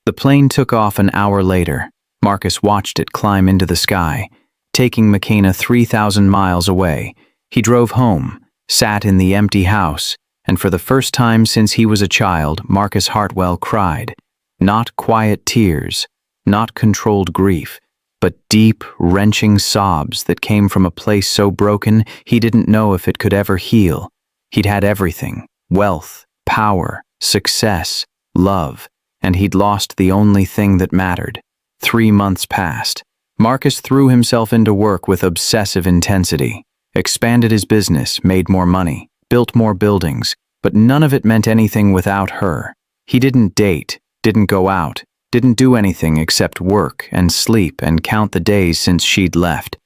The plane took off an hour later. Marcus watched it climb into the sky, taking McKenna 3,000 miles away. He drove home, sat in the empty house, and for the first time since he was a child, Marcus Hartwell cried. Not quiet tears, not controlled grief, but deep, wrenching sobs that came from a place so broken he didn't know if it could ever heal. He'd had everything: wealth, power, success, love, and he'd lost the only thing that mattered. 3 months passed. Marcus threw himself into work with obsessive intensity, expanded his business, made more money, built more buildings, but none of it meant anything without her. He didn't date, didn't go out, didn't do anything except work and sleep and count the days since she'd left.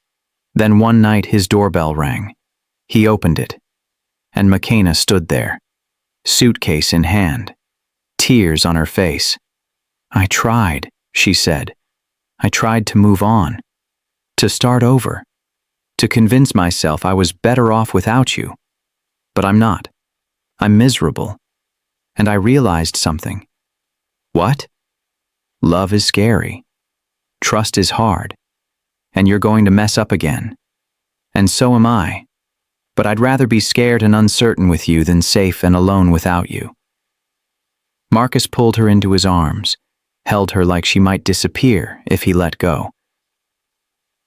Then one night his doorbell rang. He opened it, and McKenna stood there, suitcase in hand, tears on her face. "I tried," she said. "I tried to move on, to start over, to convince myself I was better off without you. But I'm not. I'm miserable. And I realized something." "What?" "Love is scary. Trust is hard. And you're going to mess up again. And so am I. But I'd rather be scared and uncertain with you than safe and alone without you." Marcus pulled her into his arms, held her like she might disappear if he let go.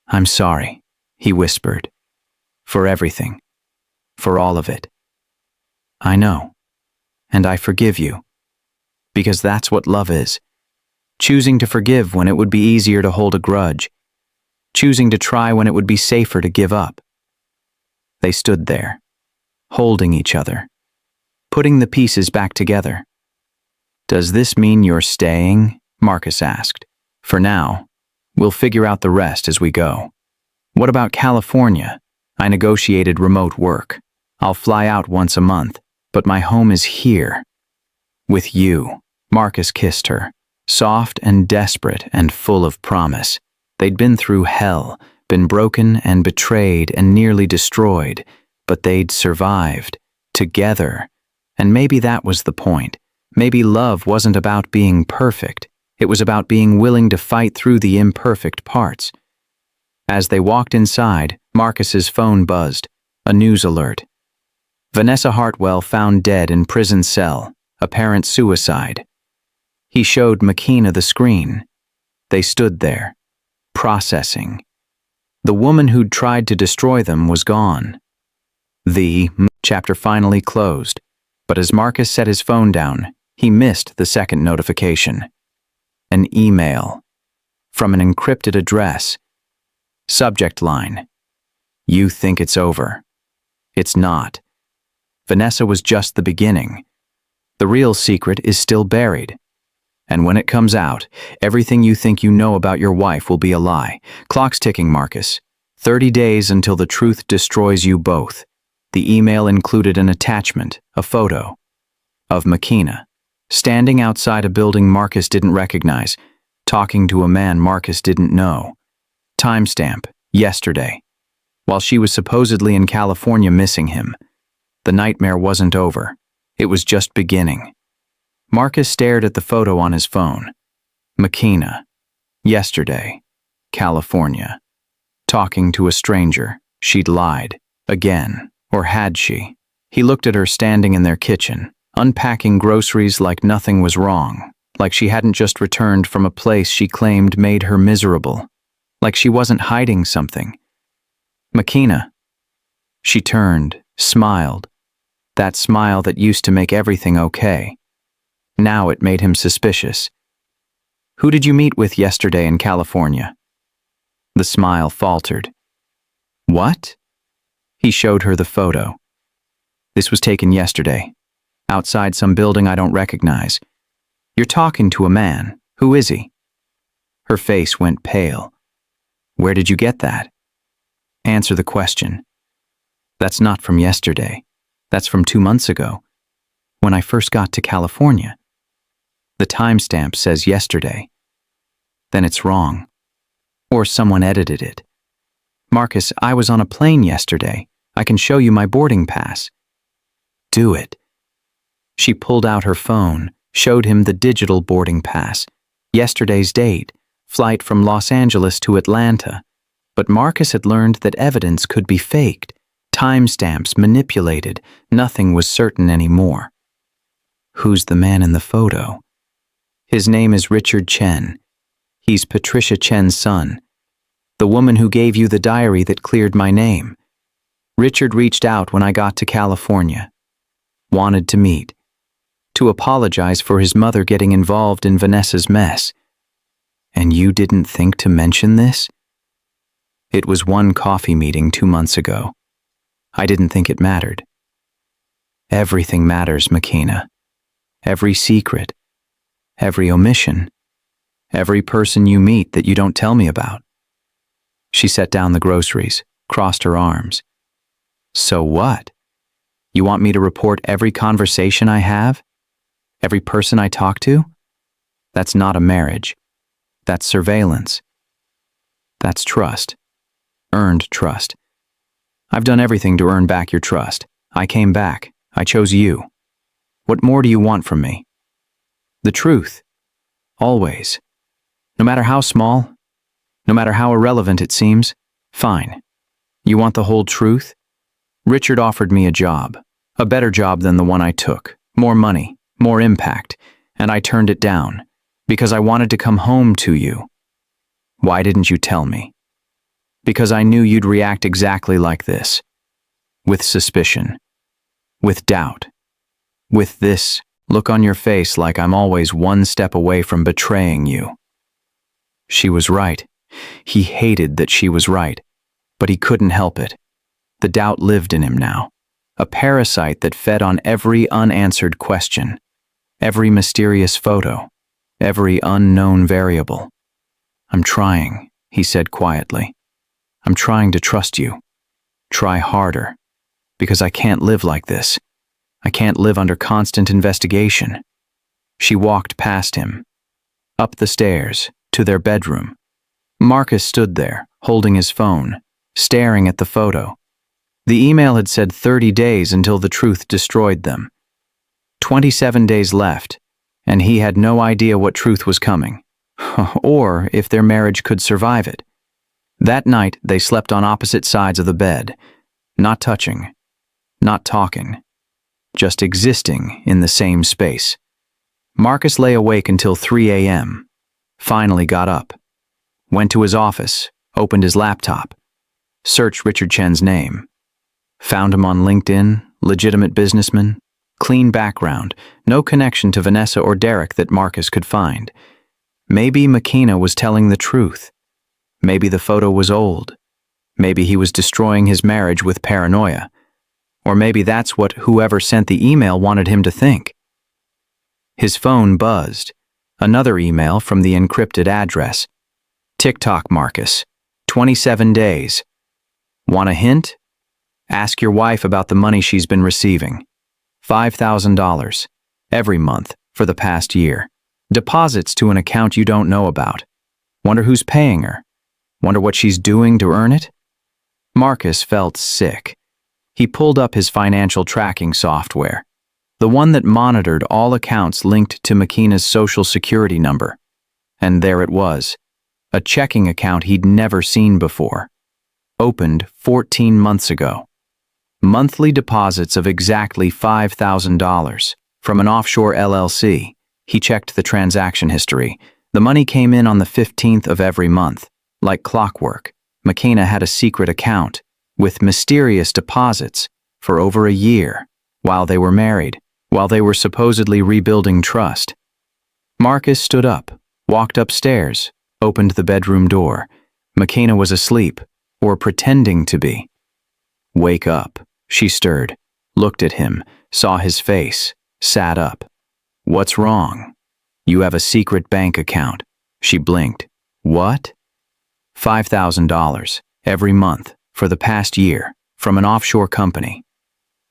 "I'm sorry," he whispered. "For everything. For all of it. I know. And I forgive you. Because that's what love is. Choosing to forgive when it would be easier to hold a grudge. Choosing to try when it would be safer to give up." They stood there, holding each other, putting the pieces back together. "Does this mean you're staying?" Marcus asked. "For now. We'll figure out the rest as we go." "What about California?" "I negotiated remote work. I'll fly out once a month, but my home is here. With you." Marcus kissed her, soft and desperate and full of promise. They'd been through hell, been broken and betrayed and nearly destroyed, but they'd survived, together. And maybe that was the point. Maybe love wasn't about being perfect. It was about being willing to fight through the imperfect parts. As they walked inside, Marcus's phone buzzed. A news alert. Vanessa Hartwell found dead in prison cell, apparent suicide. He showed McKenna the screen. They stood there, processing. The woman who'd tried to destroy them was gone. The chapter finally closed, but as Marcus set his phone down, he missed the second notification. An email from an encrypted address. Subject line: "You think it's over. It's not. Vanessa was just the beginning. The real secret is still buried. And when it comes out, everything you think you know about your wife will be a lie. Clock's ticking, Marcus. 30 days until the truth destroys you both." The email included an attachment, a photo, of McKenna, standing outside a building Marcus didn't recognize, talking to a man Marcus didn't know. Timestamp: yesterday. While she was supposedly in California missing him. The nightmare wasn't over. It was just beginning. Marcus stared at the photo on his phone. McKenna. Yesterday. California. Talking to a stranger. She'd lied. Again. Or had she? He looked at her standing in their kitchen, unpacking groceries like nothing was wrong, like she hadn't just returned from a place she claimed made her miserable, like she wasn't hiding something. "McKenna." She turned, smiled. That smile that used to make everything okay. Now it made him suspicious. "Who did you meet with yesterday in California?" The smile faltered. "What?" He showed her the photo. "This was taken yesterday, outside some building I don't recognize. You're talking to a man. Who is he?" Her face went pale. "Where did you get that?" "Answer the question." "That's not from yesterday. That's from 2 months ago." When I first got to California. The timestamp says yesterday. Then it's wrong. Or someone edited it. Marcus, I was on a plane yesterday. I can show you my boarding pass. Do it. She pulled out her phone, showed him the digital boarding pass. Yesterday's date, flight from Los Angeles to Atlanta. But Marcus had learned that evidence could be faked, timestamps manipulated, nothing was certain anymore. Who's the man in the photo? His name is Richard Chen. He's Patricia Chen's son. The woman who gave you the diary that cleared my name. Richard reached out when I got to California. Wanted to meet. To apologize for his mother getting involved in Vanessa's mess. And you didn't think to mention this? It was one coffee meeting 2 months ago. I didn't think it mattered. Everything matters, McKenna. Every secret. Every omission. Every person you meet that you don't tell me about. She set down the groceries, crossed her arms. So what? You want me to report every conversation I have? Every person I talk to? That's not a marriage. That's surveillance. That's trust. Earned trust. I've done everything to earn back your trust. I came back. I chose you. What more do you want from me? The truth. Always. No matter how small, no matter how irrelevant it seems, fine. You want the whole truth? Richard offered me a job, a better job than the one I took, more money, more impact, and I turned it down because I wanted to come home to you. Why didn't you tell me? Because I knew you'd react exactly like this, with suspicion, with doubt, with this look on your face like I'm always one step away from betraying you. She was right. He hated that she was right, but he couldn't help it. The doubt lived in him now, a parasite that fed on every unanswered question, every mysterious photo, every unknown variable. I'm trying, he said quietly. I'm trying to trust you. Try harder, because I can't live like this. I can't live under constant investigation. She walked past him, up the stairs, to their bedroom. Marcus stood there, holding his phone, staring at the photo. The email had said 30 days until the truth destroyed them. 27 days left, and he had no idea what truth was coming, or if their marriage could survive it. That night, they slept on opposite sides of the bed, not touching, not talking, just existing in the same space. Marcus lay awake until 3 a.m., finally got up, went to his office, opened his laptop, searched Richard Chen's name, found him on LinkedIn, legitimate businessman, clean background, no connection to Vanessa or Derek that Marcus could find. Maybe McKenna was telling the truth. Maybe the photo was old. Maybe he was destroying his marriage with paranoia. Or maybe that's what whoever sent the email wanted him to think. His phone buzzed. Another email from the encrypted address. TikTok Marcus, 27 days. Want a hint? Ask your wife about the money she's been receiving. $5,000 every month for the past year. Deposits to an account you don't know about. Wonder who's paying her. Wonder what she's doing to earn it? Marcus felt sick. He pulled up his financial tracking software, the one that monitored all accounts linked to McKenna's social security number. And there it was, a checking account he'd never seen before. Opened 14 months ago. Monthly deposits of exactly $5,000 from an offshore LLC. He checked the transaction history. The money came in on the 15th of every month. Like clockwork, McKenna had a secret account with mysterious deposits for over a year while they were married, while they were supposedly rebuilding trust. Marcus stood up, walked upstairs, opened the bedroom door. McKenna was asleep, or pretending to be. Wake up, she stirred, looked at him, saw his face, sat up. What's wrong? You have a secret bank account. She blinked. What? $5,000 every month for the past year from an offshore company.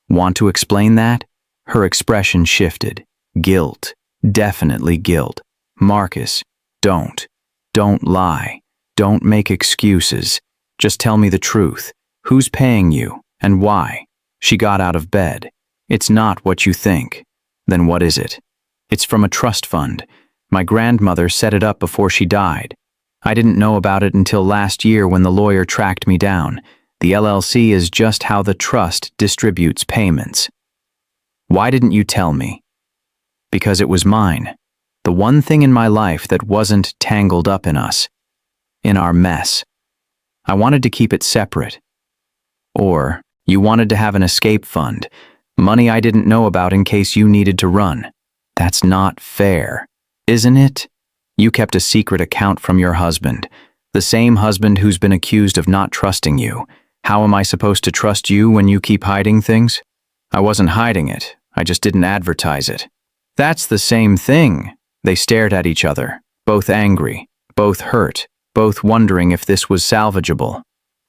Want to explain that? Her expression shifted. Guilt. Definitely guilt. Marcus, don't. Don't lie. Don't make excuses. Just tell me the truth. Who's paying you, and why? She got out of bed. It's not what you think. Then what is it? It's from a trust fund. My grandmother set it up before she died. I didn't know about it until last year when the lawyer tracked me down. The LLC is just how the trust distributes payments. Why didn't you tell me? Because it was mine. The one thing in my life that wasn't tangled up in us. In our mess. I wanted to keep it separate. Or, you wanted to have an escape fund. Money I didn't know about in case you needed to run. That's not fair, isn't it? You kept a secret account from your husband. The same husband who's been accused of not trusting you. How am I supposed to trust you when you keep hiding things? I wasn't hiding it. I just didn't advertise it. That's the same thing. They stared at each other, both angry, both hurt, both wondering if this was salvageable.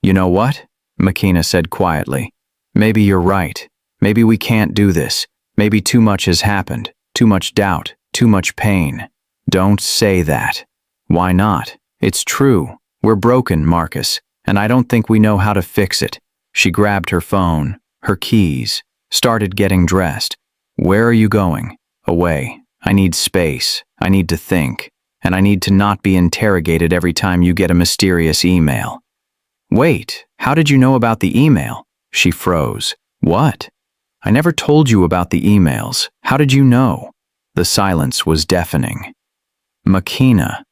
You know what? McKenna said quietly. Maybe you're right. Maybe we can't do this. Maybe too much has happened. Too much doubt. Too much pain. Don't say that. Why not? It's true. We're broken, Marcus, and I don't think we know how to fix it. She grabbed her phone, her keys, started getting dressed. Where are you going? Away. I need space. I need to think. And I need to not be interrogated every time you get a mysterious email. Wait, how did you know about the email? She froze. What? I never told you about the emails. How did you know? The silence was deafening. McKenna,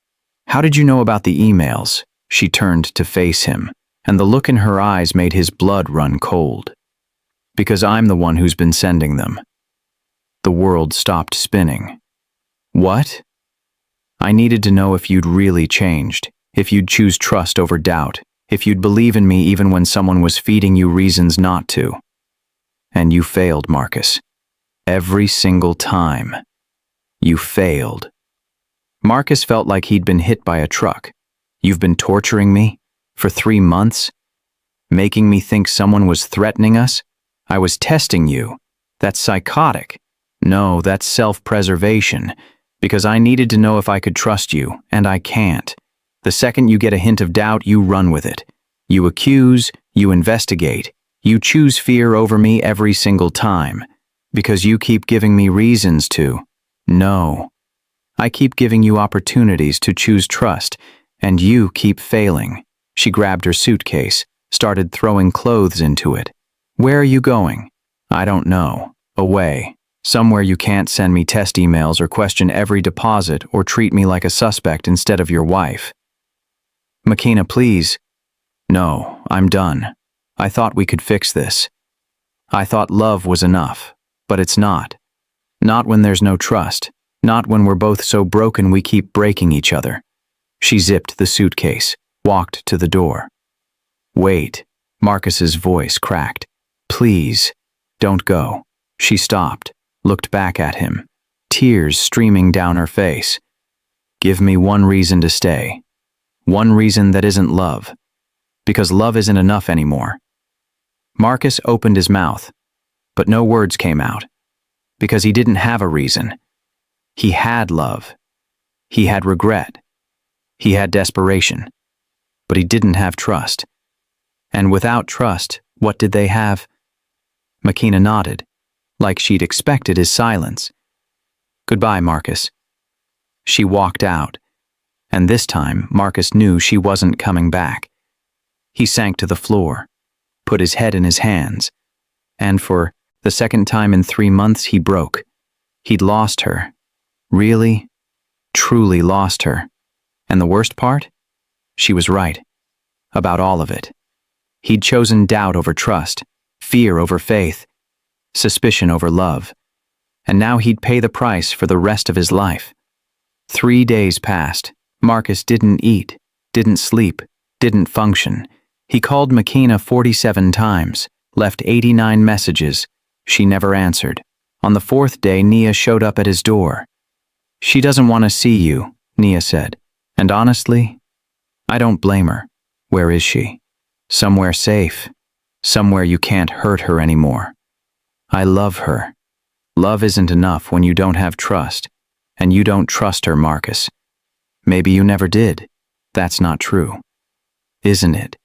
how did you know about the emails? She turned to face him, and the look in her eyes made his blood run cold. Because I'm the one who's been sending them. The world stopped spinning. What? I needed to know if you'd really changed, if you'd choose trust over doubt, if you'd believe in me even when someone was feeding you reasons not to. And you failed, Marcus. Every single time. You failed. Marcus felt like he'd been hit by a truck. You've been torturing me? For 3 months? Making me think someone was threatening us? I was testing you. That's psychotic. No, that's self-preservation. Because I needed to know if I could trust you, and I can't. The second you get a hint of doubt, you run with it. You accuse, you investigate. You choose fear over me every single time. Because you keep giving me reasons to. No. I keep giving you opportunities to choose trust, and you keep failing. She grabbed her suitcase, started throwing clothes into it. Where are you going? I don't know. Away. Somewhere you can't send me test emails or question every deposit or treat me like a suspect instead of your wife. McKenna, please. No, I'm done. I thought we could fix this. I thought love was enough, but it's not. Not when there's no trust. Not when we're both so broken we keep breaking each other. She zipped the suitcase, walked to the door. Wait, Marcus's voice cracked. Please, don't go. She stopped, looked back at him, tears streaming down her face. Give me one reason to stay. One reason that isn't love. Because love isn't enough anymore. Marcus opened his mouth, but no words came out. Because he didn't have a reason. He had love. He had regret. He had desperation. But he didn't have trust. And without trust, what did they have? McKenna nodded, like she'd expected his silence. Goodbye, Marcus. She walked out, and this time Marcus knew she wasn't coming back. He sank to the floor, put his head in his hands, and for the second time in 3 months he broke. He'd lost her. Really, truly lost her. And the worst part? She was right. About all of it. He'd chosen doubt over trust, fear over faith, suspicion over love. And now he'd pay the price for the rest of his life. 3 days passed. Marcus didn't eat, didn't sleep, didn't function. He called McKenna 47 times, left 89 messages. She never answered. On the 4th day, Nia showed up at his door. She doesn't want to see you, Nia said. And honestly, I don't blame her. Where is she? Somewhere safe. Somewhere you can't hurt her anymore. I love her. Love isn't enough when you don't have trust, and you don't trust her, Marcus. Maybe you never did. That's not true. Isn't it?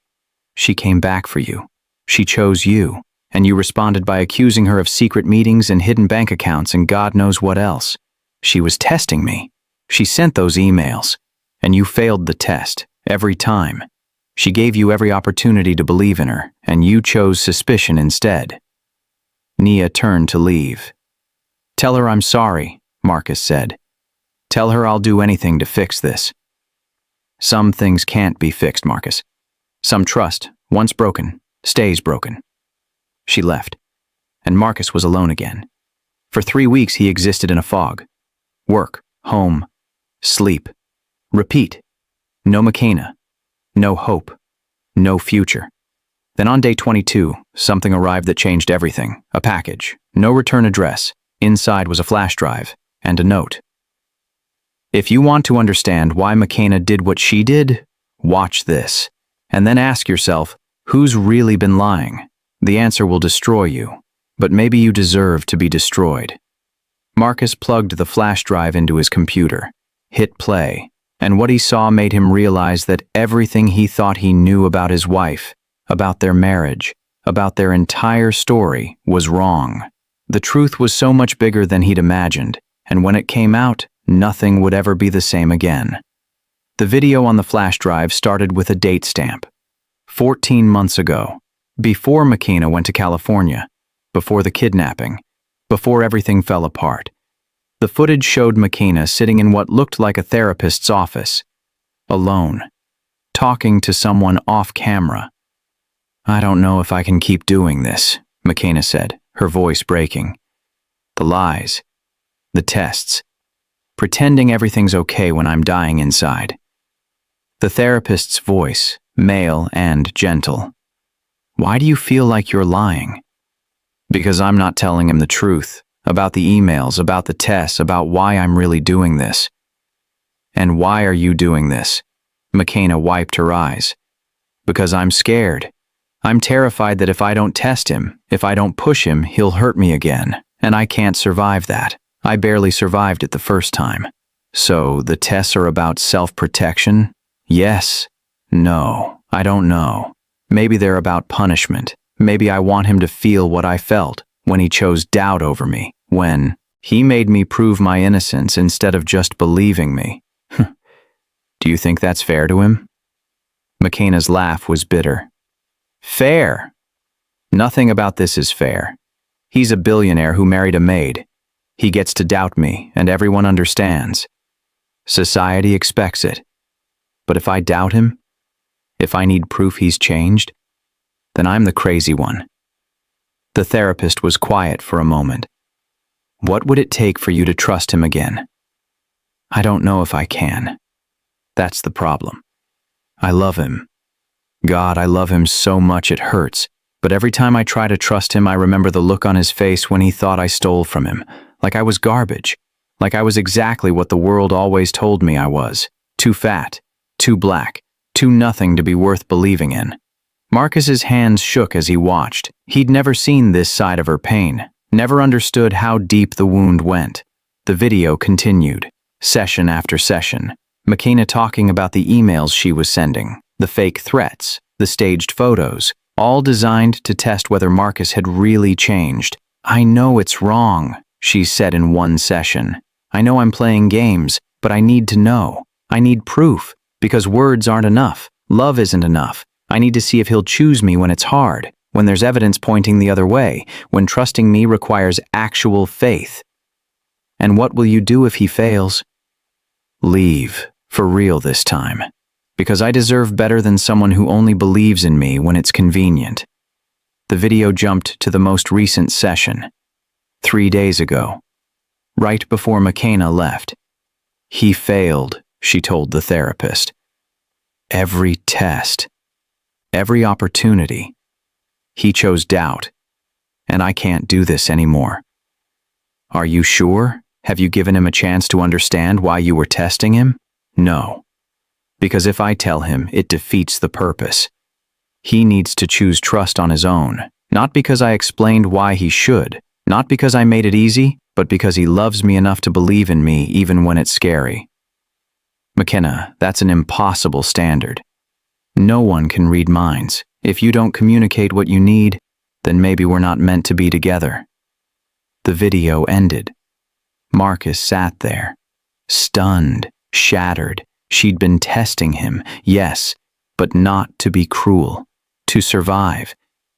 She came back for you. She chose you, and you responded by accusing her of secret meetings and hidden bank accounts and God knows what else. She was testing me. She sent those emails, and you failed the test, every time. She gave you every opportunity to believe in her, and you chose suspicion instead. Nia turned to leave. Tell her I'm sorry, Marcus said. Tell her I'll do anything to fix this. Some things can't be fixed, Marcus. Some trust, once broken, stays broken. She left, and Marcus was alone again. For 3 weeks he existed in a fog. Work, home, sleep. Repeat. No McKenna. No hope. No future. Then on day 22, something arrived that changed everything. A package. No return address. Inside was a flash drive and a note. If you want to understand why McKenna did what she did, watch this. And then ask yourself, who's really been lying? The answer will destroy you, but maybe you deserve to be destroyed. Marcus plugged the flash drive into his computer, hit play, and what he saw made him realize that everything he thought he knew about his wife, about their marriage, about their entire story, was wrong. The truth was so much bigger than he'd imagined, and when it came out, nothing would ever be the same again. The video on the flash drive started with a date stamp. 14 months ago, before McKenna went to California, before the kidnapping, before everything fell apart. The footage showed McKenna sitting in what looked like a therapist's office, alone, talking to someone off camera. I don't know if I can keep doing this, McKenna said, her voice breaking. The lies, the tests, pretending everything's okay when I'm dying inside. The therapist's voice, male and gentle. Why do you feel like you're lying? Because I'm not telling him the truth, about the emails, about the tests, about why I'm really doing this. And why are you doing this? McKenna wiped her eyes. Because I'm scared. I'm terrified that if I don't test him, if I don't push him, he'll hurt me again, and I can't survive that. I barely survived it the first time. So, the tests are about self-protection? Yes. No. I don't know. Maybe they're about punishment. Maybe I want him to feel what I felt when he chose doubt over me, when he made me prove my innocence instead of just believing me. Do you think that's fair to him? McKenna's laugh was bitter. Fair? Nothing about this is fair. He's a billionaire who married a maid. He gets to doubt me, and everyone understands. Society expects it. But if I doubt him, if I need proof he's changed, then I'm the crazy one. The therapist was quiet for a moment. What would it take for you to trust him again? I don't know if I can. That's the problem. I love him. God, I love him so much it hurts, but every time I try to trust him, I remember the look on his face when he thought I stole from him, like I was garbage, like I was exactly what the world always told me I was, too fat, too black, too nothing to be worth believing in. Marcus's hands shook as he watched. He'd never seen this side of her pain, never understood how deep the wound went. The video continued, session after session. McKenna talking about the emails she was sending, the fake threats, the staged photos, all designed to test whether Marcus had really changed. I know it's wrong, she said in one session. I know I'm playing games, but I need to know. I need proof, because words aren't enough. Love isn't enough. I need to see if he'll choose me when it's hard, when there's evidence pointing the other way, when trusting me requires actual faith. And what will you do if he fails? Leave, for real this time, because I deserve better than someone who only believes in me when it's convenient. The video jumped to the most recent session, 3 days ago, right before McKenna left. He failed, she told the therapist. Every test, every opportunity. He chose doubt, and I can't do this anymore. Are you sure? Have you given him a chance to understand why you were testing him? No. Because if I tell him, it defeats the purpose. He needs to choose trust on his own, not because I explained why he should, Not because I made it easy, but because he loves me enough to believe in me even when it's scary. McKenna, that's an impossible standard. No one can read minds. If you don't communicate what you need, then maybe we're not meant to be together. The video ended. Marcus sat there, stunned, shattered. She'd been testing him, yes, but not to be cruel, to survive,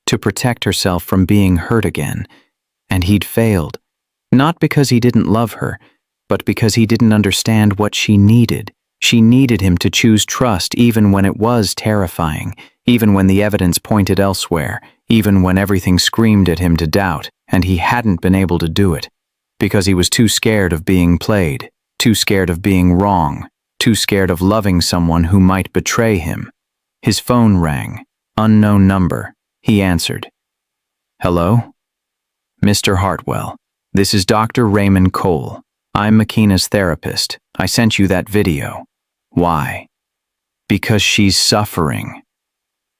to protect herself from being hurt again. And he'd failed, not because he didn't love her, but because he didn't understand what she needed. She needed him to choose trust even when it was terrifying, even when the evidence pointed elsewhere, even when everything screamed at him to doubt, and he hadn't been able to do it. Because he was too scared of being played, too scared of being wrong, too scared of loving someone who might betray him. His phone rang. Unknown number. He answered. Hello? Mr. Hartwell, this is Dr. Raymond Cole. I'm McKenna's therapist. I sent you that video. Why? Because she's suffering.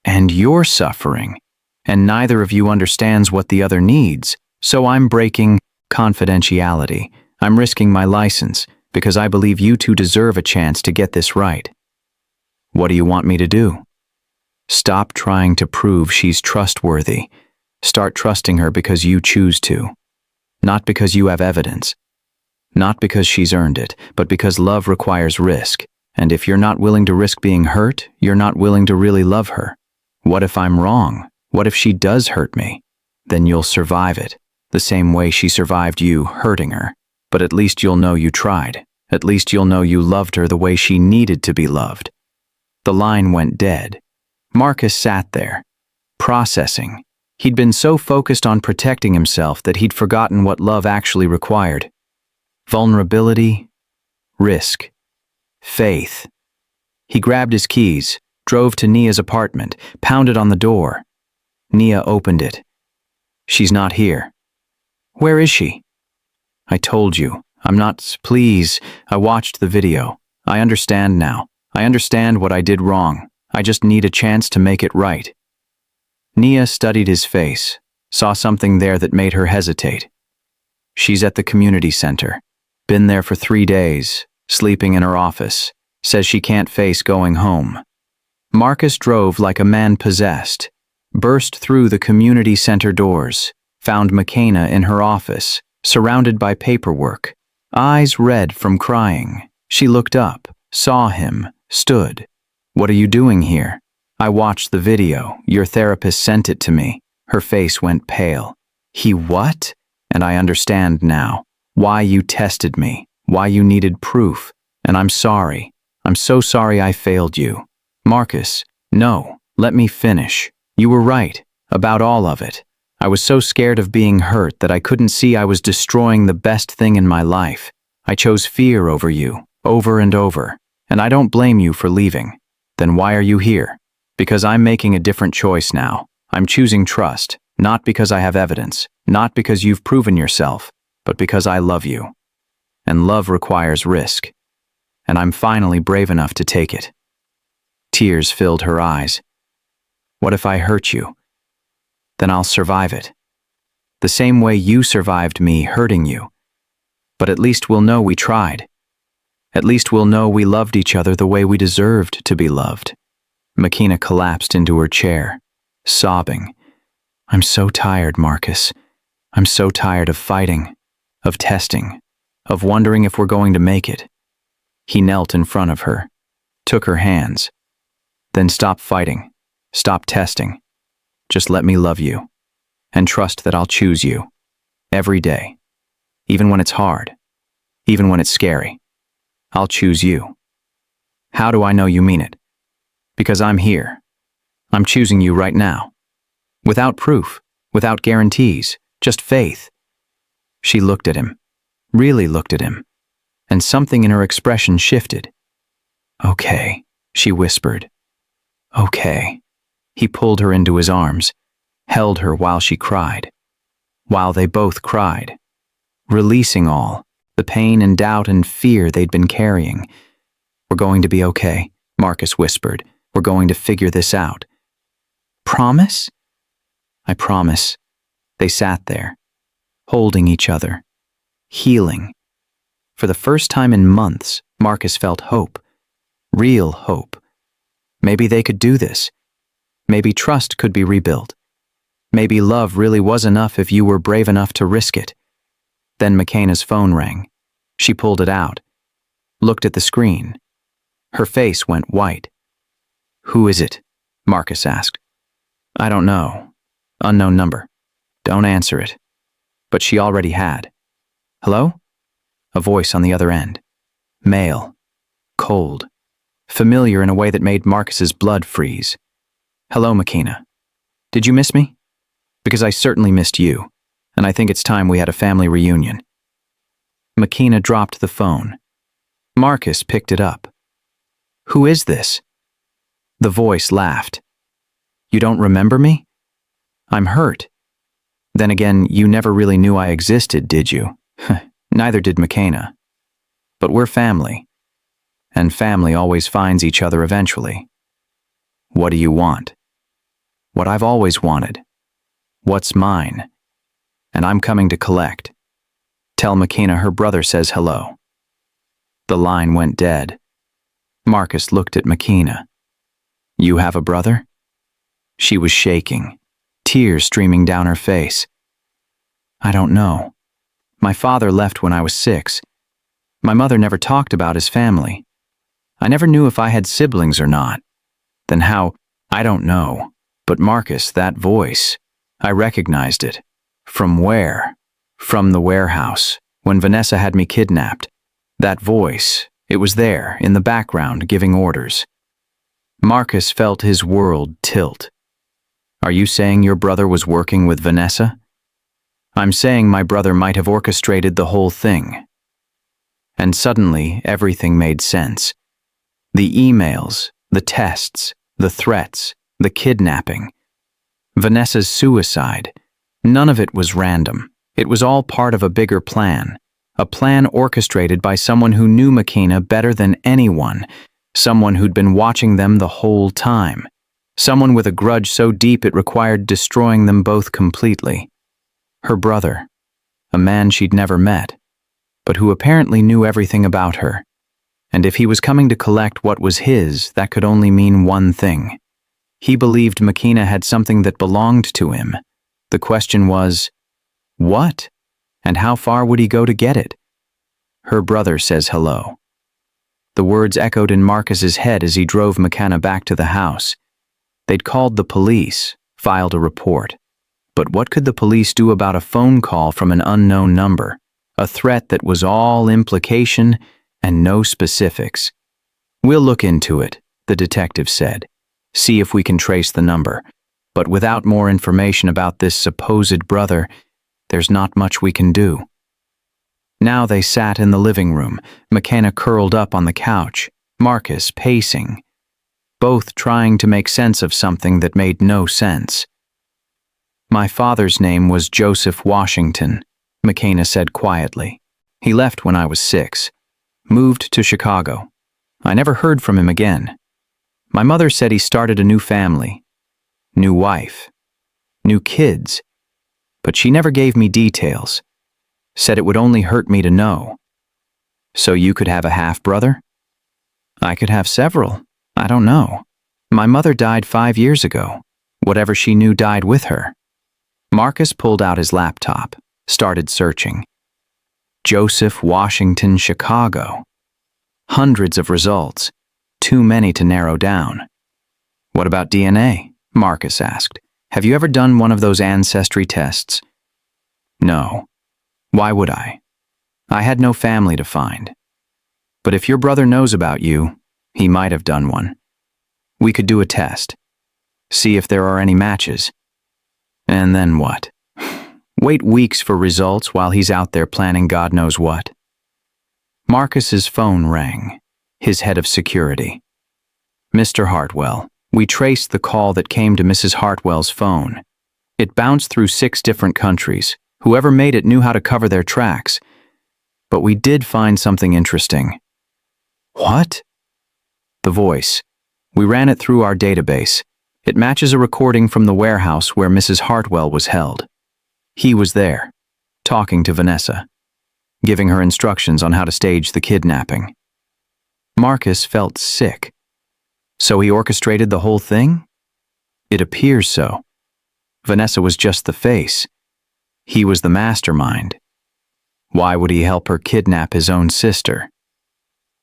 And you're suffering. And neither of you understands what the other needs. So I'm breaking confidentiality. I'm risking my license because I believe you two deserve a chance to get this right. What do you want me to do? Stop trying to prove she's trustworthy. Start trusting her because you choose to. Not because you have evidence. Not because she's earned it, but because love requires risk. And if you're not willing to risk being hurt, you're not willing to really love her. What if I'm wrong? What if she does hurt me? Then you'll survive it, the same way she survived you hurting her. But at least you'll know you tried. At least you'll know you loved her the way she needed to be loved. The line went dead. Marcus sat there, processing. He'd been so focused on protecting himself that he'd forgotten what love actually required. Vulnerability, risk, faith. He grabbed his keys, drove to Nia's apartment, pounded on the door. Nia opened it. She's not here. Where is she? I told you. I'm not. Please. I watched the video. I understand now. I understand what I did wrong. I just need a chance to make it right. Nia studied his face, saw something there that made her hesitate. She's at the community center. Been there for 3 days, sleeping in her office. Says she can't face going home. Marcus drove like a man possessed, burst through the community center doors, found McKenna in her office, surrounded by paperwork, eyes red from crying. She looked up, saw him, stood. What are you doing here? I watched the video. Your therapist sent it to me. Her face went pale. He what? And I understand now. Why you tested me. Why you needed proof. And I'm sorry. I'm so sorry I failed you. Marcus, no. Let me finish. You were right. About all of it. I was so scared of being hurt that I couldn't see I was destroying the best thing in my life. I chose fear over you, over and over. And I don't blame you for leaving. Then why are you here? Because I'm making a different choice now. I'm choosing trust, not because I have evidence, not because you've proven yourself, but because I love you. And love requires risk. And I'm finally brave enough to take it. Tears filled her eyes. What if I hurt you? Then I'll survive it. The same way you survived me hurting you. But at least we'll know we tried. At least we'll know we loved each other the way we deserved to be loved. McKenna collapsed into her chair, sobbing. I'm so tired, Marcus. I'm so tired of fighting, of testing, of wondering if we're going to make it. He knelt in front of her, took her hands. Then stop fighting, stop testing. Just let me love you, and trust that I'll choose you, every day, even when it's hard, even when it's scary. I'll choose you. How do I know you mean it? Because I'm here. I'm choosing you right now. Without proof, without guarantees, just faith. She looked at him, really looked at him, and something in her expression shifted. Okay, she whispered. Okay. He pulled her into his arms, held her while she cried, while they both cried, releasing all, the pain and doubt and fear they'd been carrying. We're going to be okay, Marcus whispered. We're going to figure this out. Promise? I promise. They sat there, holding each other, healing. For the first time in months, Marcus felt hope. Real hope. Maybe they could do this. Maybe trust could be rebuilt. Maybe love really was enough if you were brave enough to risk it. Then McKenna's phone rang. She pulled it out, looked at the screen. Her face went white. "Who is it?" Marcus asked. "I don't know. Unknown number. Don't answer it." But she already had. "Hello?" A voice on the other end. Male. Cold. Familiar in a way that made Marcus's blood freeze. "Hello, McKenna. Did you miss me? Because I certainly missed you, and I think it's time we had a family reunion." McKenna dropped the phone. Marcus picked it up. "Who is this?" The voice laughed. "You don't remember me? I'm hurt. Then again, you never really knew I existed, did you?" Neither did McKenna. "But we're family. And family always finds each other eventually." "What do you want?" "What I've always wanted. What's mine. And I'm coming to collect. Tell McKenna her brother says hello." The line went dead. Marcus looked at McKenna. "You have a brother?" She was shaking, tears streaming down her face. "I don't know. My father left when I was 6. My mother never talked about his family. I never knew if I had siblings or not. Then how? I don't know. But Marcus, that voice, I recognized it. From where? From the warehouse, when Vanessa had me kidnapped. That voice, it was there, in the background, giving orders." Marcus felt his world tilt. "Are you saying your brother was working with Vanessa?" "I'm saying my brother might have orchestrated the whole thing." And suddenly, everything made sense. The emails, the tests, the threats, the kidnapping. Vanessa's suicide. None of it was random. It was all part of a bigger plan. A plan orchestrated by someone who knew McKenna better than anyone. Someone who'd been watching them the whole time. Someone with a grudge so deep it required destroying them both completely. Her brother. A man she'd never met, but who apparently knew everything about her. And if he was coming to collect what was his, that could only mean one thing. He believed McKenna had something that belonged to him. The question was, what? And how far would he go to get it? "Her brother says hello." The words echoed in Marcus's head as he drove McKenna back to the house. They'd called the police, filed a report. But what could the police do about a phone call from an unknown number? A threat that was all implication and no specifics. "We'll look into it," the detective said. "See if we can trace the number. But without more information about this supposed brother, there's not much we can do." Now they sat in the living room, McKenna curled up on the couch, Marcus pacing, both trying to make sense of something that made no sense. "My father's name was Joseph Washington," McKenna said quietly. "He left when I was 6, moved to Chicago. I never heard from him again. My mother said he started a new family, new wife, new kids, but she never gave me details. Said it would only hurt me to know." "So you could have a half-brother?" "I could have several. I don't know. My mother died 5 years ago. Whatever she knew died with her." Marcus pulled out his laptop, started searching. Joseph Washington, Chicago. Hundreds of results, too many to narrow down. "What about DNA?" Marcus asked. "Have you ever done one of those ancestry tests?" "No. Why would I? I had no family to find. But if your brother knows about you, he might have done one. We could do a test. See if there are any matches. And then what? Wait weeks for results while he's out there planning God knows what." Marcus's phone rang, his head of security. "Mr. Hartwell, we traced the call that came to Mrs. Hartwell's phone. It bounced through 6 different countries. Whoever made it knew how to cover their tracks. But we did find something interesting." "What?" The voice. "We ran it through our database. It matches a recording from the warehouse where Mrs. Hartwell was held. He was there, talking to Vanessa, giving her instructions on how to stage the kidnapping. Marcus felt sick. So he orchestrated the whole thing? It appears so. Vanessa was just the face. He was the mastermind. Why would he help her kidnap his own sister?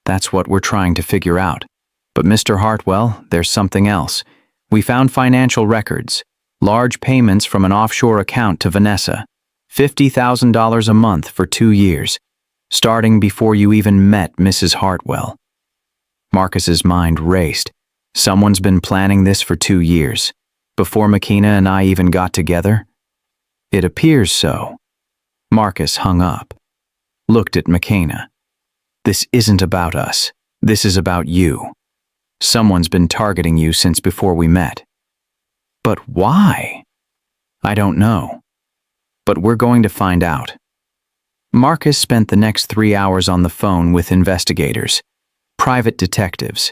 That's what we're trying to figure out. But Mr. Hartwell, there's something else. We found financial records, large payments from an offshore account to Vanessa, $50,000 a month for 2 years, starting before you even met Mrs. Hartwell. Marcus's mind raced. Someone's been planning this for 2 years, before McKenna and I even got together? It appears so. Marcus hung up, looked at McKenna. This isn't about us. This is about you. Someone's been targeting you since before we met. But why? I don't know. But we're going to find out. Marcus spent the next 3 hours on the phone with investigators, private detectives,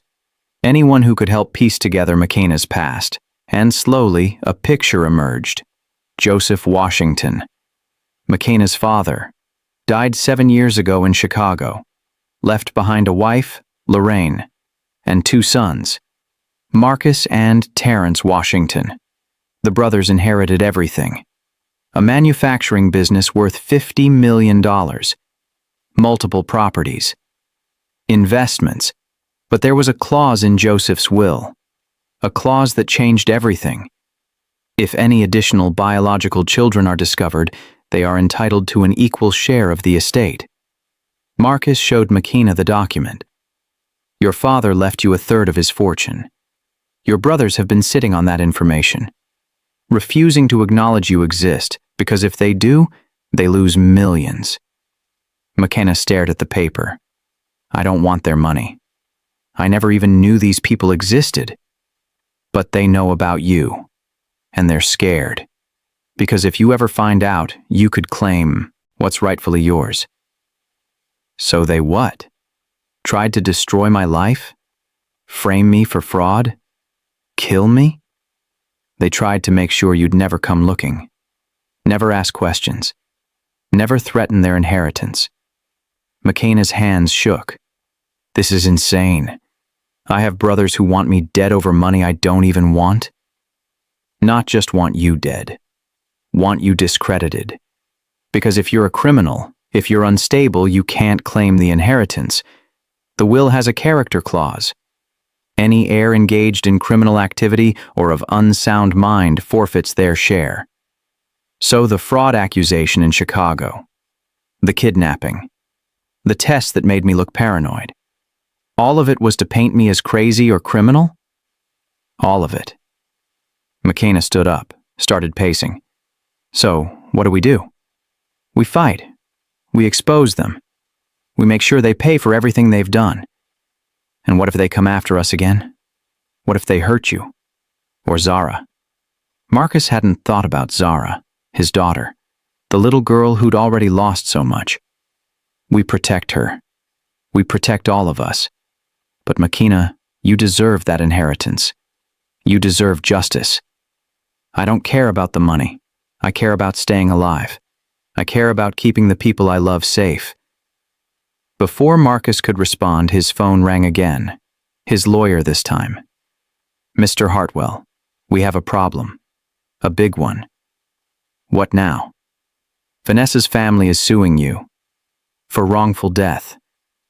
anyone who could help piece together McKenna's past, and slowly a picture emerged. Joseph Washington, McKenna's father, died 7 years ago in Chicago, left behind a wife, Lorraine, and 2 sons, Marcus and Terrence Washington. The brothers inherited everything. A manufacturing business worth $50 million, multiple properties, investments, but there was a clause in Joseph's will, a clause that changed everything. If any additional biological children are discovered, they are entitled to an equal share of the estate. Marcus showed McKenna the document. Your father left you 1/3 of his fortune. Your brothers have been sitting on that information, refusing to acknowledge you exist, because if they do, they lose millions. McKenna stared at the paper. I don't want their money. I never even knew these people existed. But they know about you, and they're scared. Because if you ever find out, you could claim what's rightfully yours. So they what? Tried to destroy my life? Frame me for fraud? Kill me? They tried to make sure you'd never come looking, never ask questions, never threaten their inheritance. McKenna's hands shook. This is insane. I have brothers who want me dead over money I don't even want. Not just want you dead, want you discredited. Because if you're a criminal, if you're unstable, you can't claim the inheritance. The will has a character clause. Any heir engaged in criminal activity or of unsound mind forfeits their share. So the fraud accusation in Chicago, the kidnapping, the test that made me look paranoid, all of it was to paint me as crazy or criminal? All of it. McKenna stood up, started pacing. So, what do? We fight. We expose them. We make sure they pay for everything they've done. And what if they come after us again? What if they hurt you? Or Zara? Marcus hadn't thought about Zara, his daughter, the little girl who'd already lost so much. We protect her. We protect all of us. But McKenna, you deserve that inheritance. You deserve justice. I don't care about the money. I care about staying alive. I care about keeping the people I love safe. Before Marcus could respond, his phone rang again. His lawyer this time. Mr. Hartwell, we have a problem. A big one. What now? Vanessa's family is suing you. For wrongful death.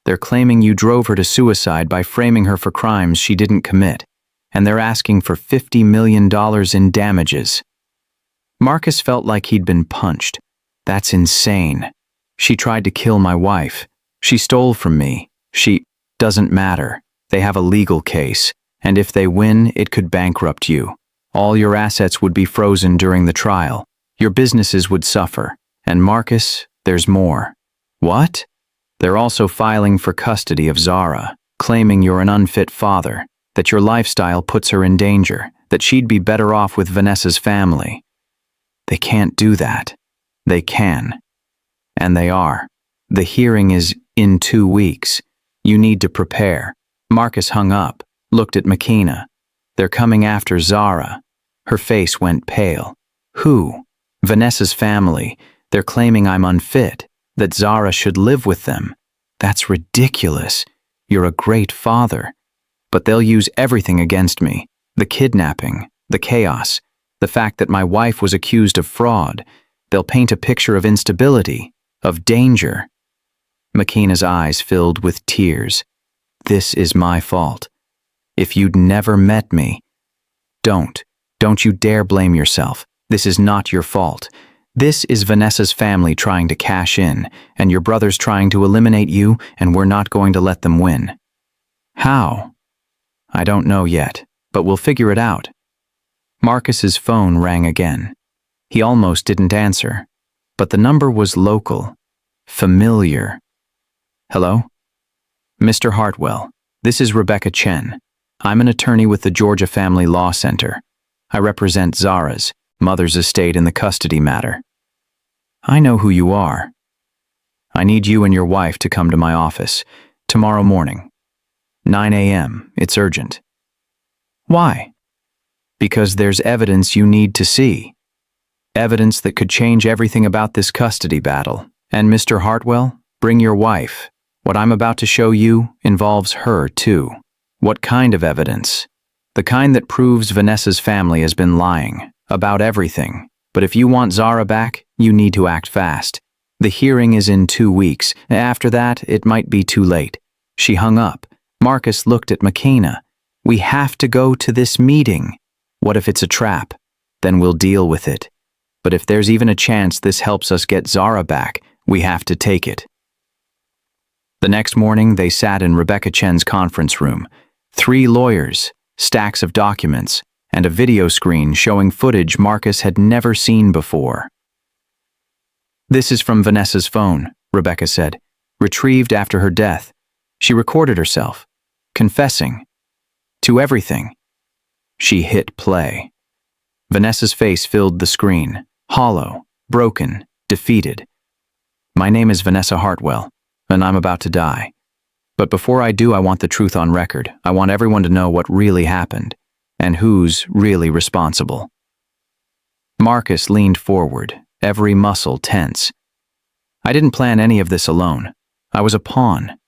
They're claiming you drove her to suicide by framing her for crimes she didn't commit, and they're asking for $50 million in damages. Marcus felt like he'd been punched. That's insane. She tried to kill my wife. She stole from me. Doesn't matter. They have a legal case, and if they win, it could bankrupt you. All your assets would be frozen during the trial. Your businesses would suffer. And Marcus, there's more. What? They're also filing for custody of Zara, claiming you're an unfit father, that your lifestyle puts her in danger, that she'd be better off with Vanessa's family. They can't do that. They can. And they are. The hearing is in 2 weeks. You need to prepare. Marcus hung up, looked at McKenna. They're coming after Zara. Her face went pale. Who? Vanessa's family. They're claiming I'm unfit, that Zara should live with them. That's ridiculous. You're a great father. But they'll use everything against me. The kidnapping, the chaos, the fact that my wife was accused of fraud. They'll paint a picture of instability, of danger. Makina's eyes filled with tears. This is my fault. If you'd never met me. Don't you dare blame yourself. This is not your fault. This is Vanessa's family trying to cash in, and your brother's trying to eliminate you, and we're not going to let them win. How? I don't know yet, but we'll figure it out. Marcus's phone rang again. He almost didn't answer, but the number was local, familiar. Hello? Mr. Hartwell, this is Rebecca Chen. I'm an attorney with the Georgia Family Law Center. I represent Zara's mother's estate in the custody matter. I know who you are. I need you and your wife to come to my office tomorrow morning. 9 a.m. It's urgent. Why? Because there's evidence you need to see. Evidence that could change everything about this custody battle. And Mr. Hartwell, bring your wife. What I'm about to show you involves her too. What kind of evidence? The kind that proves Vanessa's family has been lying about everything. But if you want Zara back, you need to act fast. The hearing is in 2 weeks. After that, it might be too late. She hung up. Marcus looked at Makina. We have to go to this meeting. What if it's a trap? Then we'll deal with it. But if there's even a chance this helps us get Zara back, we have to take it. The next morning, they sat in Rebecca Chen's conference room. 3 lawyers, stacks of documents, and a video screen showing footage Marcus had never seen before. This is from Vanessa's phone, Rebecca said, retrieved after her death. She recorded herself, confessing to everything. She hit play. Vanessa's face filled the screen, hollow, broken, defeated. My name is Vanessa Hartwell, and I'm about to die. But before I do, I want the truth on record. I want everyone to know what really happened, and who's really responsible. Marcus leaned forward, every muscle tense. I didn't plan any of this alone. I was a pawn,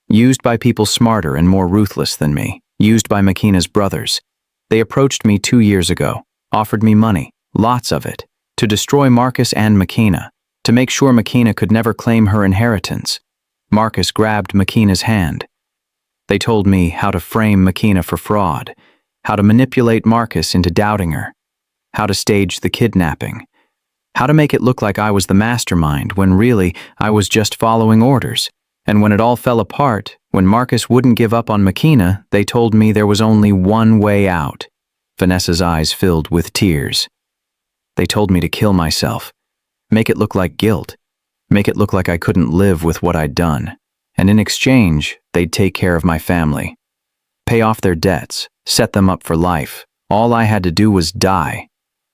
used by people smarter and more ruthless than me, used by Makina's brothers. They approached me 2 years ago, offered me money, lots of it, to destroy Marcus and Makina, to make sure Makina could never claim her inheritance. Marcus grabbed Makina's hand. They told me how to frame Makina for fraud, how to manipulate Marcus into doubting her, how to stage the kidnapping, how to make it look like I was the mastermind when really I was just following orders. And when it all fell apart, when Marcus wouldn't give up on Makina, they told me there was only one way out. Vanessa's eyes filled with tears. They told me to kill myself, make it look like guilt, make it look like I couldn't live with what I'd done. And in exchange, they'd take care of my family, pay off their debts, set them up for life. All I had to do was die,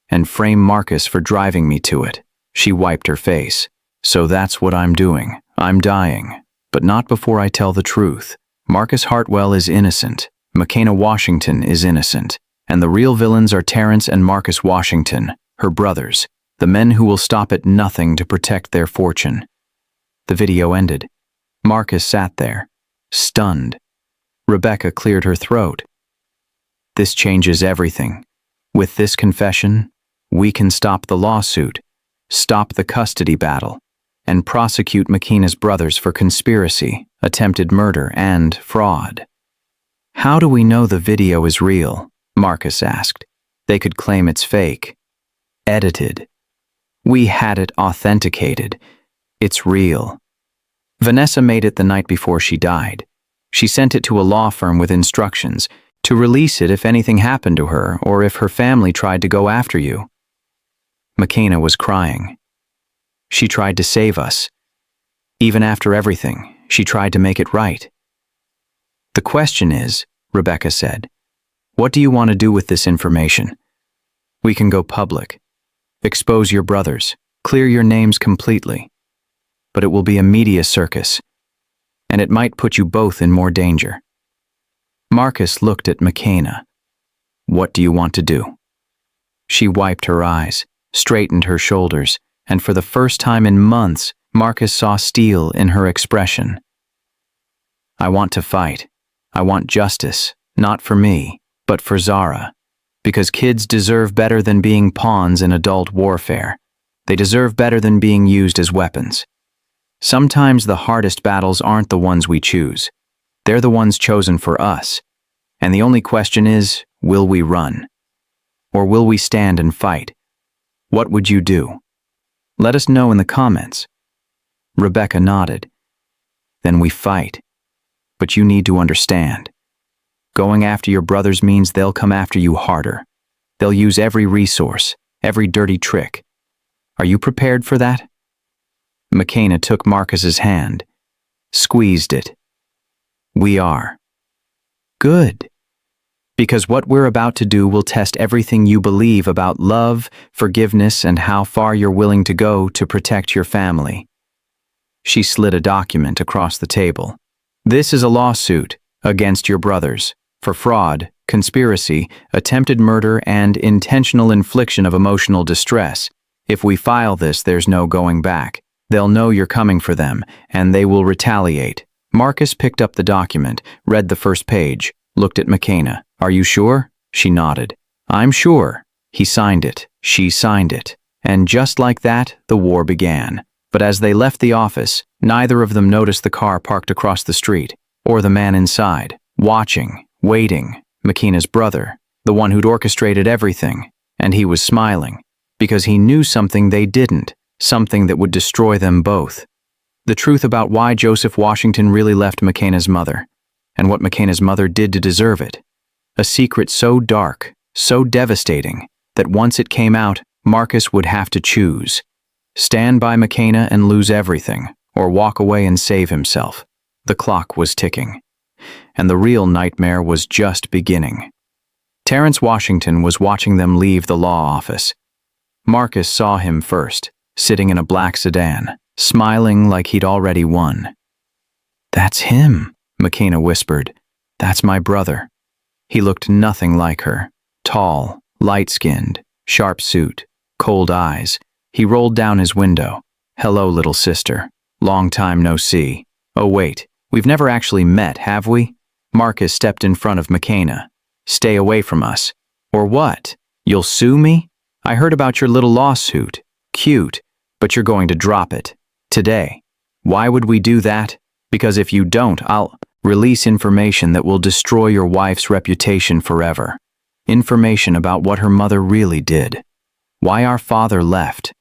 and frame Marcus for driving me to it. She wiped her face. So that's what I'm doing. I'm dying. But not before I tell the truth. Marcus Hartwell is innocent. Makina Washington is innocent. And the real villains are Terrence and Marcus Washington, her brothers, the men who will stop at nothing to protect their fortune. The video ended. Marcus sat there, stunned. Rebecca cleared her throat. This changes everything. With this confession, we can stop the lawsuit, stop the custody battle, and prosecute Makina's brothers for conspiracy, attempted murder, and fraud. How do we know the video is real? Marcus asked. They could claim it's fake, edited. We had it authenticated. It's real. Vanessa made it the night before she died. She sent it to a law firm with instructions to release it if anything happened to her or if her family tried to go after you. Makina was crying. She tried to save us. Even after everything, she tried to make it right. The question is, Rebecca said, what do you want to do with this information? We can go public. Expose your brothers. Clear your names completely. But it will be a media circus, and it might put you both in more danger. Marcus looked at Makina. What do you want to do? She wiped her eyes, straightened her shoulders, and for the first time in months, Marcus saw steel in her expression. I want to fight. I want justice, not for me, but for Zara. Because kids deserve better than being pawns in adult warfare. They deserve better than being used as weapons. Sometimes the hardest battles aren't the ones we choose. They're the ones chosen for us. And the only question is, will we run? Or will we stand and fight? What would you do? Let us know in the comments. Rebecca nodded. Then we fight. But you need to understand. Going after your brothers means they'll come after you harder. They'll use every resource, every dirty trick. Are you prepared for that? McKenna took Marcus's hand, squeezed it. We are. Good. Because what we're about to do will test everything you believe about love, forgiveness, and how far you're willing to go to protect your family. She slid a document across the table. This is a lawsuit against your brothers for fraud, conspiracy, attempted murder, and intentional infliction of emotional distress. If we file this, there's no going back. They'll know you're coming for them, and they will retaliate. Marcus picked up the document, read the first page, looked at McKenna. Are you sure? She nodded. I'm sure. He signed it. She signed it. And just like that, the war began. But as they left the office, neither of them noticed the car parked across the street, or the man inside, watching, waiting, McKenna's brother, the one who'd orchestrated everything, and he was smiling, because he knew something they didn't, something that would destroy them both. The truth about why Joseph Washington really left McKenna's mother, and what McKenna's mother did to deserve it. A secret so dark, so devastating, that once it came out, Marcus would have to choose. Stand by McKenna and lose everything, or walk away and save himself. The clock was ticking. And the real nightmare was just beginning. Terrence Washington was watching them leave the law office. Marcus saw him first, sitting in a black sedan, smiling like he'd already won. That's him, McKenna whispered. That's my brother. He looked nothing like her. Tall, light-skinned, sharp suit, cold eyes. He rolled down his window. Hello, little sister. Long time no see. Oh wait, we've never actually met, have we? Marcus stepped in front of McKenna. Stay away from us. Or what? You'll sue me? I heard about your little lawsuit. Cute, but you're going to drop it. Today. Why would we do that? Because if you don't, I'll release information that will destroy your wife's reputation forever. Information about what her mother really did. Why our father left.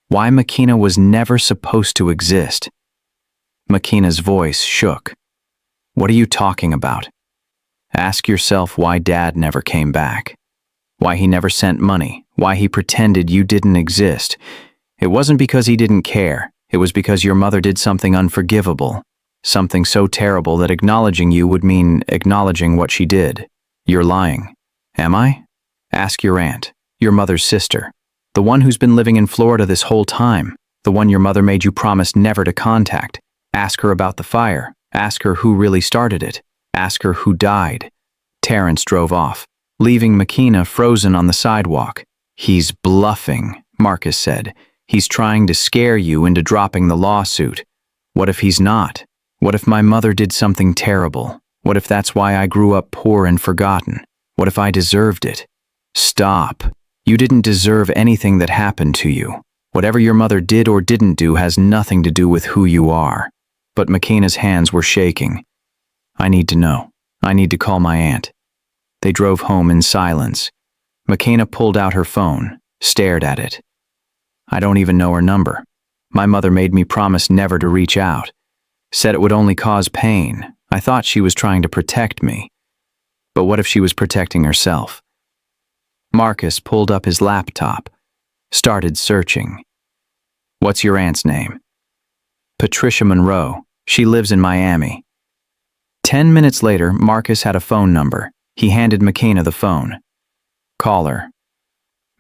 Why McKenna was never supposed to exist. McKenna's voice shook. What are you talking about? Ask yourself why Dad never came back. Why he never sent money. Why he pretended you didn't exist. It wasn't because he didn't care. It was because your mother did something unforgivable. Something so terrible that acknowledging you would mean acknowledging what she did. You're lying. Am I? Ask your aunt, your mother's sister. The one who's been living in Florida this whole time. The one your mother made you promise never to contact. Ask her about the fire. Ask her who really started it. Ask her who died. Terrence drove off, leaving McKenna frozen on the sidewalk. He's bluffing, Marcus said. He's trying to scare you into dropping the lawsuit. What if he's not? What if my mother did something terrible? What if that's why I grew up poor and forgotten? What if I deserved it? Stop. You didn't deserve anything that happened to you. Whatever your mother did or didn't do has nothing to do with who you are. But McKenna's hands were shaking. I need to know. I need to call my aunt. They drove home in silence. McKenna pulled out her phone, stared at it. I don't even know her number. My mother made me promise never to reach out. Said it would only cause pain. I thought she was trying to protect me. But what if she was protecting herself? Marcus pulled up his laptop, started searching. What's your aunt's name? Patricia Monroe. She lives in Miami. 10 minutes later, Marcus had a phone number. He handed McKenna the phone. Call her.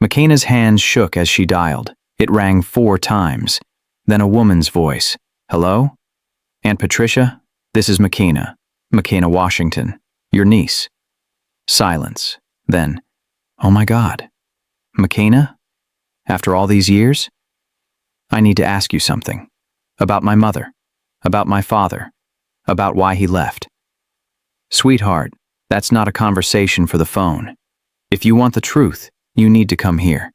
McKenna's hands shook as she dialed. It rang 4 times. Then a woman's voice. Hello? Aunt Patricia? This is McKenna. McKenna Washington. Your niece. Silence. Then, oh my God. McKenna? After all these years? I need to ask you something. About my mother. About my father. About why he left. Sweetheart, that's not a conversation for the phone. If you want the truth, you need to come here.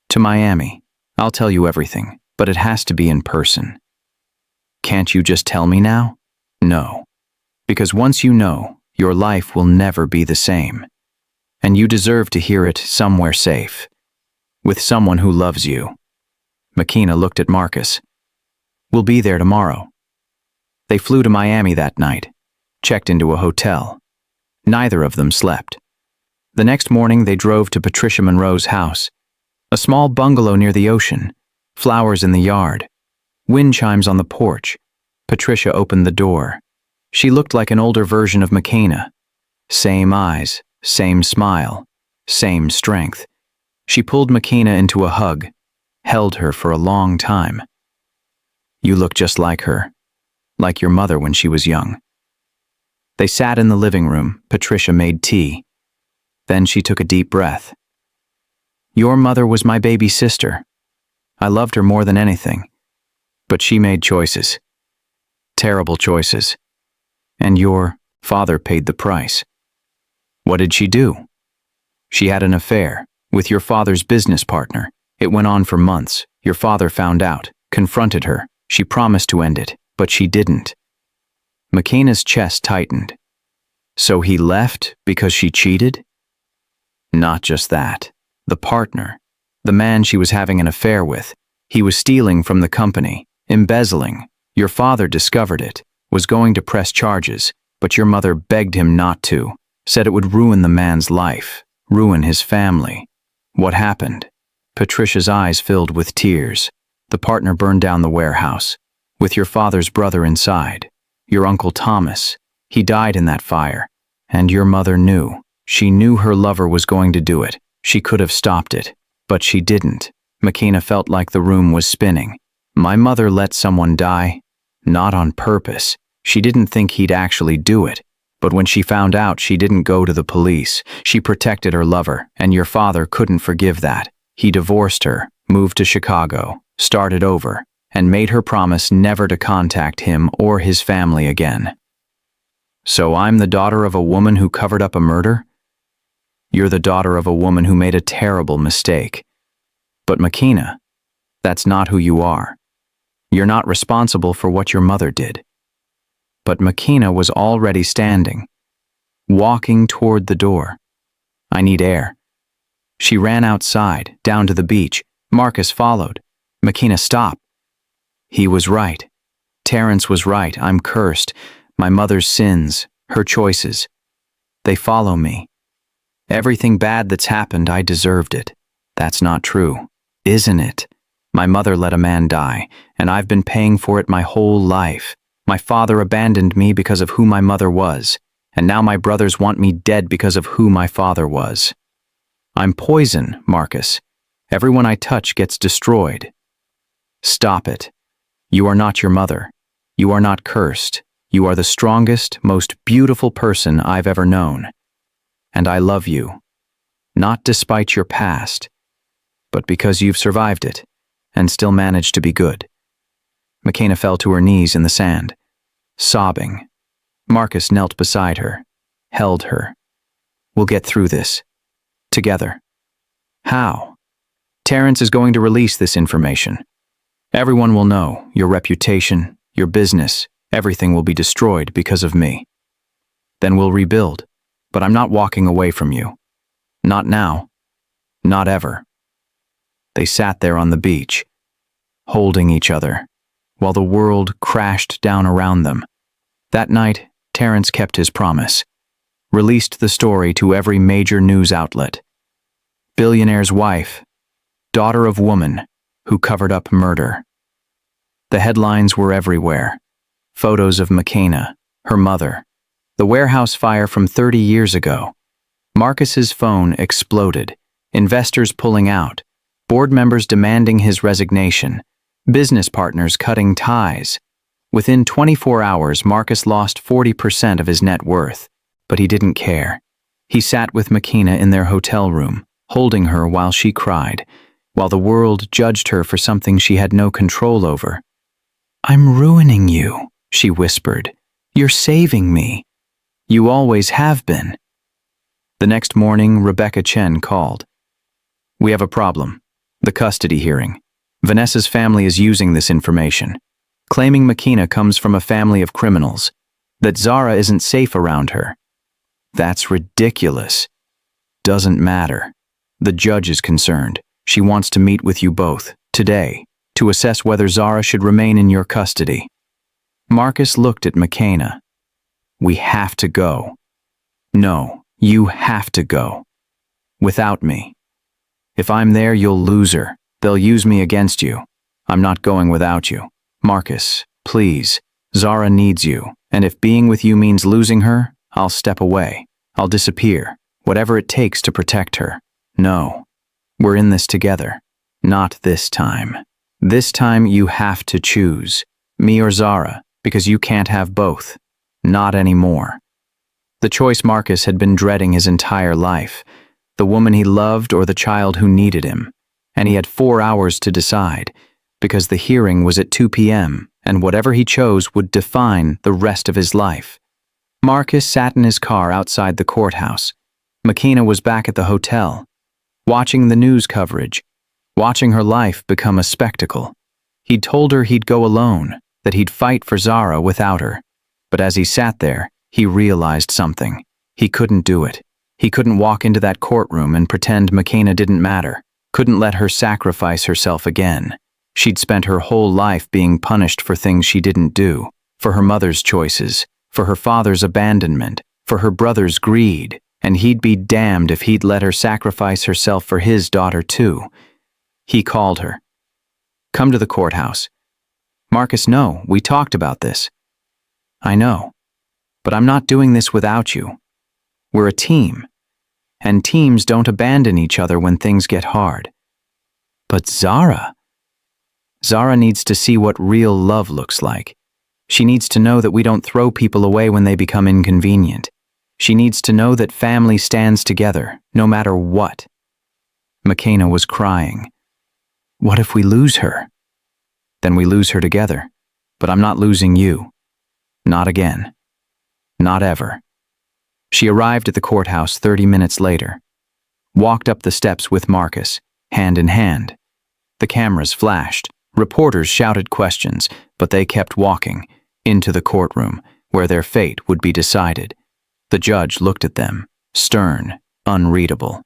To Miami. I'll tell you everything, but it has to be in person. Can't you just tell me now? No. Because once you know, your life will never be the same. And you deserve to hear it somewhere safe. With someone who loves you. Makina looked at Marcus. We'll be there tomorrow. They flew to Miami that night, checked into a hotel. Neither of them slept. The next morning they drove to Patricia Monroe's house, a small bungalow near the ocean, flowers in the yard, wind chimes on the porch. Patricia opened the door. She looked like an older version of Makina. Same eyes, same smile, same strength. She pulled Makina into a hug, held her for a long time. You look just like her, like your mother when she was young. They sat in the living room. Patricia made tea. Then she took a deep breath. Your mother was my baby sister. I loved her more than anything. But she made choices. Terrible choices. And your father paid the price. What did she do? She had an affair with your father's business partner. It went on for months. Your father found out, confronted her. She promised to end it, but she didn't. Makina's chest tightened. So he left because she cheated? Not just that. The partner, the man she was having an affair with, he was stealing from the company, embezzling. Your father discovered it, was going to press charges, but your mother begged him not to, said it would ruin the man's life, ruin his family. What happened? Patricia's eyes filled with tears. The partner burned down the warehouse, with your father's brother inside, your Uncle Thomas. He died in that fire, and your mother knew. She knew her lover was going to do it. She could have stopped it, but she didn't. Makina felt like the room was spinning. My mother let someone die? Not on purpose. She didn't think he'd actually do it. But when she found out, she didn't go to the police. She protected her lover, and your father couldn't forgive that. He divorced her, moved to Chicago, started over, and made her promise never to contact him or his family again. So I'm the daughter of a woman who covered up a murder? You're the daughter of a woman who made a terrible mistake. But Makina, that's not who you are. You're not responsible for what your mother did. But Makina was already standing, walking toward the door. I need air. She ran outside, down to the beach. Marcus followed. Makina, stop. He was right. Terrence was right. I'm cursed. My mother's sins, her choices. They follow me. Everything bad that's happened, I deserved it. That's not true, isn't it? My mother let a man die, and I've been paying for it my whole life. My father abandoned me because of who my mother was, and now my brothers want me dead because of who my father was. I'm poison, Marcus. Everyone I touch gets destroyed. Stop it. You are not your mother. You are not cursed. You are the strongest, most beautiful person I've ever known. And I love you. Not despite your past, but because you've survived it and still managed to be good. Makina fell to her knees in the sand, sobbing. Marcus knelt beside her, held her. We'll get through this. Together. How? Terrence is going to release this information. Everyone will know. Your reputation, your business, everything will be destroyed because of me. Then we'll rebuild. But I'm not walking away from you. Not now. Not ever. They sat there on the beach, holding each other, while the world crashed down around them. That night, Terrence kept his promise, released the story to every major news outlet. Billionaire's wife, daughter of woman who covered up murder. The headlines were everywhere. Photos of Makina, her mother, the warehouse fire from 30 years ago. Marcus's phone exploded, investors pulling out, board members demanding his resignation, business partners cutting ties. Within 24 hours, Marcus lost 40% of his net worth, but he didn't care. He sat with Makina in their hotel room, holding her while she cried. while the world judged her for something she had no control over. "I'm ruining you," she whispered. "You're saving me. You always have been." The next morning, Rebecca Chen called. "We have a problem. The custody hearing. Vanessa's family is using this information, claiming Makina comes from a family of criminals, that Zara isn't safe around her." "That's ridiculous." "Doesn't matter. The judge is concerned. She wants to meet with you both, today, to assess whether Zara should remain in your custody." Marcus looked at Makina. "We have to go." "No, you have to go. Without me. If I'm there, you'll lose her. They'll use me against you. I'm not going without you. Marcus, please. Zara needs you, and if being with you means losing her, I'll step away. I'll disappear, whatever it takes to protect her. No. We're in this together. Not this time. This time you have to choose, me or Zara, because you can't have both. Not anymore." The choice Marcus had been dreading his entire life, the woman he loved or the child who needed him, and he had 4 hours to decide, because the hearing was at 2 p.m., and whatever he chose would define the rest of his life. Marcus sat in his car outside the courthouse. Makina was back at the hotel, watching the news coverage, watching her life become a spectacle. He'd told her he'd go alone, that he'd fight for Zara without her. But as he sat there, he realized something. He couldn't do it. He couldn't walk into that courtroom and pretend Makina didn't matter, couldn't let her sacrifice herself again. She'd spent her whole life being punished for things she didn't do, for her mother's choices, for her father's abandonment, for her brother's greed, and he'd be damned if he'd let her sacrifice herself for his daughter too. He called her. "Come to the courthouse." "Marcus, no, we talked about this." "I know, but I'm not doing this without you. We're a team, and teams don't abandon each other when things get hard." "But Zara needs to see what real love looks like. She needs to know that we don't throw people away when they become inconvenient. She needs to know that family stands together, no matter what." Makina was crying. "What if we lose her?" "Then we lose her together. But I'm not losing you. Not again. Not ever." She arrived at the courthouse 30 minutes later, walked up the steps with Marcus, hand in hand. The cameras flashed, reporters shouted questions, but they kept walking, into the courtroom, where their fate would be decided. The judge looked at them, stern, unreadable.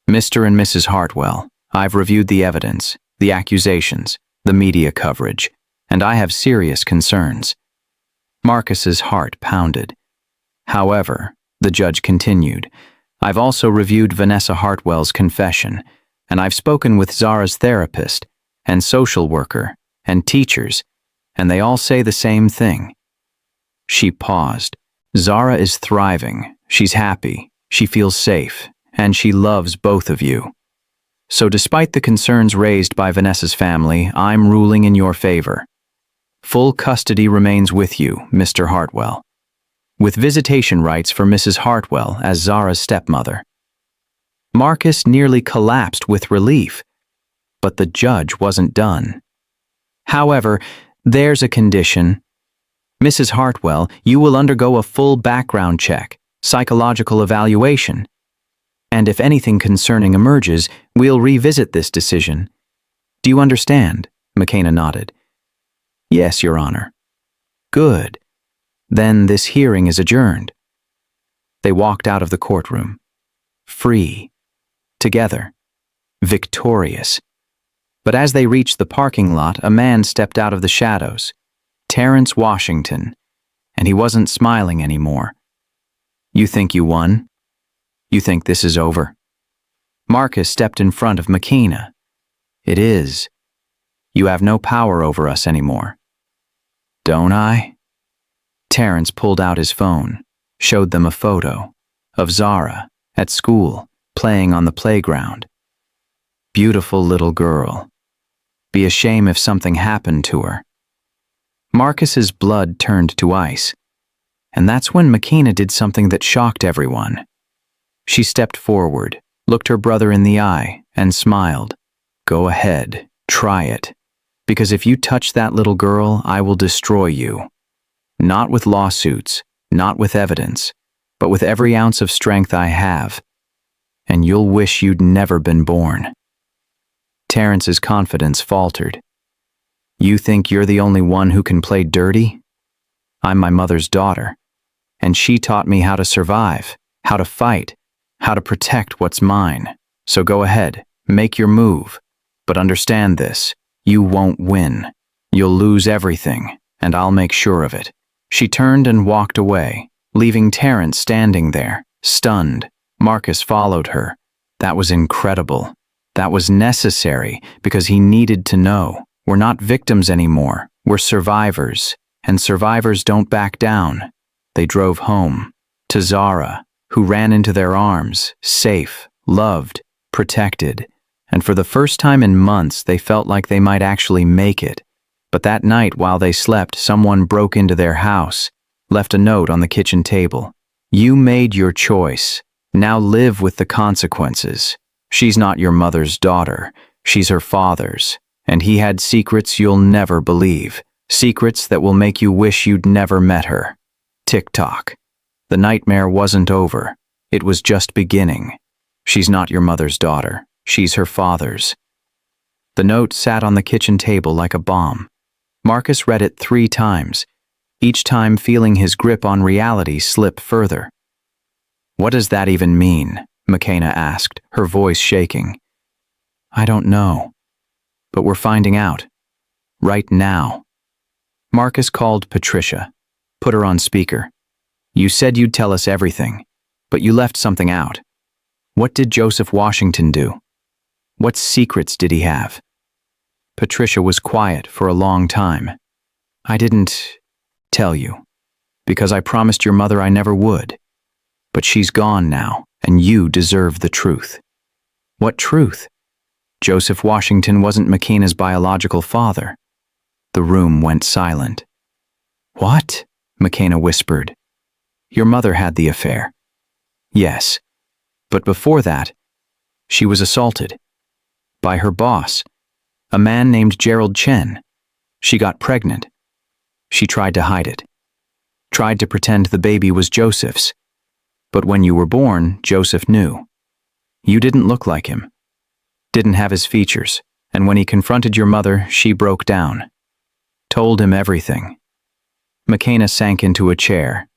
"Mr. and Mrs. Hartwell, I've reviewed the evidence, the accusations, the media coverage, and I have serious concerns." Marcus's heart pounded. "However," the judge continued, "I've also reviewed Vanessa Hartwell's confession, and I've spoken with Zara's therapist, and social worker, and teachers, and they all say the same thing." She paused. "Zara is thriving, she's happy, she feels safe, and she loves both of you. So despite the concerns raised by Vanessa's family, I'm ruling in your favor. Full custody remains with you, Mr. Hartwell, with visitation rights for Mrs. Hartwell as Zara's stepmother." Marcus nearly collapsed with relief, but the judge wasn't done. "However, there's a condition. Mrs. Hartwell, you will undergo a full background check, psychological evaluation, and if anything concerning emerges, we'll revisit this decision. Do you understand?" Makina nodded. "Yes, Your Honor." "Good. Then this hearing is adjourned." They walked out of the courtroom, free, together, victorious. But as they reached the parking lot, a man stepped out of the shadows, Terrence Washington, and he wasn't smiling anymore. "You think you won? You think this is over?" Marcus stepped in front of Makina. "It is. You have no power over us anymore." "Don't I?" Terrence pulled out his phone, showed them a photo of Zara at school, playing on the playground. Beautiful little girl. Be a shame if something happened to her. Marcus's blood turned to ice, and that's when Makina did something that shocked everyone. She stepped forward, looked her brother in the eye, and smiled. Go ahead, try it. Because if you touch that little girl, I will destroy you. Not with lawsuits, not with evidence, but with every ounce of strength I have. And you'll wish you'd never been born." Terrence's confidence faltered. "You think you're the only one who can play dirty? I'm my mother's daughter, and she taught me how to survive, how to fight, how to protect what's mine. So go ahead, make your move. But understand this, you won't win. You'll lose everything, and I'll make sure of it." She turned and walked away, leaving Terrence standing there, stunned. Marcus followed her. That was incredible. That was necessary, because he needed to know. We're not victims anymore. We're survivors, and survivors don't back down. They drove home, to Zara, who ran into their arms, safe, loved, protected. And for the first time in months, they felt like they might actually make it. But that night, while they slept, someone broke into their house, left a note on the kitchen table. "You made your choice. Now live with the consequences. She's not your mother's daughter. She's her father's. And he had secrets you'll never believe. Secrets that will make you wish you'd never met her." Tick-tock. The nightmare wasn't over. It was just beginning. She's not your mother's daughter. She's her father's. The note sat on the kitchen table like a bomb. Marcus read it 3 times, each time feeling his grip on reality slip further. "What does that even mean?" McKenna asked, her voice shaking. "I don't know. But we're finding out. Right now." Marcus called Patricia, put her on speaker. "You said you'd tell us everything, but you left something out. What did Joseph Washington do? What secrets did he have?" Patricia was quiet for a long time. "I didn't tell you, because I promised your mother I never would. But she's gone now, and you deserve the truth." "What truth?" "Joseph Washington wasn't McKenna's biological father." The room went silent. "What?" McKenna whispered. "Your mother had the affair." "Yes, but before that, she was assaulted. By her boss, a man named Gerald Chen. She got pregnant. She tried to hide it. Tried to pretend the baby was Joseph's. But when you were born, Joseph knew. You didn't look like him. Didn't have his features. And when he confronted your mother, she broke down. Told him everything." McKenna sank into a chair.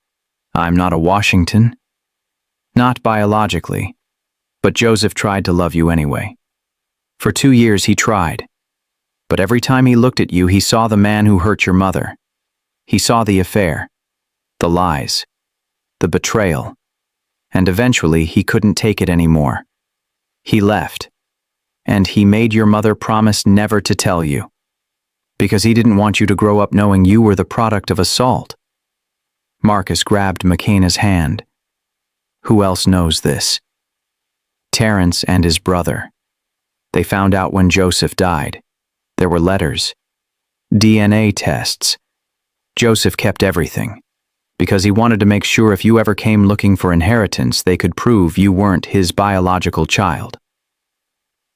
"I'm not a Washington." "Not biologically. But Joseph tried to love you anyway. For 2 years he tried. But every time he looked at you, he saw the man who hurt your mother. He saw the affair, the lies, the betrayal. And eventually he couldn't take it anymore. He left. And he made your mother promise never to tell you. Because he didn't want you to grow up knowing you were the product of assault." Marcus grabbed McKenna's hand. "Who else knows this?" "Terrence and his brother. They found out when Joseph died. There were letters, DNA tests. Joseph kept everything, because he wanted to make sure if you ever came looking for inheritance, they could prove you weren't his biological child."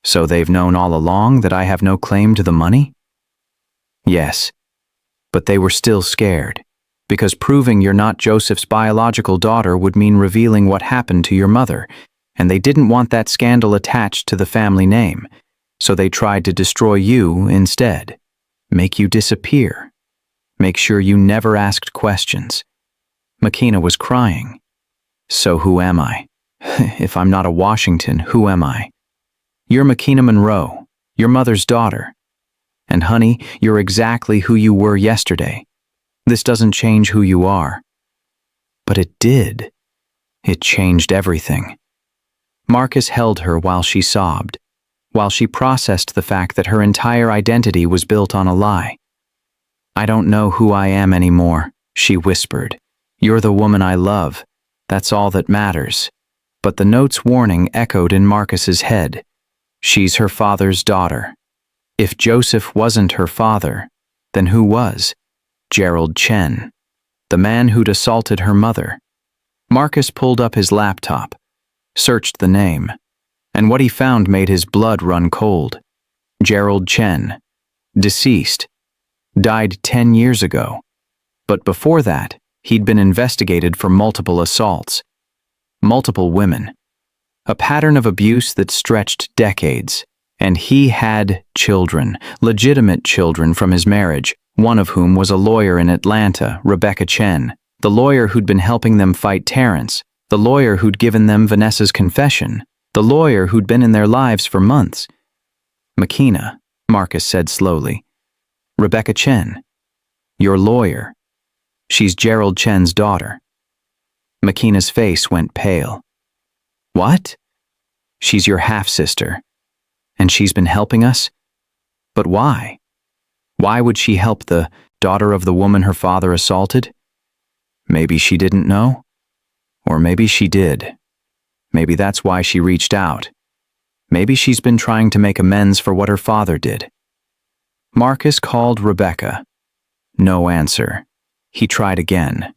"So they've known all along that I have no claim to the money?" "Yes, but they were still scared, because proving you're not Joseph's biological daughter would mean revealing what happened to your mother, and they didn't want that scandal attached to the family name, so they tried to destroy you instead, make you disappear, make sure you never asked questions." McKenna was crying. "So who am I? If I'm not a Washington, who am I? You're McKenna Monroe, your mother's daughter. And honey, you're exactly who you were yesterday. This doesn't change who you are." "But it did. It changed everything." Marcus held her while she sobbed, while she processed the fact that her entire identity was built on a lie. "I don't know who I am anymore," she whispered. "You're the woman I love. That's all that matters." But the note's warning echoed in Marcus's head. She's her father's daughter. If Joseph wasn't her father, then who was? Gerald Chen, the man who'd assaulted her mother. Marcus pulled up his laptop, searched the name, and what he found made his blood run cold. Gerald Chen, deceased, died 10 years ago. But before that, he'd been investigated for multiple assaults, multiple women, a pattern of abuse that stretched decades. And he had children, legitimate children from his marriage, one of whom was a lawyer in Atlanta, Rebecca Chen, the lawyer who'd been helping them fight Terrence, the lawyer who'd given them Vanessa's confession, the lawyer who'd been in their lives for months. "Makina," Marcus said slowly. "Rebecca Chen, your lawyer. She's Gerald Chen's daughter." Makina's face went pale. "What?" "She's your half-sister. And she's been helping us? But why? Why would she help the daughter of the woman her father assaulted? Maybe she didn't know? Or maybe she did. Maybe that's why she reached out. Maybe she's been trying to make amends for what her father did." Marcus called Rebecca. No answer. He tried again.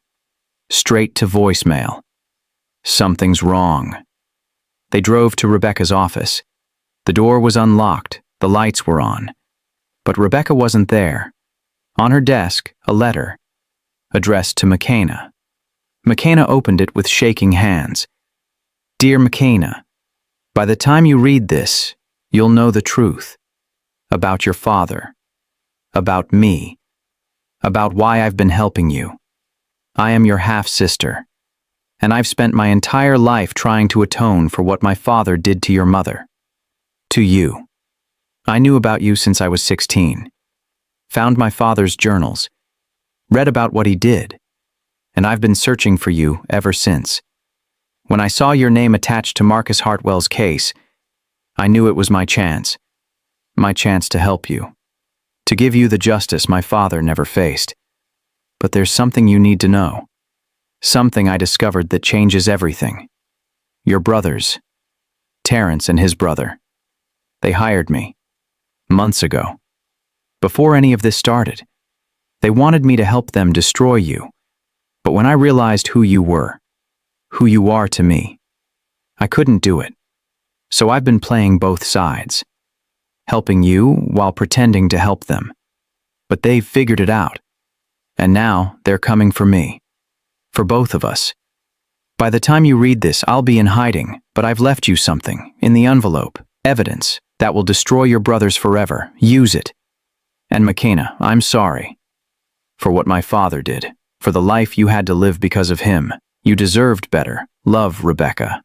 Straight to voicemail. Something's wrong. They drove to Rebecca's office. The door was unlocked, the lights were on. But Rebecca wasn't there. On her desk, a letter, addressed to Makina. Makina opened it with shaking hands. "Dear Makina, by the time you read this, you'll know the truth. About your father. About me. About why I've been helping you. I am your half-sister. And I've spent my entire life trying to atone for what my father did to your mother. To you. I knew about you since I was 16. Found my father's journals. Read about what he did. And I've been searching for you ever since. When I saw your name attached to Marcus Hartwell's case, I knew it was my chance. My chance to help you. To give you the justice my father never faced. But there's something you need to know. Something I discovered that changes everything. Your brothers. Terrence and his brother. They hired me. Months ago. Before any of this started. They wanted me to help them destroy you. But when I realized who you were, who you are to me, I couldn't do it. So I've been playing both sides. Helping you while pretending to help them. But they've figured it out. And now they're coming for me. For both of us. By the time you read this, I'll be in hiding, but I've left you something, in the envelope, evidence, that will destroy your brothers forever. Use it. And Makina, I'm sorry. For what my father did. For the life you had to live because of him. You deserved better. Love, Rebecca."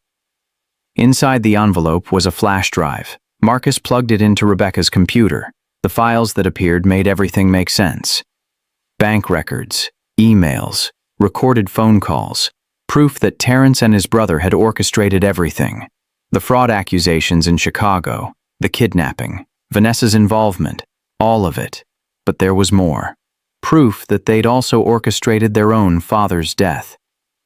Inside the envelope was a flash drive. Marcus plugged it into Rebecca's computer. The files that appeared made everything make sense. Bank records, emails, recorded phone calls, proof that Terrence and his brother had orchestrated everything. The fraud accusations in Chicago, the kidnapping, Vanessa's involvement, all of it. But there was more. Proof that they'd also orchestrated their own father's death.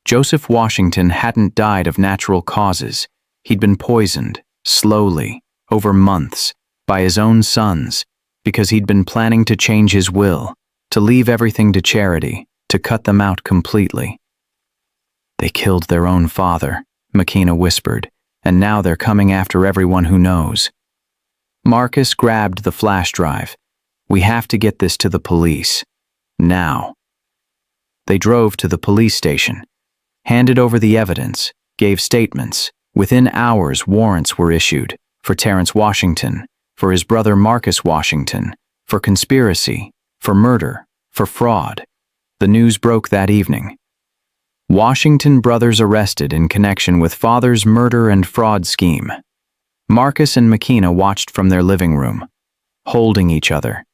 Joseph Washington hadn't died of natural causes. He'd been poisoned, slowly, over months, by his own sons, because he'd been planning to change his will, to leave everything to charity, to cut them out completely. "They killed their own father," Makina whispered, "and now they're coming after everyone who knows." Marcus grabbed the flash drive. "We have to get this to the police. Now." They drove to the police station, handed over the evidence, gave statements. Within hours, warrants were issued for Terrence Washington, for his brother Marcus Washington, for conspiracy, for murder, for fraud. The news broke that evening. Washington brothers arrested in connection with father's murder and fraud scheme. Marcus and Makina watched from their living room, holding each other.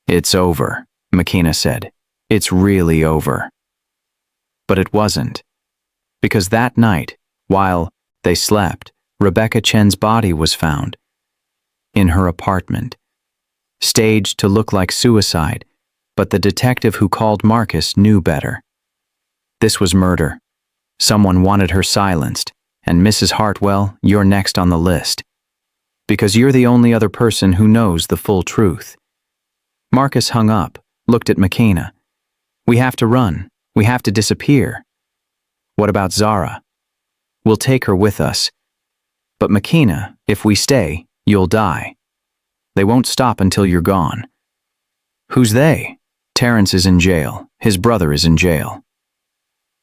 "It's over," Makina said. "It's really over." But it wasn't. Because that night, while they slept, Rebecca Chen's body was found. In her apartment. Staged to look like suicide, but the detective who called Marcus knew better. This was murder. Someone wanted her silenced, and Mrs. Hartwell, you're next on the list. Because you're the only other person who knows the full truth. Marcus hung up, looked at Makina. "We have to run. We have to disappear." "What about Zara?" "We'll take her with us. But Makina, if we stay, you'll die." They won't stop until you're gone." "Who's they?" "Terrence is in jail. His brother is in jail."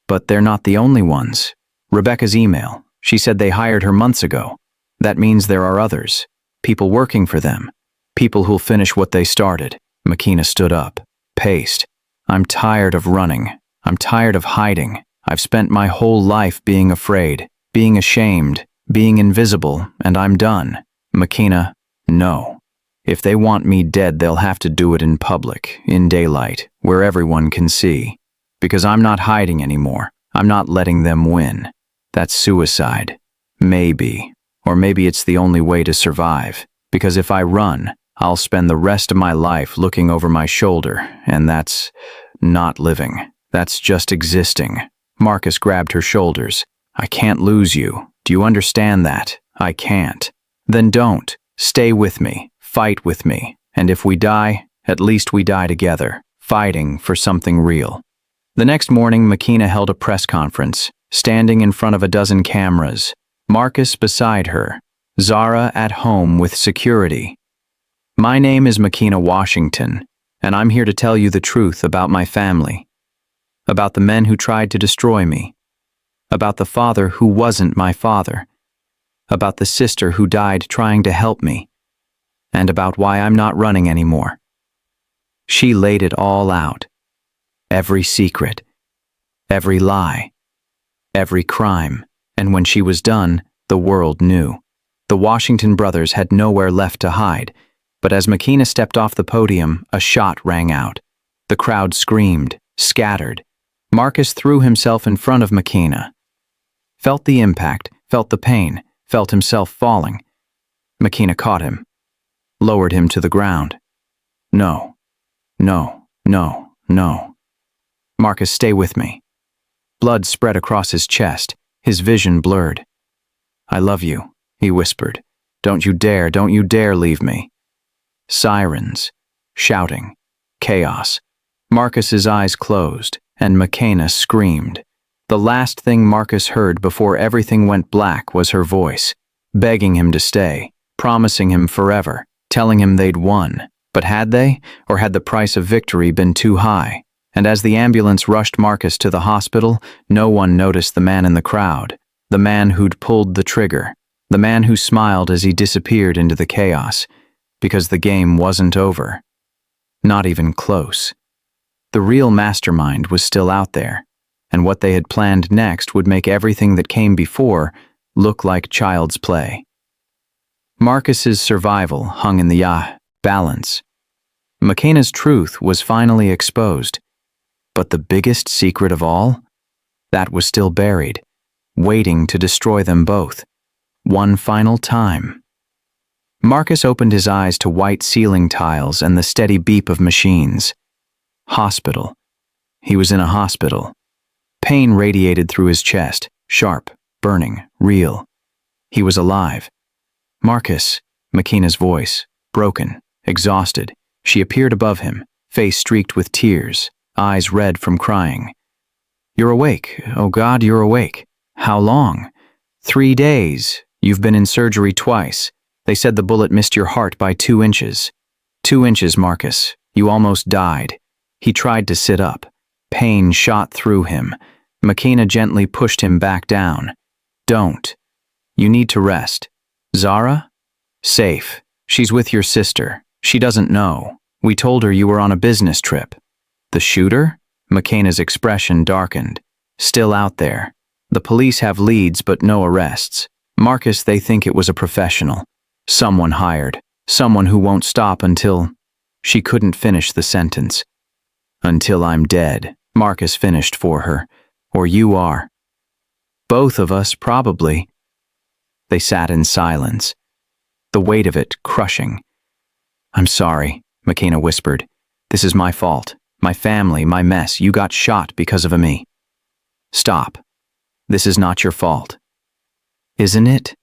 "But they're not the only ones." "Rebecca's email. She said they hired her months ago. That means there are others. People working for them. People who'll finish what they started." McKenna stood up, paced. "I'm tired of running. I'm tired of hiding. I've spent my whole life being afraid, being ashamed, being invisible, and I'm done." "McKenna, no. If they want me dead, they'll have to do it in public, in daylight, where everyone can see. Because I'm not hiding anymore. I'm not letting them win. That's suicide. Maybe. Or maybe it's the only way to survive. Because if I run, I'll spend the rest of my life looking over my shoulder, and that's not living. That's just existing." Marcus grabbed her shoulders. "I can't lose you. Do you understand that? I can't." "Then don't. Stay with me. Fight with me. And if we die, at least we die together, fighting for something real." The next morning, McKenna held a press conference, standing in front of a dozen cameras. Marcus beside her. Zara at home with security. "My name is McKenna Washington, and I'm here to tell you the truth about my family. About the men who tried to destroy me. About the father who wasn't my father. About the sister who died trying to help me. And about why I'm not running anymore." She laid it all out. Every secret. Every lie. Every crime. And when she was done, the world knew. The Washington brothers had nowhere left to hide. But as McKenna stepped off the podium, a shot rang out. The crowd screamed, scattered. Marcus threw himself in front of McKenna. Felt the impact, felt the pain, felt himself falling. McKenna caught him, lowered him to the ground. "No, no, no, no. Marcus, stay with me." Blood spread across his chest, his vision blurred. "I love you," he whispered. Don't you dare leave me." Sirens, shouting, chaos. Marcus's eyes closed, and McKenna screamed. The last thing Marcus heard before everything went black was her voice, begging him to stay, promising him forever, telling him they'd won. But had they, or had the price of victory been too high? And as the ambulance rushed Marcus to the hospital, no one noticed the man in the crowd, the man who'd pulled the trigger, the man who smiled as he disappeared into the chaos, because the game wasn't over. Not even close. The real mastermind was still out there, and what they had planned next would make everything that came before look like child's play. Marcus's survival hung in the balance. McKenna's truth was finally exposed. But the biggest secret of all? That was still buried, waiting to destroy them both. One final time. Marcus opened his eyes to white ceiling tiles and the steady beep of machines. Hospital. He was in a hospital. Pain radiated through his chest, sharp, burning, real. He was alive. "Marcus," McKenna's voice, broken, exhausted. She appeared above him, face streaked with tears, eyes red from crying. "You're awake. Oh God, you're awake. How long?" 3 days. You've been in surgery twice. They said the bullet missed your heart by 2 inches. 2 inches, Marcus. You almost died." He tried to sit up. Pain shot through him. McKenna gently pushed him back down. "Don't. You need to rest." "Zara?" "Safe. She's with your sister. She doesn't know. We told her you were on a business trip." "The shooter?" McKenna's expression darkened. "Still out there. The police have leads but no arrests. Marcus, they think it was a professional. Someone hired. Someone who won't stop until..." She couldn't finish the sentence. "Until I'm dead," Marcus finished for her. "Or you are." "Both of us, probably." They sat in silence, the weight of it crushing. "I'm sorry," McKenna whispered. "This is my fault. My family, my mess. You got shot because of me." "Stop. This is not your fault." "Isn't it?"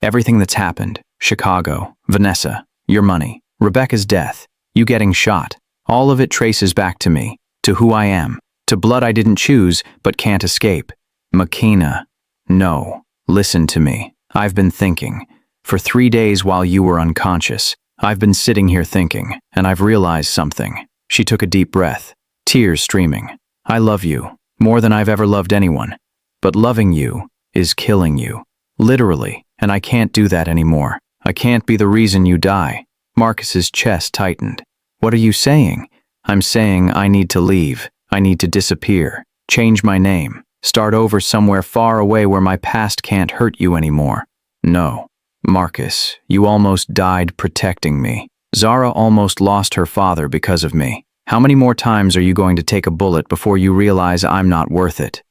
"Everything that's happened, Chicago, Vanessa, your money, Rebecca's death, you getting shot, all of it traces back to me, to who I am, to blood I didn't choose but can't escape." "McKenna, no. Listen to me. I've been thinking. For 3 days while you were unconscious, I've been sitting here thinking, and I've realized something. She took a deep breath, tears streaming. I love you, more than I've ever loved anyone. But loving you is killing you. Literally, and I can't do that anymore. I can't be the reason you die. Marcus's chest tightened. What are you saying? I'm saying I need to leave. I need to disappear. Change my name. Start over somewhere far away where my past can't hurt you anymore. No. Marcus, you almost died protecting me. Zara almost lost her father because of me. How many more times are you going to take a bullet before you realize I'm not worth it?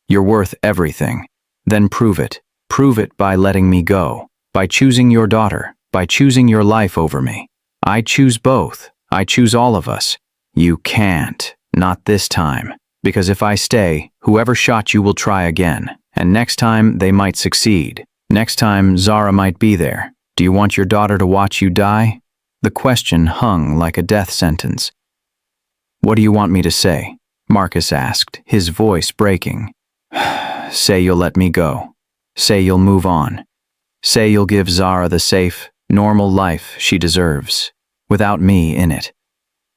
You're worth everything. Then prove it. Prove it by letting me go. By choosing your daughter. By choosing your life over me. I choose both. I choose all of us. You can't. Not this time. Because if I stay, whoever shot you will try again. And next time, they might succeed. Next time, Zara might be there. Do you want your daughter to watch you die? The question hung like a death sentence. What do you want me to say? Marcus asked, his voice breaking. Say you'll let me go. Say you'll move on. Say you'll give Zara the safe, normal life she deserves, without me in it.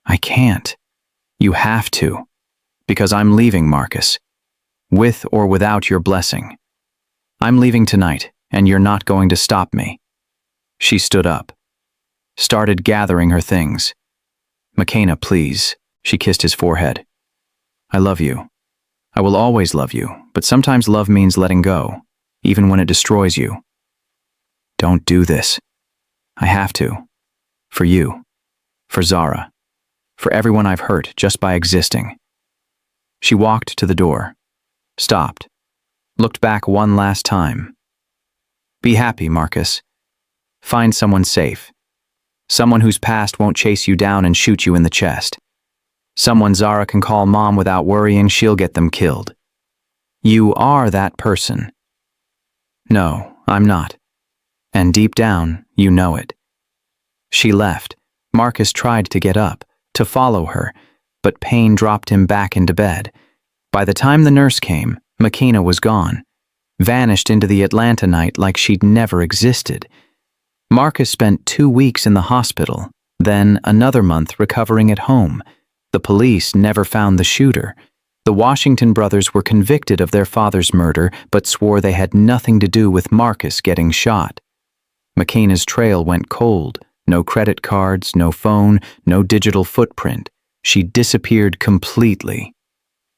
I can't. You have to. Because I'm leaving, Marcus. With or without your blessing. I'm leaving tonight, and you're not going to stop me. She stood up. Started gathering her things. McKenna, please. She kissed his forehead. I love you. I will always love you, but sometimes love means letting go, even when it destroys you. Don't do this. I have to. For you. For Zara. For everyone I've hurt just by existing. She walked to the door. Stopped. Looked back one last time. Be happy, Marcus. Find someone safe. Someone whose past won't chase you down and shoot you in the chest. Someone Zara can call mom without worrying she'll get them killed. You are that person. No, I'm not. And deep down, you know it. She left. Marcus tried to get up, to follow her, but pain dropped him back into bed. By the time the nurse came, McKenna was gone, vanished into the Atlanta night like she'd never existed. Marcus spent 2 weeks in the hospital, then another month recovering at home. The police never found the shooter. The Washington brothers were convicted of their father's murder, but swore they had nothing to do with Marcus getting shot. McKenna's trail went cold. No credit cards, no phone, no digital footprint. She disappeared completely.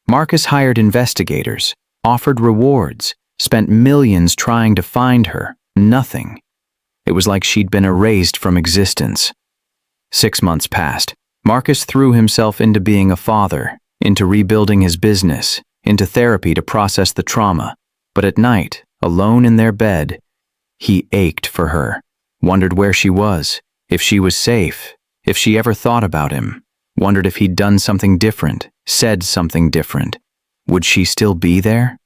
Marcus hired investigators, offered rewards, spent millions trying to find her. Nothing. It was like she'd been erased from existence. 6 months passed. Marcus threw himself into being a father, into rebuilding his business, into therapy to process the trauma. But at night, alone in their bed, he ached for her, wondered where she was, if she was safe, if she ever thought about him, wondered if he'd done something different, said something different. Would she still be there?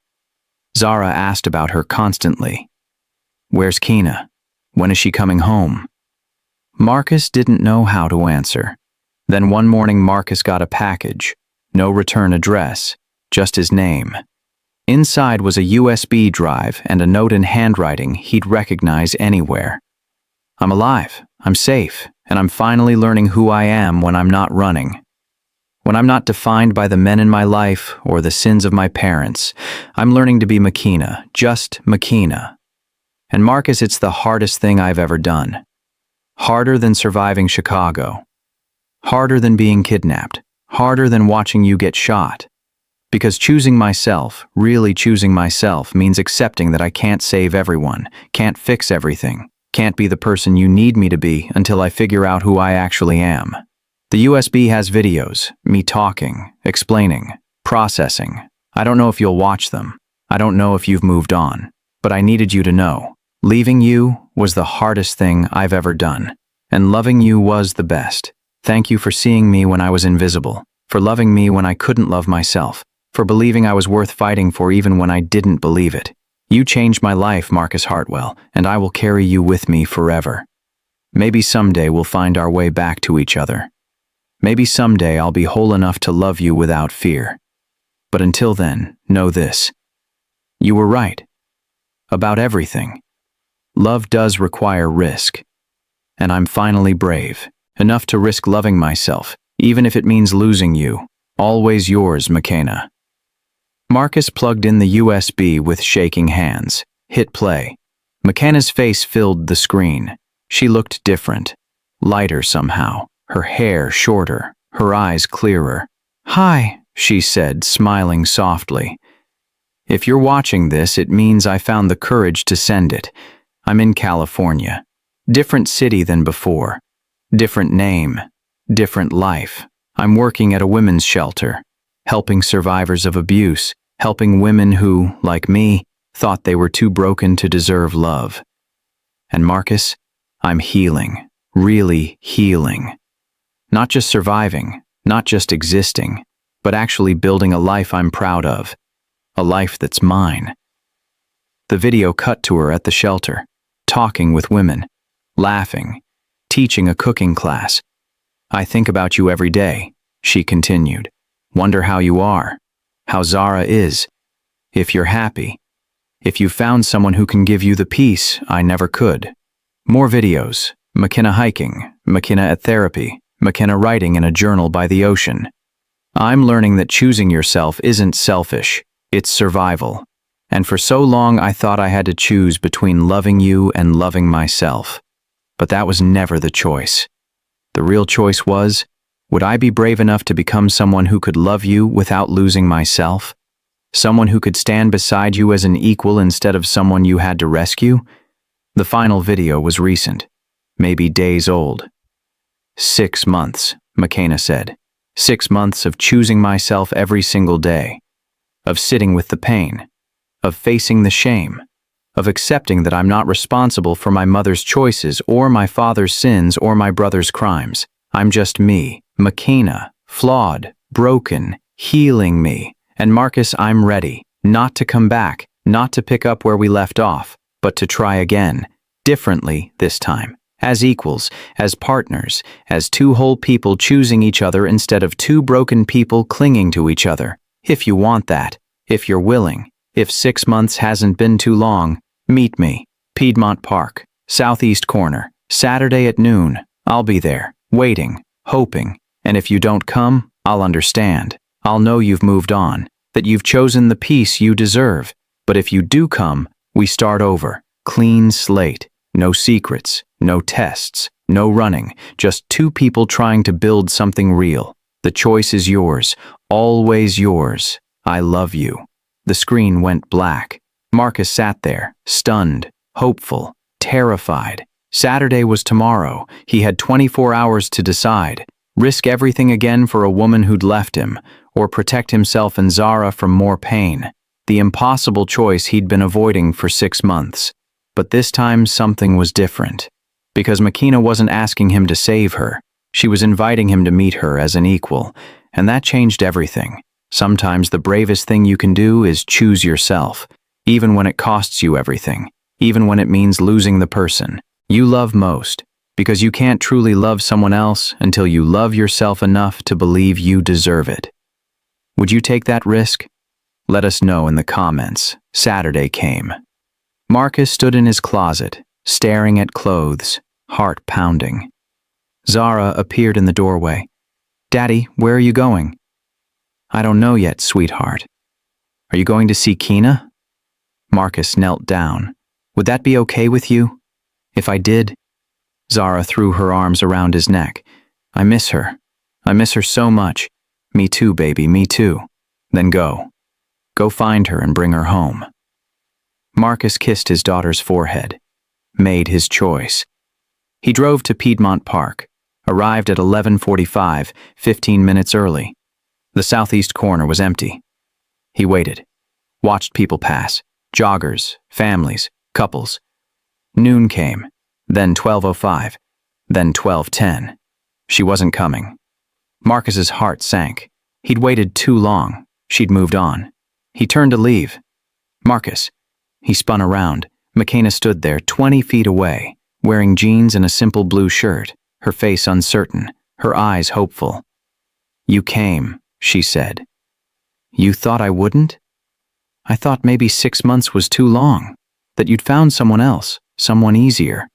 Zara asked about her constantly. Where's Keena? When is she coming home? Marcus didn't know how to answer. Then one morning Marcus got a package. No return address, just his name. Inside was a USB drive and a note in handwriting he'd recognize anywhere. I'm alive, I'm safe, and I'm finally learning who I am when I'm not running. When I'm not defined by the men in my life or the sins of my parents, I'm learning to be McKenna, just McKenna. And Marcus, it's the hardest thing I've ever done. Harder than surviving Chicago. Harder than being kidnapped. Harder than watching you get shot. Because choosing myself, really choosing myself, means accepting that I can't save everyone, can't fix everything, can't be the person you need me to be until I figure out who I actually am. The USB has videos, me talking, explaining, processing. I don't know if you'll watch them. I don't know if you've moved on. But I needed you to know. Leaving you was the hardest thing I've ever done. And loving you was the best. Thank you for seeing me when I was invisible. For loving me when I couldn't love myself. For believing I was worth fighting for even when I didn't believe it. You changed my life, Marcus Hartwell, and I will carry you with me forever. Maybe someday we'll find our way back to each other. Maybe someday I'll be whole enough to love you without fear. But until then, know this. You were right. About everything. Love does require risk. and I'm finally brave. Enough to risk loving myself, even if it means losing you. Always yours, McKenna. Marcus plugged in the USB with shaking hands. Hit play. McKenna's face filled the screen. She looked different. Lighter somehow. Her hair shorter. Her eyes clearer. "Hi," she said, smiling softly. "If you're watching this, it means I found the courage to send it. I'm in California. Different city than before. Different name. Different life. I'm working at a women's shelter, helping survivors of abuse, helping women who, like me, thought they were too broken to deserve love. And Marcus, I'm healing, really healing. Not just surviving, not just existing, but actually building a life I'm proud of, a life that's mine." The video cut to her at the shelter, talking with women, laughing, teaching a cooking class. "I think about you every day," she continued. "Wonder how you are, how Zara is, if you're happy, if you found someone who can give you the peace I never could." More videos. McKenna hiking, McKenna at therapy, McKenna writing in a journal by the ocean. "I'm learning that choosing yourself isn't selfish, it's survival. And for so long I thought I had to choose between loving you and loving myself. But that was never the choice. The real choice was, would I be brave enough to become someone who could love you without losing myself? Someone who could stand beside you as an equal instead of someone you had to rescue?" The final video was recent, maybe days old. 6 months, McKenna said. 6 months of choosing myself every single day. Of sitting with the pain. Of facing the shame. Of accepting that I'm not responsible for my mother's choices or my father's sins or my brother's crimes. I'm just me, McKenna, flawed, broken, healing me. And Marcus, I'm ready, not to come back, not to pick up where we left off, but to try again, differently this time, as equals, as partners, as two whole people choosing each other instead of two broken people clinging to each other. If you want that, if you're willing, if 6 months hasn't been too long, meet me, Piedmont Park, southeast corner, Saturday at noon. I'll be there, waiting, hoping, and if you don't come, I'll understand. I'll know you've moved on, that you've chosen the peace you deserve. But if you do come, we start over, clean slate, no secrets, no tests, no running, just two people trying to build something real. The choice is yours, always yours. I love you." The screen went black. Marcus sat there, stunned, hopeful, terrified. Saturday was tomorrow. He had 24 hours to decide. Risk everything again for a woman who'd left him, or protect himself and Zara from more pain. The impossible choice he'd been avoiding for 6 months. But this time something was different. Because McKenna wasn't asking him to save her. She was inviting him to meet her as an equal, and that changed everything. Sometimes the bravest thing you can do is choose yourself, even when it costs you everything, even when it means losing the person you love most, because you can't truly love someone else until you love yourself enough to believe you deserve it. Would you take that risk? Let us know in the comments. Saturday came. Marcus stood in his closet, staring at clothes, heart pounding. Zara appeared in the doorway. "Daddy, where are you going?" "I don't know yet, sweetheart." "Are you going to see Keena?" Marcus knelt down. "Would that be okay with you? If I did?" Zara threw her arms around his neck. "I miss her. I miss her so much. Me too, baby, me too." "Then go. Go find her and bring her home." Marcus kissed his daughter's forehead, made his choice. He drove to Piedmont Park, arrived at 11:45, 15 minutes early. The southeast corner was empty. He waited, watched people pass, joggers, families, couples. Noon came, then 12:05, then 12:10. She wasn't coming. Marcus's heart sank. He'd waited too long. She'd moved on. He turned to leave. "Marcus." He spun around. McKenna stood there 20 feet away, wearing jeans and a simple blue shirt, her face uncertain, her eyes hopeful. "You came," she said. "You thought I wouldn't? I thought maybe 6 months was too long, that you'd found someone else, someone easier."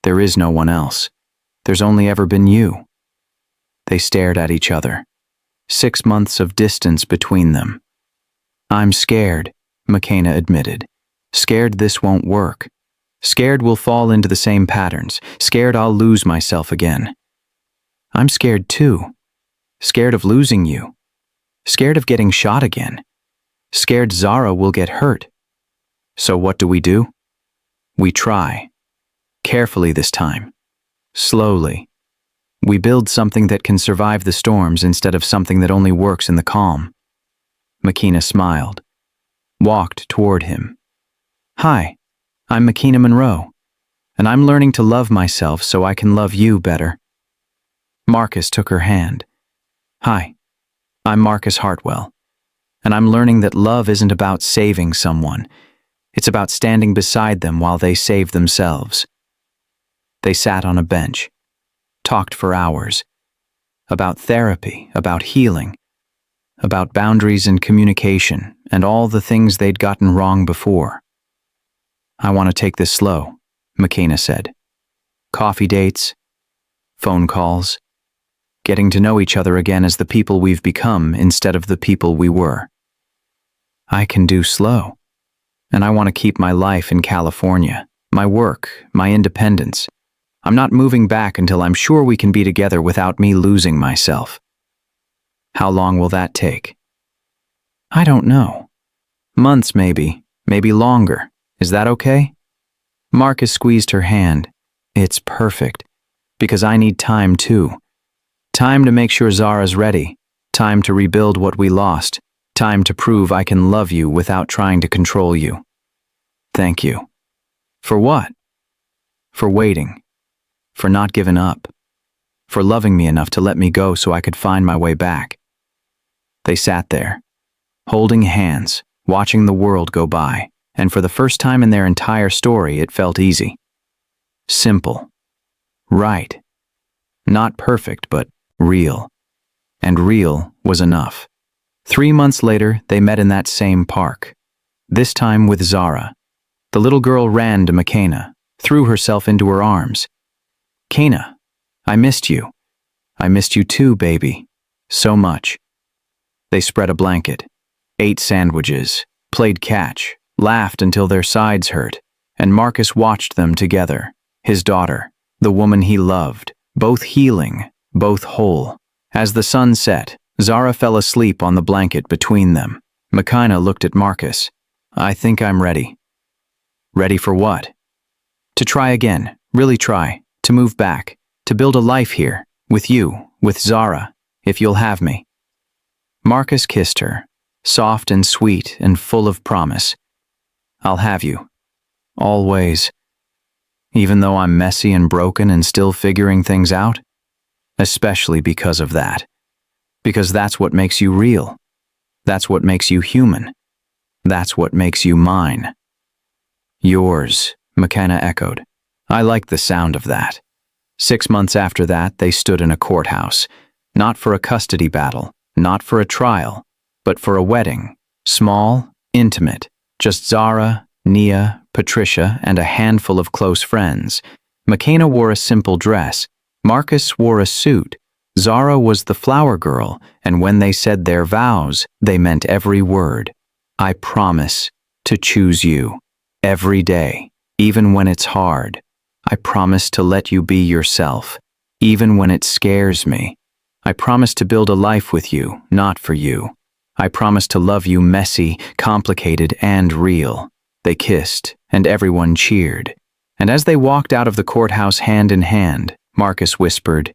There is no one else. There's only ever been you. They stared at each other. 6 months of distance between them. I'm scared, McKenna admitted. Scared this won't work. Scared we'll fall into the same patterns. Scared I'll lose myself again. I'm scared too. Scared of losing you. Scared of getting shot again. Scared Zara will get hurt. So what do? We try. Carefully this time. Slowly. We build something that can survive the storms instead of something that only works in the calm. McKenna smiled. Walked toward him. Hi, I'm McKenna Monroe, and I'm learning to love myself so I can love you better. Marcus took her hand. Hi, I'm Marcus Hartwell, and I'm learning that love isn't about saving someone. It's about standing beside them while they save themselves. They sat on a bench, talked for hours, about therapy, about healing, about boundaries and communication, and all the things they'd gotten wrong before. I want to take this slow, McKenna said. Coffee dates, phone calls, getting to know each other again as the people we've become instead of the people we were. I can do slow, and I want to keep my life in California, my work, my independence. I'm not moving back until I'm sure we can be together without me losing myself. How long will that take? I don't know. Months maybe longer. Is that okay? Marcus squeezed her hand. It's perfect, because I need time too. Time to make sure Zara's ready. Time to rebuild what we lost. Time to prove I can love you without trying to control you. Thank you. For what? For waiting. For not giving up. For loving me enough to let me go so I could find my way back. They sat there, holding hands, watching the world go by, and for the first time in their entire story it felt easy. Simple. Right. Not perfect, but real. And real was enough. 3 months later, they met in that same park. This time with Zara. The little girl ran to McKenna, threw herself into her arms. Kena, I missed you. I missed you too, baby. So much. They spread a blanket, ate sandwiches, played catch, laughed until their sides hurt, and Marcus watched them together, his daughter, the woman he loved, both healing, both whole. As the sun set, Zara fell asleep on the blanket between them. McKenna looked at Marcus. I think I'm ready. Ready for what? To try again, really try, to move back, to build a life here, with you, with Zara, if you'll have me. Marcus kissed her, soft and sweet and full of promise. I'll have you. Always. Even though I'm messy and broken and still figuring things out? Especially because of that. Because that's what makes you real. That's what makes you human. That's what makes you mine. Yours, McKenna echoed. I liked the sound of that. 6 months after that, they stood in a courthouse, not for a custody battle, not for a trial, but for a wedding. Small, intimate, just Zara, Nia, Patricia, and a handful of close friends. McKenna wore a simple dress. Marcus wore a suit. Zara was the flower girl, and when they said their vows, they meant every word. I promise to choose you. Every day, even when it's hard. I promise to let you be yourself, even when it scares me. I promise to build a life with you, not for you. I promise to love you messy, complicated, and real. They kissed, and everyone cheered. And as they walked out of the courthouse hand in hand, Marcus whispered,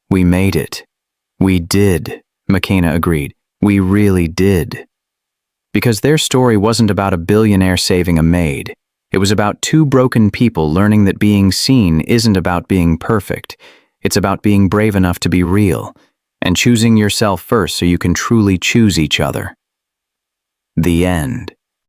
We made it. We did, McKenna agreed. We really did. Because their story wasn't about a billionaire saving a maid. It was about two broken people learning that being seen isn't about being perfect. It's about being brave enough to be real, and choosing yourself first so you can truly choose each other. The end.